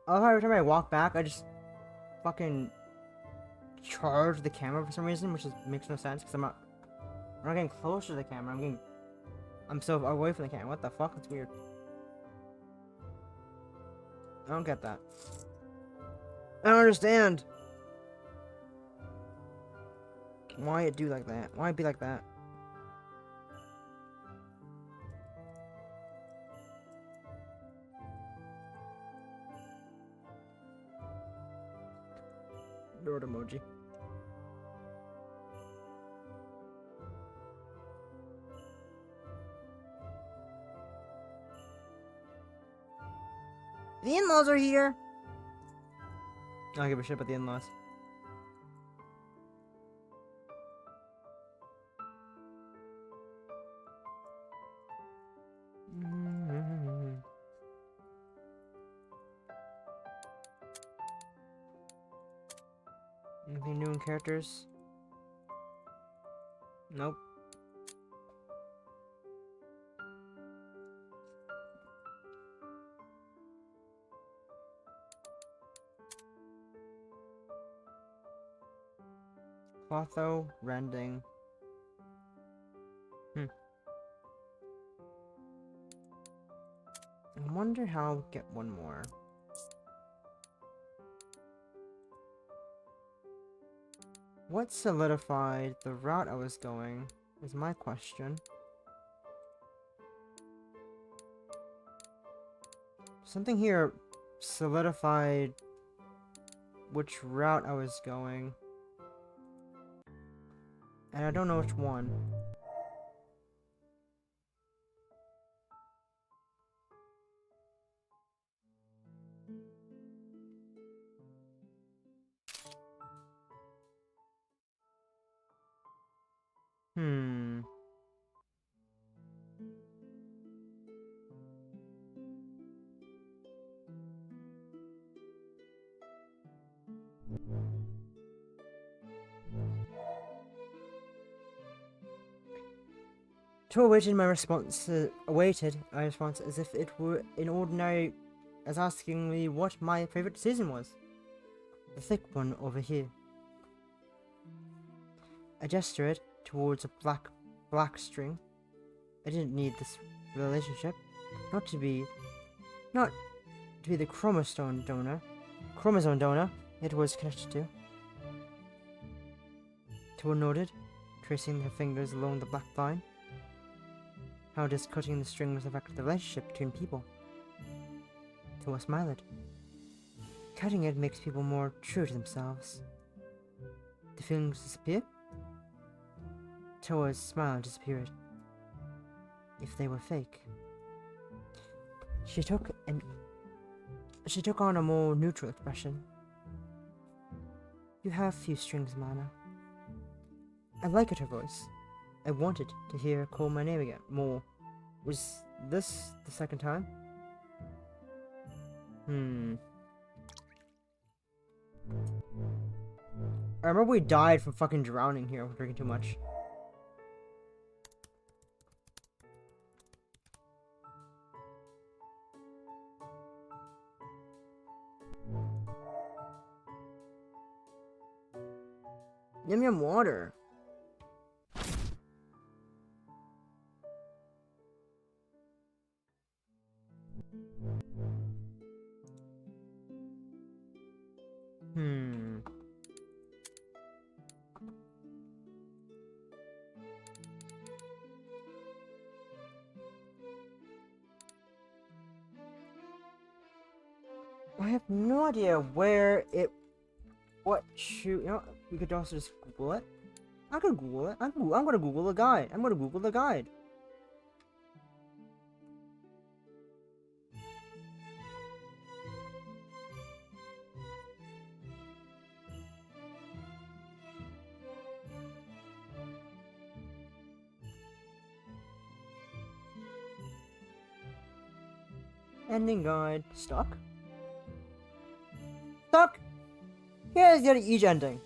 S1: I love how every time I walk back, I just fucking charge the camera for some reason, which makes no sense because I'm not getting closer to the camera. I'm so away from the camera. What the fuck? It's weird. I don't get that. I don't understand why it do like that. Why it be like that? Lord emoji. The in-laws are here! I don't give a shit about the in-laws. Anything new in characters? Nope. Clotho, rending. I wonder how I'll get one more. What solidified the route I was going is my question. Something here solidified which route I was going. And I don't know which one. Hmm. To awaited my response, as if it were in ordinary, as asking me what my favorite season was. The thick one over here. I gestured towards a black string. I didn't need this relationship, not to be the chromosome donor it was connected to. Tua nodded, tracing her fingers along the black line. How does cutting the strings affect the relationship between people? Tua smiled. Cutting it makes people more true to themselves. The feelings disappear? Tua's smile disappeared. If they were fake. She took on a more neutral expression. You have few strings, Mana. I liked her voice. I wanted to hear her call my name again more. Was this the second time? I remember we died from fucking drowning here from drinking too much. Yum yum water. I have no idea where it. You know, we could also just Google it. I could Google it. I'm gonna Google the guide. I'm gonna Google the guide. Ending guide. Stuck? Stuck? Here's your each ending.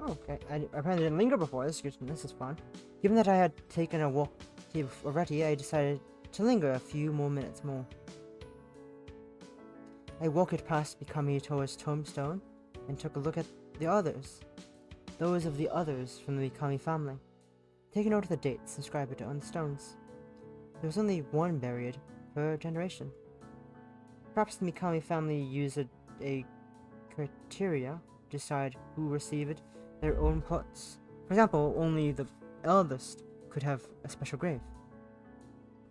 S1: Okay, I apparently didn't linger before. This is fun. Given that I had taken a walk already, I decided to linger a few more minutes more. I walked past Mikami Toa's tombstone and took a look at the others. Those of the others from the Mikami family. Taking note of the dates inscribed on the stones. There was only one buried per generation. Perhaps the Mikami family used a criteria to decide who received their own plots. For example, only the eldest could have a special grave.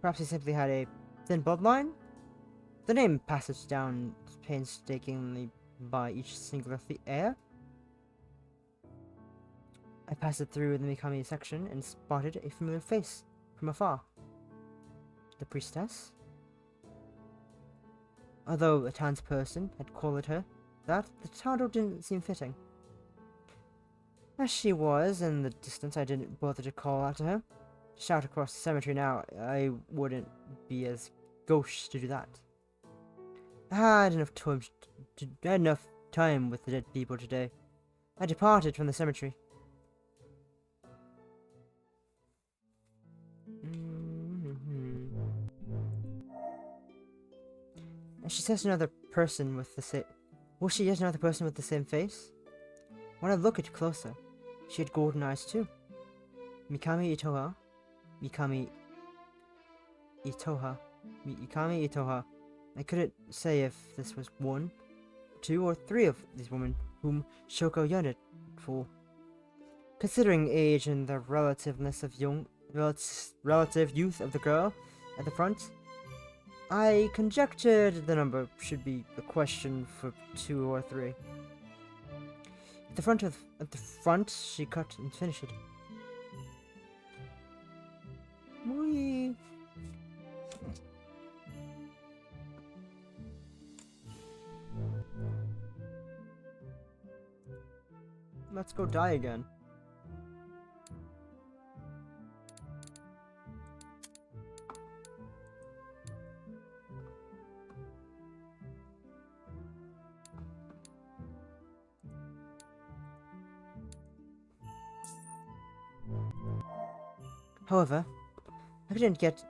S1: Perhaps they simply had a thin bloodline? The name passes down painstakingly by each singular air. I passed through the Mikami section and spotted a familiar face from afar. The priestess? Although a townsperson had called her that, the title didn't seem fitting. As she was in the distance, I didn't bother to call out to her. Shout across the cemetery now, I wouldn't be as gauche to do that. I had enough time with the dead people today. I departed from the cemetery. And she says another person with the same... Was she yet another person with the same face? When I looked closer, she had golden eyes too. Mikami Itoha. Mikami Itoha. I couldn't say if this was one, two, or three of these women whom Shoko yearned for. Considering age and the relativeness of relative youth of the girl at the front, I conjectured the number should be a question for 2 or 3. At the front, she cut and finished it. Whee! Let's go die again. However, I couldn't get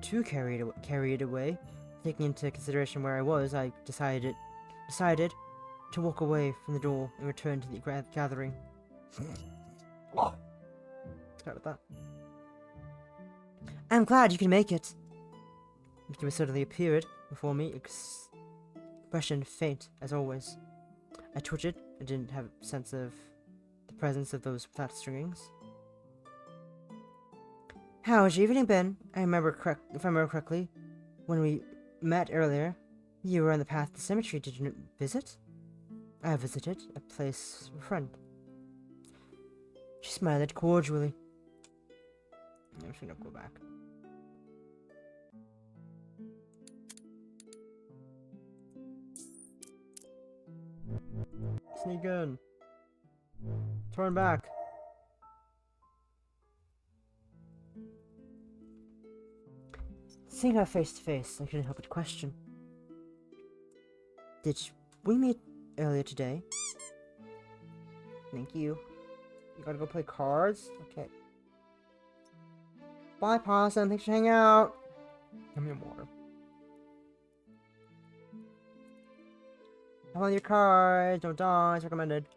S1: too carried away. Taking into consideration where I was, I decided to walk away from the door and return to the gathering. Start with that. I'm glad you can make it. Mikami suddenly appeared before me, expression faint as always. I twitched. I didn't have a sense of the presence of those flat stringings. How has your evening been? If I remember correctly, when we met earlier, you were on the path to the cemetery. Did you visit? I visited a place of a friend. She smiled cordially. I'm just gonna go back. Sneak in. Turn back. Seeing her face to face, I couldn't help but question. Did we meet earlier today? Thank you. You gotta go play cards? Okay. Bye, Possum. Thanks for hanging out. Give me water. Have all your cards. Don't die. It's recommended.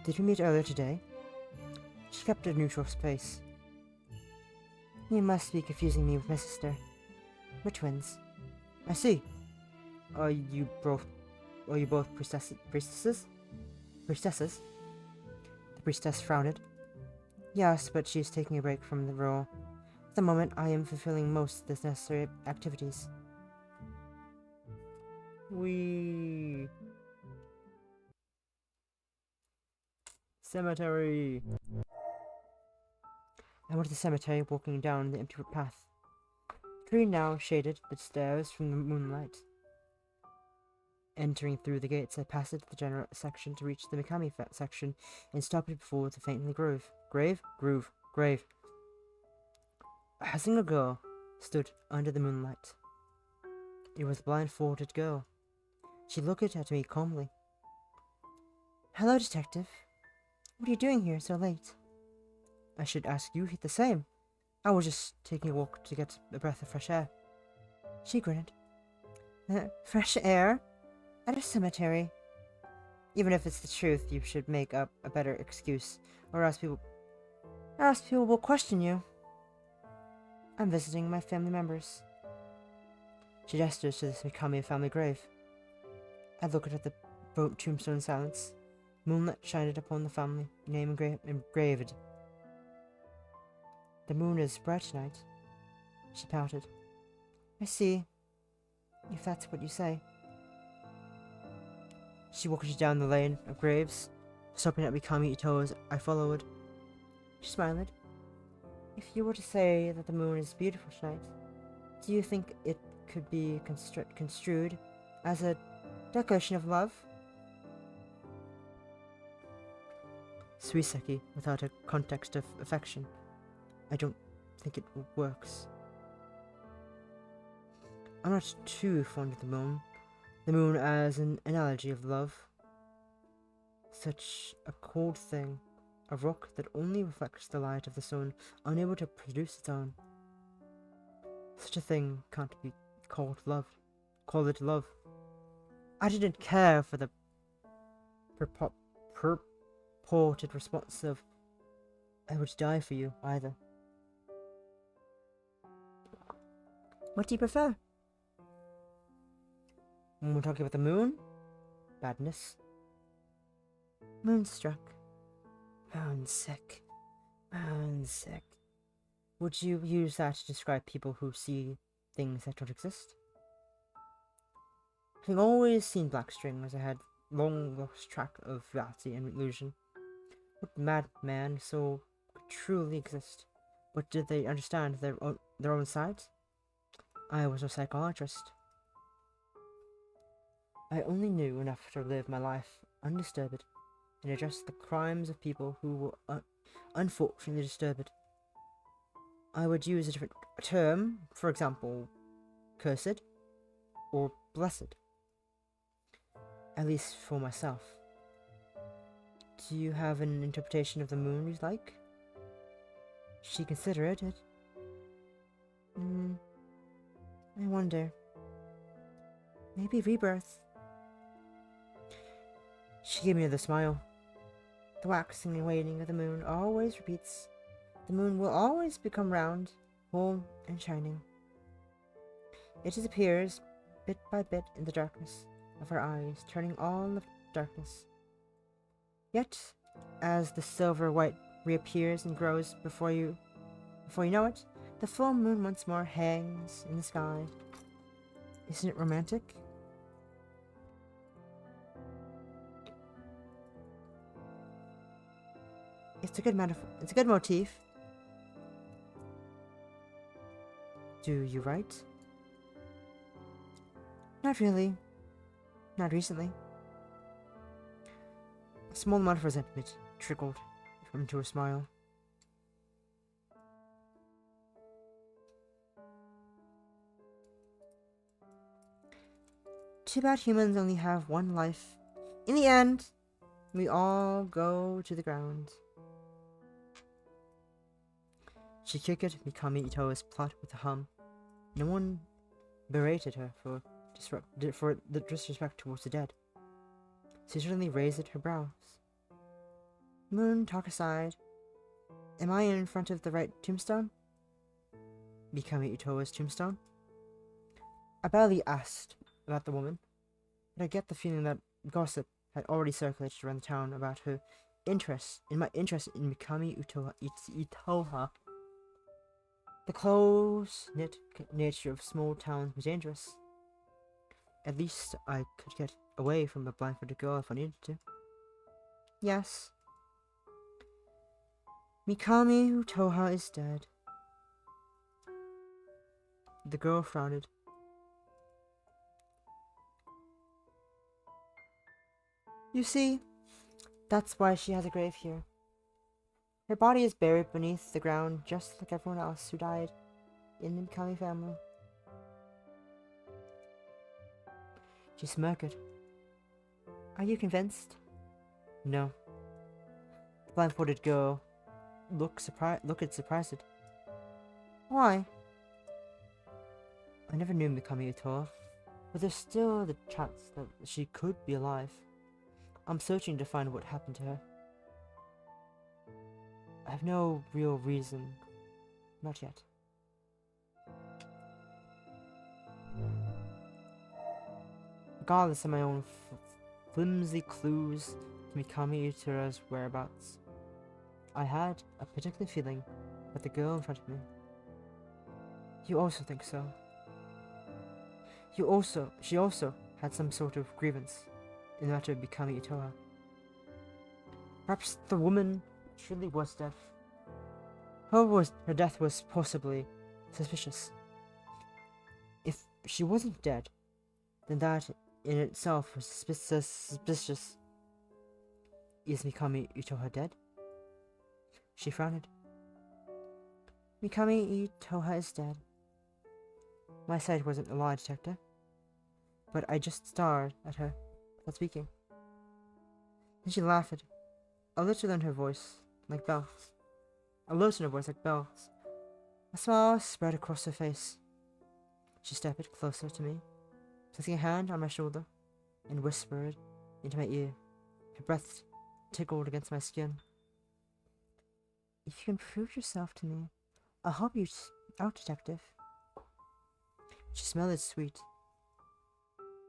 S1: Did we meet earlier today? She kept a neutral space. You must be confusing me with my sister. We're twins. I see. Are you both priestesses? Priestesses? The priestess frowned. Yes, but she's taking a break from the role. At the moment, I am fulfilling most of the necessary activities. Cemetery. I went to the cemetery, walking down the empty path. The tree now shaded the stairs from the moonlight. Entering through the gates, I passed the general section to reach the Mikami section and stopped before the faintly grove. Grave. A single girl stood under the moonlight. It was a blindfolded girl. She looked at me calmly. Hello, detective. What are you doing here so late? I should ask you the same. I was just taking a walk to get a breath of fresh air. She grinned. Fresh air? At a cemetery? Even if it's the truth, you should make up a better excuse, or else people will question you. I'm visiting my family members. She gestures to this Mikami family grave. I looked at the tombstone in silence. Moonlight shined upon the family name engraved. The moon is bright tonight. She pouted. I see, if that's what you say. She walked down the lane of graves, stopping at Mikami Ito as I followed. She smiled. If you were to say that the moon is beautiful tonight, do you think it could be construed as a declaration of love? Suiseki, without a context of affection. I don't think it works. I'm not too fond of the moon. The moon as an analogy of love. Such a cold thing. A rock that only reflects the light of the sun, unable to produce its own. Such a thing can't be called love. Call it love. I didn't care for the purported response of I would die for you either. What do you prefer? When we're talking about the moon? Badness. Moonstruck. Moonsick. Moonsick. Would you use that to describe people who see things that don't exist? Having always seen black strings, I had long lost track of reality and illusion. What madman soul could truly exist? But did they understand their own sides? I was no psychologist. I only knew enough to live my life undisturbed and address the crimes of people who were unfortunately disturbed. I would use a different term, for example, cursed or blessed. At least for myself. Do you have an interpretation of the moon you'd like? She considered it. I wonder. Maybe rebirth. She gave me another smile. The waxing and waning of the moon always repeats. The moon will always become round, whole, and shining. It disappears bit by bit in the darkness of our eyes, turning all of darkness. Yet, as the silver white reappears and grows before you know it, the full moon once more hangs in the sky. Isn't it romantic? It's a good metaphor. It's a good motif. Do you write? Not really. Not recently. A small amount of resentment trickled into her smile. Too bad humans only have one life. In the end, we all go to the ground. She kicked Mikami Ito's plot with a hum. No one berated her for the disrespect towards the dead. She certainly raised her brows. Moon, talk aside. Am I in front of the right tombstone? Mikami Ito's tombstone? I barely asked about the woman, but I get the feeling that gossip had already circulated around the town about her interest in Mikami Itoha. The close-knit nature of small towns was dangerous. At least I could get away from the blindfolded girl if I needed to. Yes. Mikami Utoha is dead. The girl frowned. You see, that's why she has a grave here. Her body is buried beneath the ground just like everyone else who died in the Mikami family. She smirked. Are you convinced? No. The blindfolded girl looked surprised. Why? I never knew Mikami Utoha, but there's still the chance that she could be alive. I'm searching to find what happened to her. I have no real reason. Not yet. Regardless of my own flimsy clues to Mikami Utura's whereabouts. I had a particular feeling about the girl in front of me. You also think so. She also had some sort of grievance in the matter of Mikami Itoha. Perhaps the woman truly was dead. However, her death was possibly suspicious. If she wasn't dead, then that in itself was suspicious. Is Mikami Itoha dead? She frowned. Mikami Itoha is dead. My sight wasn't a lie detector, but I just stared at her without speaking. Then she laughed, a little in her voice, like bells. A little in her voice like bells. A smile spread across her face. She stepped closer to me, placing a hand on my shoulder, and whispered into my ear. Her breath tickled against my skin. If you can prove yourself to me, I'll help you out, detective. She smelled sweet.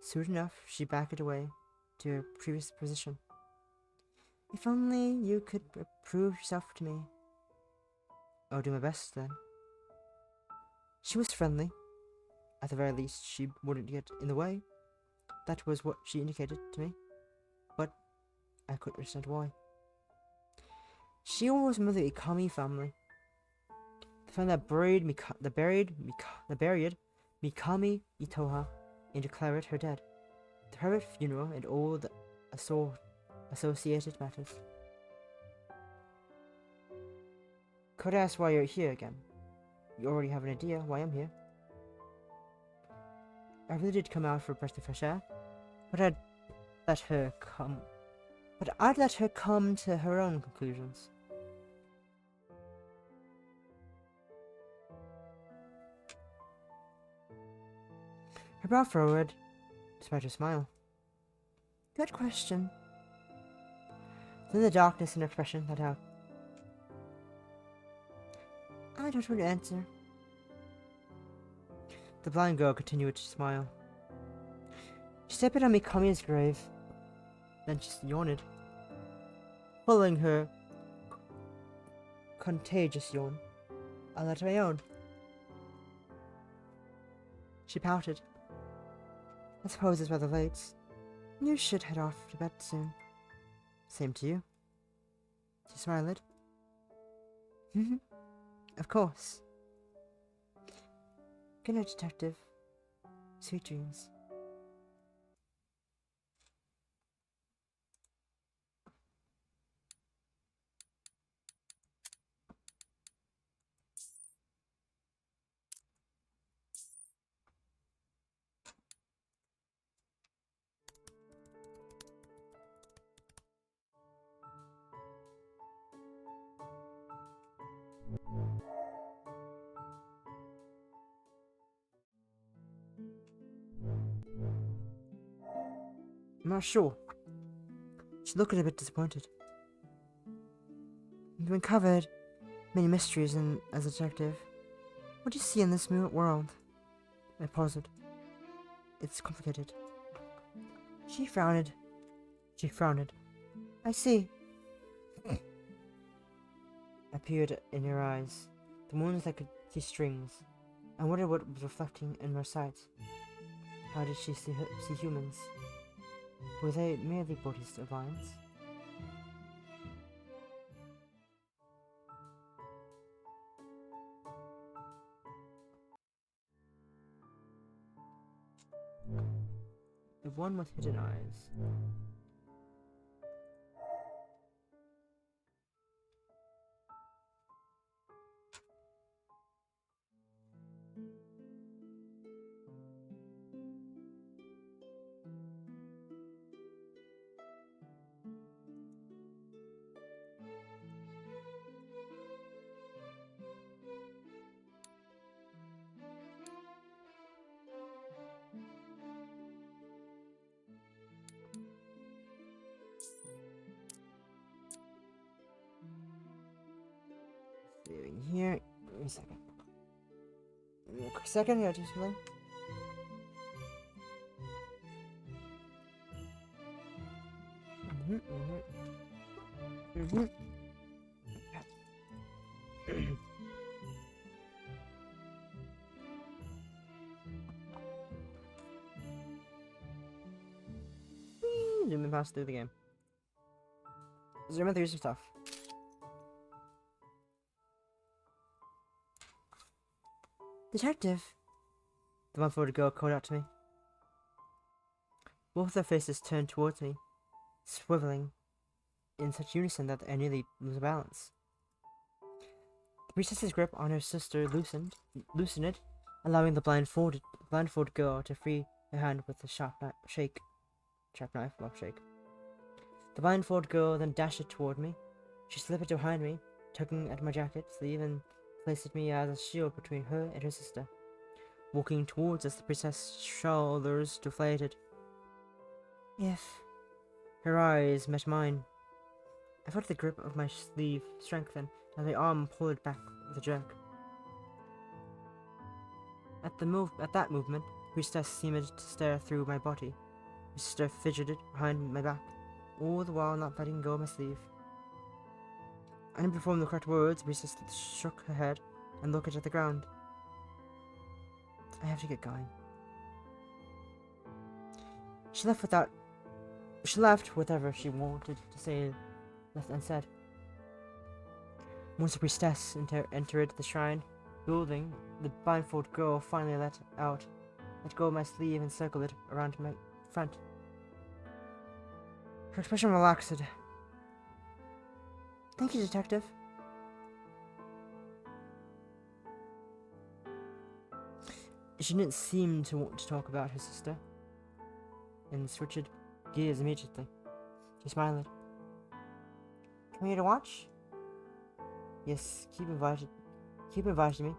S1: Soon enough, she backed away to her previous position. If only you could prove yourself to me. I'll do my best then. She was friendly. At the very least, she wouldn't get in the way. That was what she indicated to me. But I couldn't understand why. She was from the Ikami family. The family that buried Mikami Itoha and declared her dead. The private funeral and all the associated matters. Could I ask why you're here again? You already have an idea why I'm here. I really did come out for a breath of fresh air, but I'd let her come to her own conclusions. Her brow furrowed, despite her smile. Good question. Then the darkness in her expression let out. I don't want to answer. The blind girl continued to smile. She stepped on Mikami's grave, then she yawned. Following her contagious yawn, I let my own. She pouted. I suppose it's rather late. You should head off to bed soon. Same to you. She smiled. Of course. Good night, detective. Sweet dreams. I'm not sure. She looked a bit disappointed. You've uncovered many mysteries as a detective. What do you see in this world? I paused. It's complicated. She frowned. I see. Appeared in her eyes. The moon was like these strings. I wondered what was reflecting in her sight. How did she see humans? Were they merely bodies of lines? The one with hidden eyes. Saving here. Wait a second. Give me a quick second, I gotta do something. Zooming past through the game. Zooming through some stuff. Detective! The one-footed girl called out to me. Both their faces turned towards me, swiveling in such unison that I nearly lose balance. The princess's grip on her sister loosened it, allowing the blindfolded girl to free her hand with a sharp knife. The blindfolded girl then dashed it toward me. She slipped behind me, tugging at my jacket sleeve and placed me as a shield between her and her sister. Walking towards us, the princess's shoulders deflated. If her eyes met mine, I felt the grip of my sleeve strengthen and my arm pulled back with a jerk. At that movement, the priestess seemed to stare through my body. My sister fidgeted behind my back, all the while not letting go of my sleeve. I didn't perform the correct words. The priestess shook her head and looked at the ground. I have to get going. She left whatever she wanted to say left unsaid. Once the priestess entered the shrine building, the blindfolded girl finally let go of my sleeve and circled it around my front. Her expression relaxed. Thank you, detective. She didn't seem to want to talk about her sister, and switched gears immediately. She smiled. Come here to watch? Yes, keep inviting me.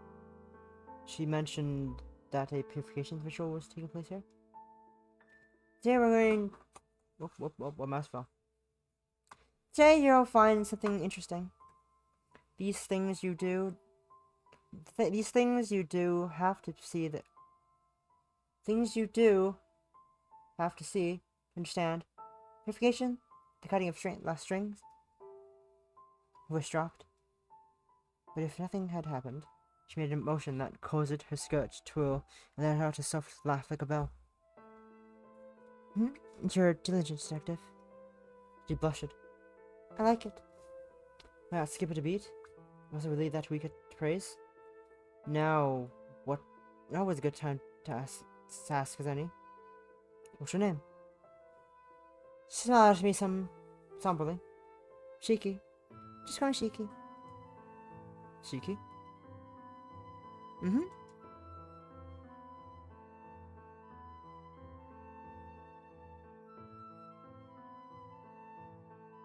S1: She mentioned that a purification ritual was taking place here. Today we're going... What mouse fell? Today you'll find something interesting. These things you do have to see that... Things you do have to see, understand. Purification, the cutting of last strings. Her voice dropped. But if nothing had happened, she made a motion that caused her skirt to twirl and let out a soft laugh like a bell. You're a diligent detective. She blushed. I like it. May I skip it a beat? I was relieved that we could praise. Now was a good time to ask as any. What's your name? She smiled at me somberly. Shiki. Just call me Shiki. Shiki?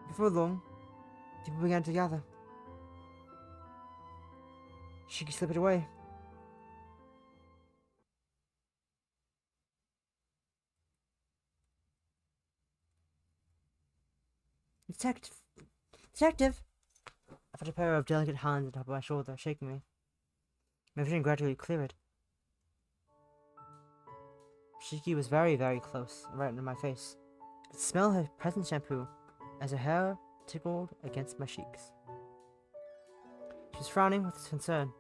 S1: Before long, people began to gather. Shiki slipped away. Detective! I felt a pair of delicate hands on top of my shoulder, shaking me. My vision gradually cleared. Shiki was very, very close, right under my face. I could smell her present shampoo as her hair tickled against my cheeks. She was frowning with concern.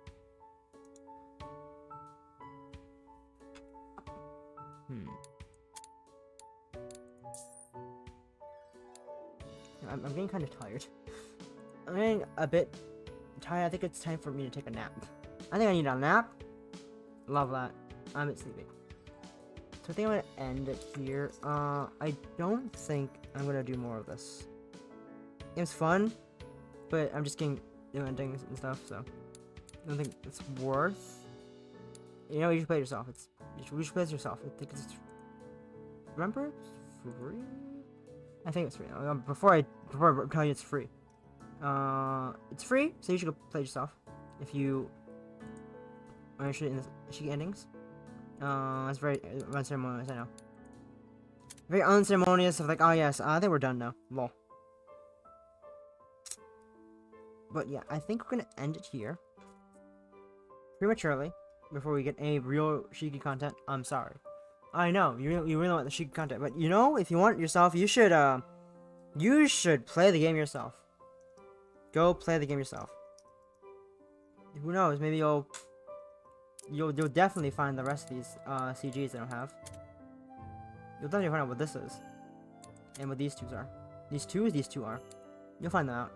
S1: I'm getting kind of tired. I'm getting a bit tired. I think it's time for me to take a nap. I think I need a nap. Love that. I'm sleepy. So I think I'm gonna end it here. I don't think I'm gonna do more of this. It was fun, but I'm just getting new endings and stuff, so I don't think it's worth. You know, you should play it yourself. You should play it yourself. I think it's. Remember, it's free. I think it's free. Before I tell you it's free. It's free, so you should go play it yourself. If you are interested in the Shiki endings. It's very unceremonious, I know. Very unceremonious of like, oh yes, I think we're done now. Lol. But yeah, I think we're gonna end it here. Prematurely. Before we get any real Shiki content. I'm sorry. I know, you really want the Shiki content, but you know, if you want it yourself, you should You should play the game yourself. Go play the game yourself. Who knows? Maybe you'll definitely find the rest of these CGs I don't have. You'll definitely find out what this is, and what these two are. These two are. You'll find that out.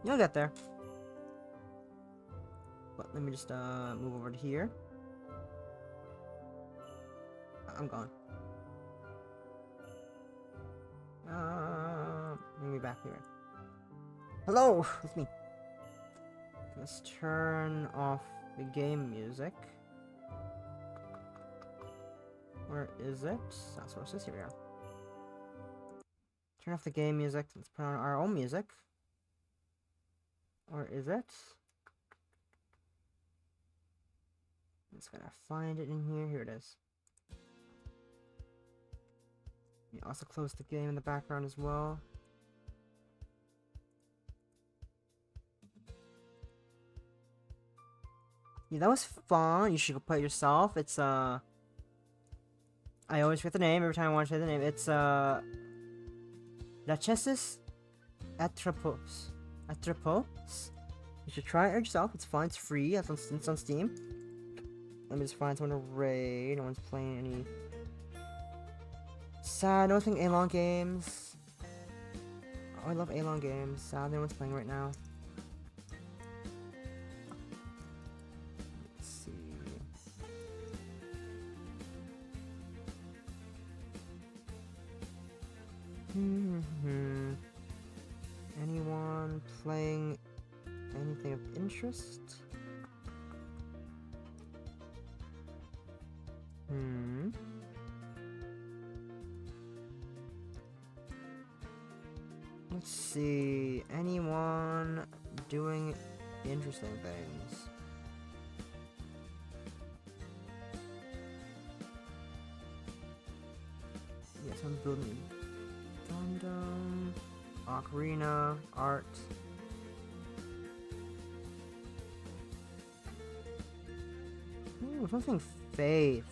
S1: You'll get there. But let me just move over to here. I'm gone. Let me back here. Hello, it's me. Let's turn off the game music. Where is it? Sound sources. Here we are. Turn off the game music. Let's put on our own music. Or is it? I'm just gonna find it in here. Here it is. You also close the game in the background as well. Yeah, that was fun. You should go play it yourself. It's I always forget the name every time I want to say the name. It's Lachesis Atropos. Atropos. You should try it yourself. It's fun. It's free. It's on Steam. Let me just find someone to raid. No one's playing any. Sad. No one's playing A-Long games. Oh, I love A-Long games. Sad. No one's playing right now. Let's see. Anyone playing anything of interest? Let's see. Anyone doing interesting things? Yes, I'm building Gundam, Ocarina, Art. Ooh, something Faith.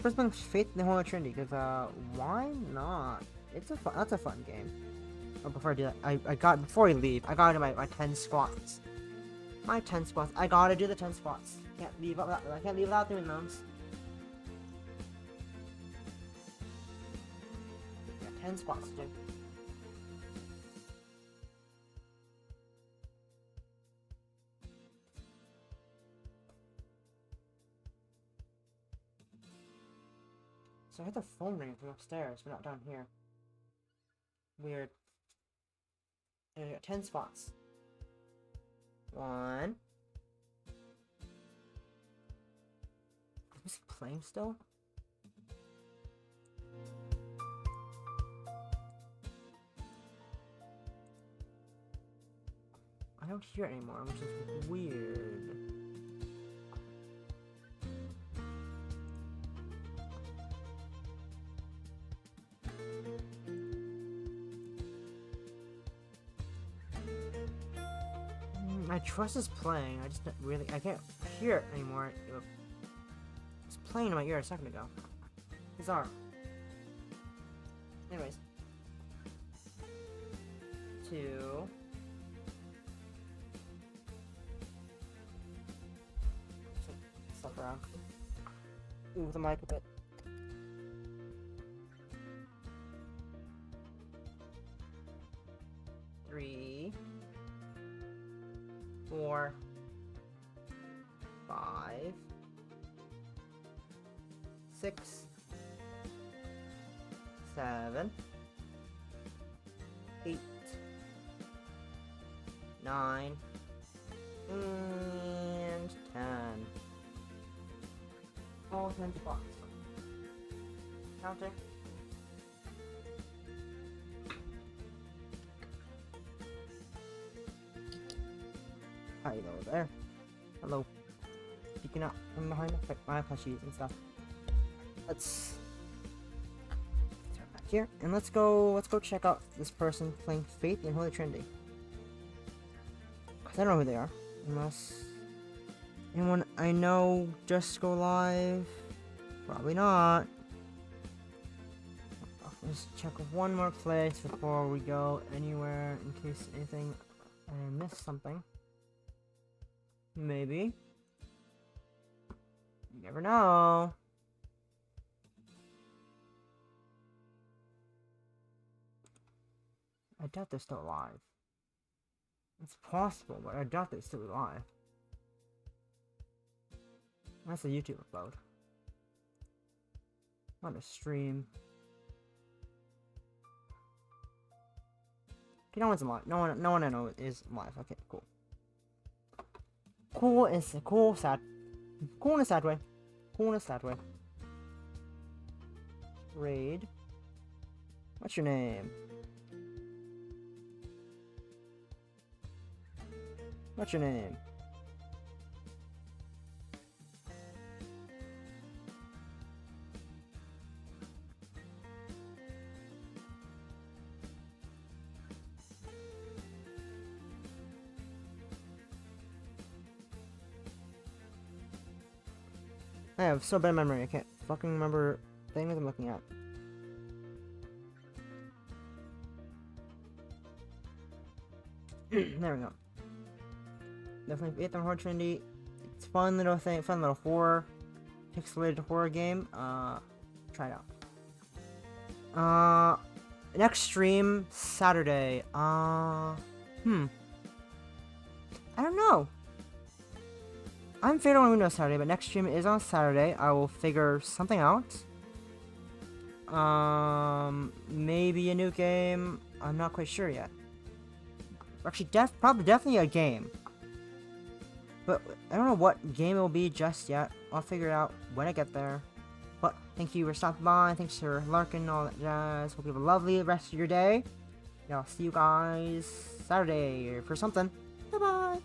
S1: Let's bring Faith in the Holy Trinity, because why not? That's a fun game. Oh, before I do that, before we leave, I gotta do my 10 squats. My 10 squats. I gotta do the 10 squats. I can't leave without doing those. Got 10 squats to do. So I heard the phone ring from upstairs, but not down here. Weird. And I got 10 spots. 1. Is he playing still? I don't hear it anymore, which is weird. I trust it's playing. I can't hear it anymore. It was playing in my ear a second ago. Bizarre. Anyways. 2. Stuff around. Move the mic a bit. 3. 4, 5, 6, 7, 8, 9, and 10. All 10 spots. Counting. Hi there. Hello. Peeking out from behind my plushies and stuff. Let's turn back here and let's go check out this person playing Faith in Holy Trinity. 'Cause I don't know who they are, unless Anyone I know just go live? Probably not. Let's check one more place before we go anywhere in case anything I missed something. Maybe. You never know. I doubt they're still alive. It's possible, but I doubt they're still alive. That's a YouTube upload. Not a stream. Okay, no one's alive. No one I know is alive. Okay, cool. Cool in a sad way. Cool in a sad way. Raid. What's your name? What's your name? I have so bad memory, I can't fucking remember things I'm looking at. There we go. Definitely Eighth Horror Trinity. It's fun little thing, fun little horror, pixelated horror game. Try it out. Next stream Saturday. I don't know. I'm figuring on Windows Saturday, but next stream is on Saturday. I will figure something out. Maybe a new game. I'm not quite sure yet. Actually, probably definitely a game. But I don't know what game it will be just yet. I'll figure it out when I get there. But thank you for stopping by. Thanks for lurking, all that jazz. Hope you have a lovely rest of your day. And I'll see you guys Saturday for something. Bye bye.